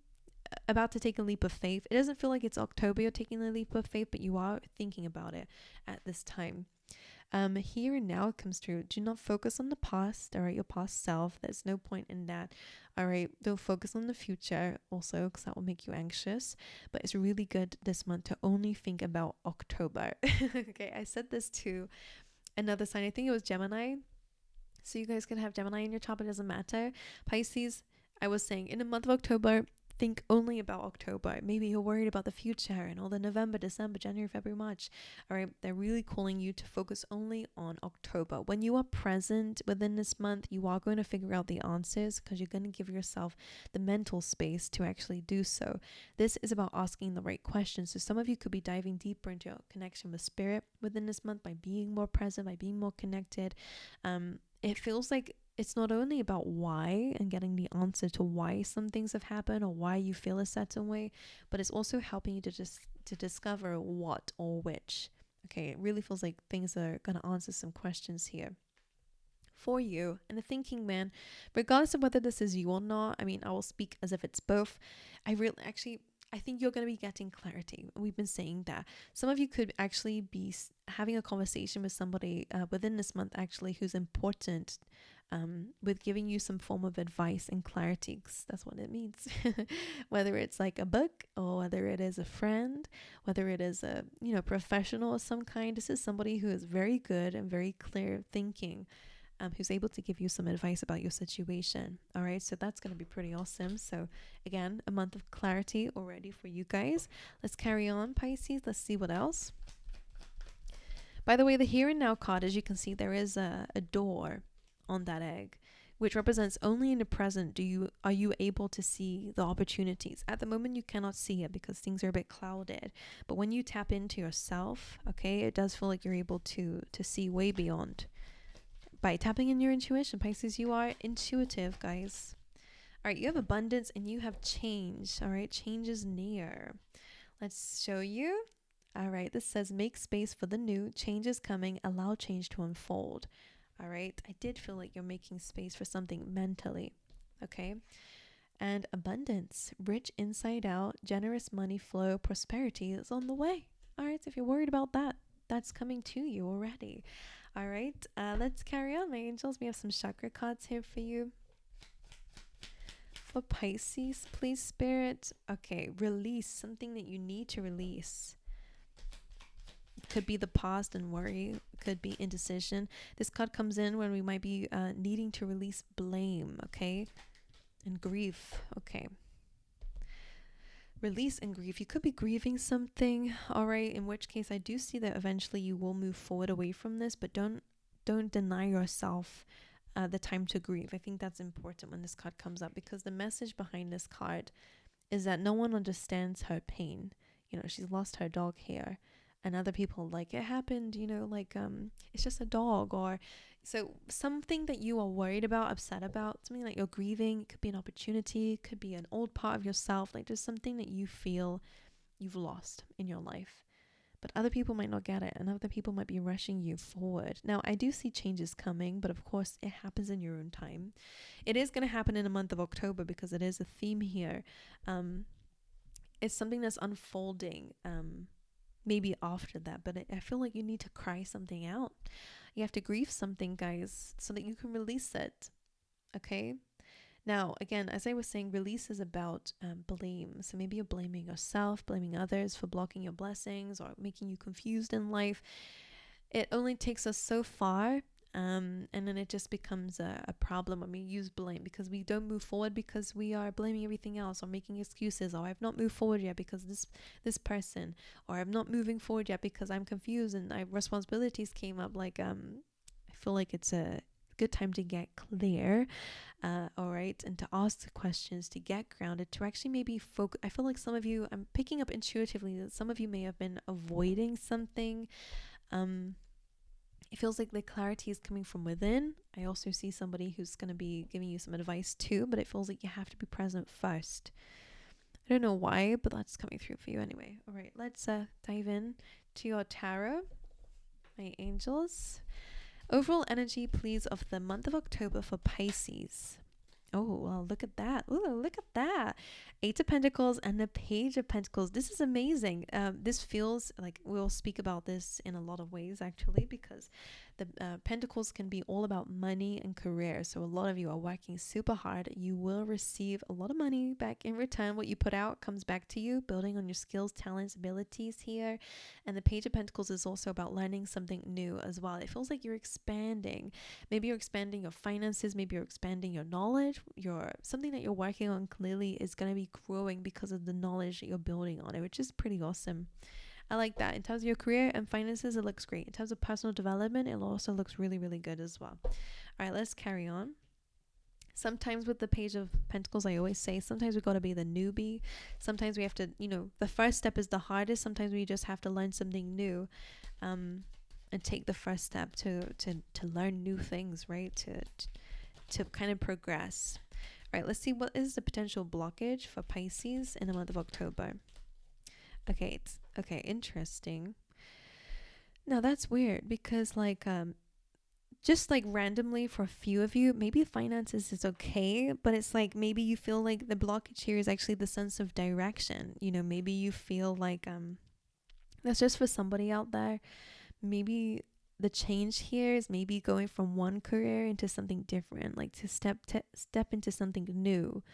about to take a leap of faith. It doesn't feel like it's October you're taking the leap of faith, but you are thinking about it at this time. Here and now it comes through. Do not focus on the past, all right, your past self. There's no point in that. All right, don't focus on the future also, because that will make you anxious. But it's really good this month to only think about October. Okay, I said this to another sign. I think it was Gemini. So you guys can have Gemini in your chart, it doesn't matter. Pisces, I was saying in the month of October, think only about October. Maybe you're worried about the future and all the November, December, January, February, March. All right, they're really calling you to focus only on October. When you are present within this month, you are going to figure out the answers, because you're going to give yourself the mental space to actually do so. This is about asking the right questions. So some of you could be diving deeper into your connection with spirit within this month by being more present, by being more connected. It feels like it's not only about why and getting the answer to why some things have happened or why you feel a certain way, but it's also helping you to discover what or which. Okay, it really feels like things are going to answer some questions here for you. And the thinking man, regardless of whether this is you or not, I mean, I will speak as if it's both. I think you're going to be getting clarity. We've been saying that. Some of you could actually be having a conversation with somebody within this month, actually, who's important, with giving you some form of advice and clarity, 'cause that's what it means. Whether it's like a book, or whether it is a friend, whether it is a professional of some kind. This is somebody who is very good and very clear thinking, who's able to give you some advice about your situation. All right, so that's going to be pretty awesome. So again, a month of clarity already for you guys. Let's carry on, Pisces. Let's see what else. By the way, the here and now card, as you can see, there is a door on that egg, which represents only in the present are you able to see the opportunities. At the moment you cannot see it because things are a bit clouded, but when you tap into yourself, okay, it does feel like you're able to see way beyond by tapping in your intuition. Pisces, you are intuitive, guys. All right, you have abundance and you have change. All right, change is near. Let's show you. All right, this says make space for the new. Change is coming. Allow change to unfold. All right, I did feel like you're making space for something mentally, okay? And abundance, rich inside out, generous money flow, prosperity is on the way. All right, so if you're worried about that, that's coming to you already. All right, let's carry on, my angels. We have some chakra cards here for you. For Pisces, please, Spirit. Okay, release something that you need to release. could be the past and worry, could be indecision. This card comes in when we might be needing to release blame, okay, and grief. Okay, release and grief. You could be grieving something, all right, in which case I do see that eventually you will move forward away from this, but don't deny yourself the time to grieve. I think that's important when this card comes up, because the message behind this card is that no one understands her pain. You know, she's lost her dog here, and other people like, it happened, you know, like it's just a dog. Or so something that you are worried about, upset about, something that you're grieving. It could be an opportunity, it could be an old part of yourself, like just something that you feel you've lost in your life. But other people might not get it, and other people might be rushing you forward. Now, I do see changes coming, but of course it happens in your own time. It is going to happen in the month of October, because it is a theme here. It's something that's unfolding maybe after that, but I feel like you need to cry something out. You have to grieve something, guys, so that you can release it. Okay? Now, again, as I was saying, release is about blame. So maybe you're blaming yourself, blaming others for blocking your blessings or making you confused in life. It only takes us so far, and then it just becomes a problem when we use blame, because we don't move forward because we are blaming everything else or making excuses. Or I've not moved forward yet because this person, or I'm not moving forward yet because I'm confused and responsibilities came up. Like I feel like it's a good time to get clear, all right, and to ask the questions, to get grounded, to actually maybe focus. I feel like some of you, I'm picking up intuitively that some of you may have been avoiding something. It feels like the clarity is coming from within. I also see somebody who's going to be giving you some advice too, but it feels like you have to be present first. I don't know why, but that's coming through for you anyway. All right, let's dive in to your tarot, my angels. Overall energy, please, of the month of October for Pisces. Oh, well, look at that. Ooh, look at that. Eight of Pentacles and the Page of Pentacles. This is amazing. This feels like we'll speak about this in a lot of ways, actually, because the Pentacles can be all about money and career. So a lot of you are working super hard. You will receive a lot of money back in return. What you put out comes back to you, building on your skills, talents, abilities here. And the Page of Pentacles is also about learning something new as well. It feels like you're expanding. Maybe you're expanding your finances. Maybe you're expanding your knowledge. Something that you're working on clearly is going to be growing because of the knowledge that you're building on it, which is pretty awesome. I like that. In terms of your career and finances, it looks great. In terms of personal development, it also looks really, really good as well. All right, let's carry on. Sometimes with the Page of Pentacles, I always say, sometimes we got to be the newbie. Sometimes we have to, the first step is the hardest. Sometimes we just have to learn something new, and take the first step to learn new things, right? To kind of progress. All right, let's see what is the potential blockage for Pisces in the month of October. Okay, interesting. Now that's weird, because just like randomly for a few of you, maybe finances is okay, but it's like maybe you feel like the blockage here is actually the sense of direction. Maybe you feel like that's just for somebody out there. Maybe the change here is maybe going from one career into something different, like to step into something new.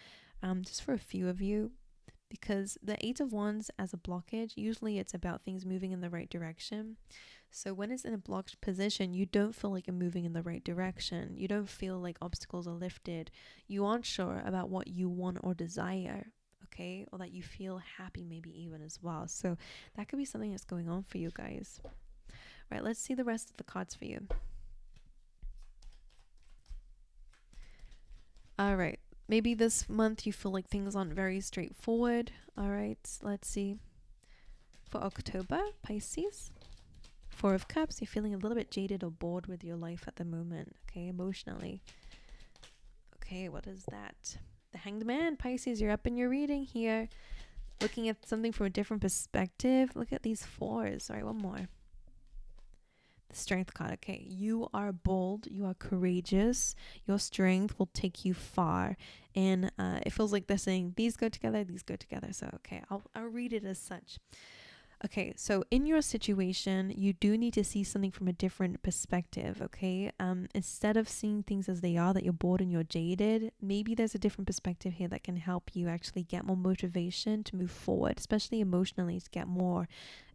Just for a few of you. Because the Eight of Wands as a blockage, usually it's about things moving in the right direction. So when it's in a blocked position, you don't feel like you're moving in the right direction. You don't feel like obstacles are lifted. You aren't sure about what you want or desire, okay? Or that you feel happy maybe even as well. So that could be something that's going on for you guys. Right, let's see the rest of the cards for you. All right. Maybe this month you feel like things aren't very straightforward. All right, let's see. For October, Pisces, Four of Cups, you're feeling a little bit jaded or bored with your life at the moment, okay, emotionally. Okay, what is that? The Hanged Man, Pisces, you're up in your reading here. Looking at something from a different perspective. Look at these fours. All right, one more. The Strength card. Okay, you are bold, you are courageous, your strength will take you far, and it feels like they're saying these go together, so okay, I'll read it as such. Okay, so in your situation, you do need to see something from a different perspective, okay? Instead of seeing things as they are, that you're bored and you're jaded, maybe there's a different perspective here that can help you actually get more motivation to move forward, especially emotionally, to get more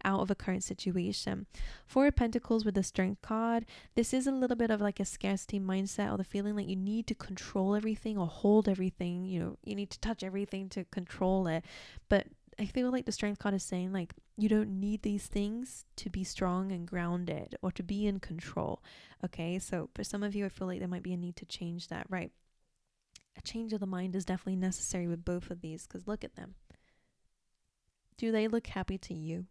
out of a current situation. Four of Pentacles with the Strength card, this is a little bit of like a scarcity mindset, or the feeling like you need to control everything or hold everything, you know, you need to touch everything to control it. But I feel like the Strength card is saying like you don't need these things to be strong and grounded or to be in control. Okay, so for some of you, I feel like there might be a need to change that, right? A change of the mind is definitely necessary with both of these, because look at them. Do they look happy to you?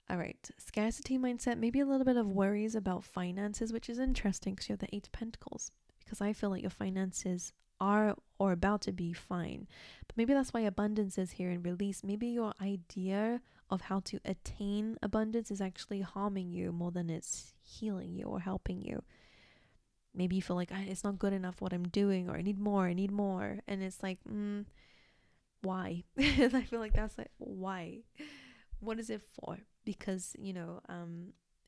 All right, scarcity mindset, maybe a little bit of worries about finances, which is interesting because you have the Eight of Pentacles, because I feel like your finances are or about to be fine. But maybe that's why abundance is here and release. Maybe your idea of how to attain abundance is actually harming you more than it's healing you or helping you. Maybe you feel like it's not good enough what I'm doing, or I need more. And it's like, why? I feel like that's like, why? What is it for? Because, you know,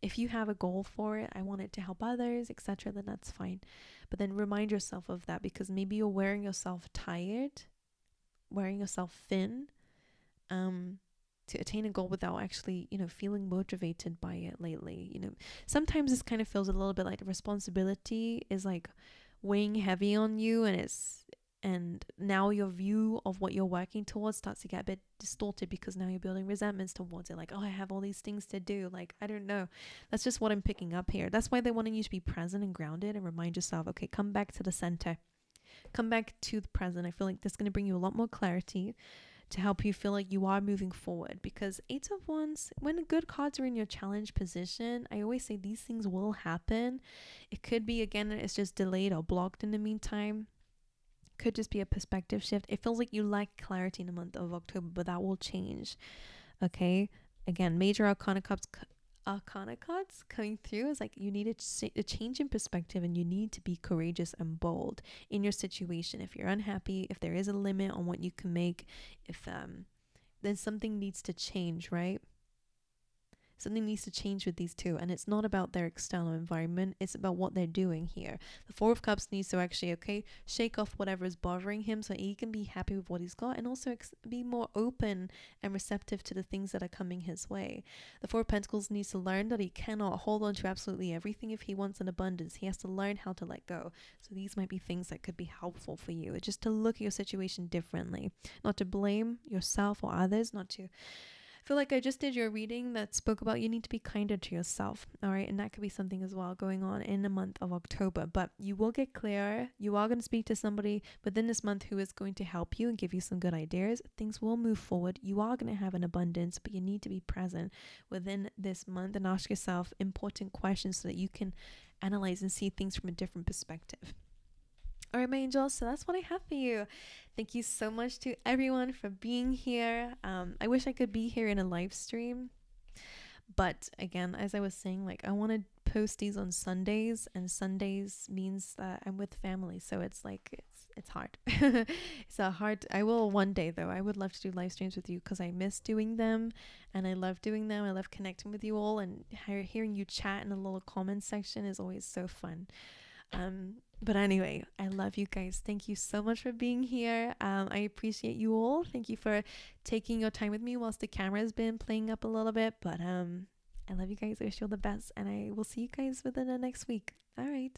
if you have a goal for it, I want it to help others, etc., then that's fine. But then remind yourself of that, because maybe you're wearing yourself tired, wearing yourself thin, to attain a goal without actually, you know, feeling motivated by it lately. You know, sometimes this kind of feels a little bit like the responsibility is like weighing heavy on you, and now your view of what you're working towards starts to get a bit distorted, because now you're building resentments towards it. Like, oh, I have all these things to do. Like, I don't know. That's just what I'm picking up here. That's why they want you to be present and grounded and remind yourself, okay, come back to the center. Come back to the present. I feel like this is going to bring you a lot more clarity to help you feel like you are moving forward, because Eight of Wands, when the good cards are in your challenge position, I always say these things will happen. It could be, again, it's just delayed or blocked in the meantime. Could just be a perspective shift. It feels like you lack clarity in the month of October, but that will change. Okay, again, major arcana cards coming through is like you need a change in perspective, and you need to be courageous and bold in your situation. If you're unhappy, if there is a limit on what you can make, if then something needs to change, right? Something needs to change with these two, and it's not about their external environment, it's about what they're doing here. The Four of Cups needs to actually, okay, shake off whatever is bothering him so he can be happy with what he's got, and also be more open and receptive to the things that are coming his way. The Four of Pentacles needs to learn that he cannot hold on to absolutely everything if he wants an abundance. He has to learn how to let go. So these might be things that could be helpful for you, just to look at your situation differently, not to blame yourself or others, not to feel like I just did your reading that spoke about you need to be kinder to yourself. All right. And that could be something as well going on in the month of October. But you will get clearer. You are going to speak to somebody within this month who is going to help you and give you some good ideas. Things will move forward. You are going to have an abundance, but you need to be present within this month and ask yourself important questions so that you can analyze and see things from a different perspective. All right, my angels, so that's what I have for you. Thank you so much to everyone for being here. I wish I could be here in a live stream, but again, as I was saying, like I want to post these on Sundays, and Sundays means that I'm with family, so it's like it's hard. It's a hard. I will one day though. I would love to do live streams with you because I miss doing them, and I love doing them. I love connecting with you all, and hearing you chat in the little comment section is always so fun. But anyway, I love you guys. Thank you so much for being here. I appreciate you all. Thank you for taking your time with me whilst the camera has been playing up a little bit. But I love you guys. I wish you all the best, and I will see you guys within the next week. All right.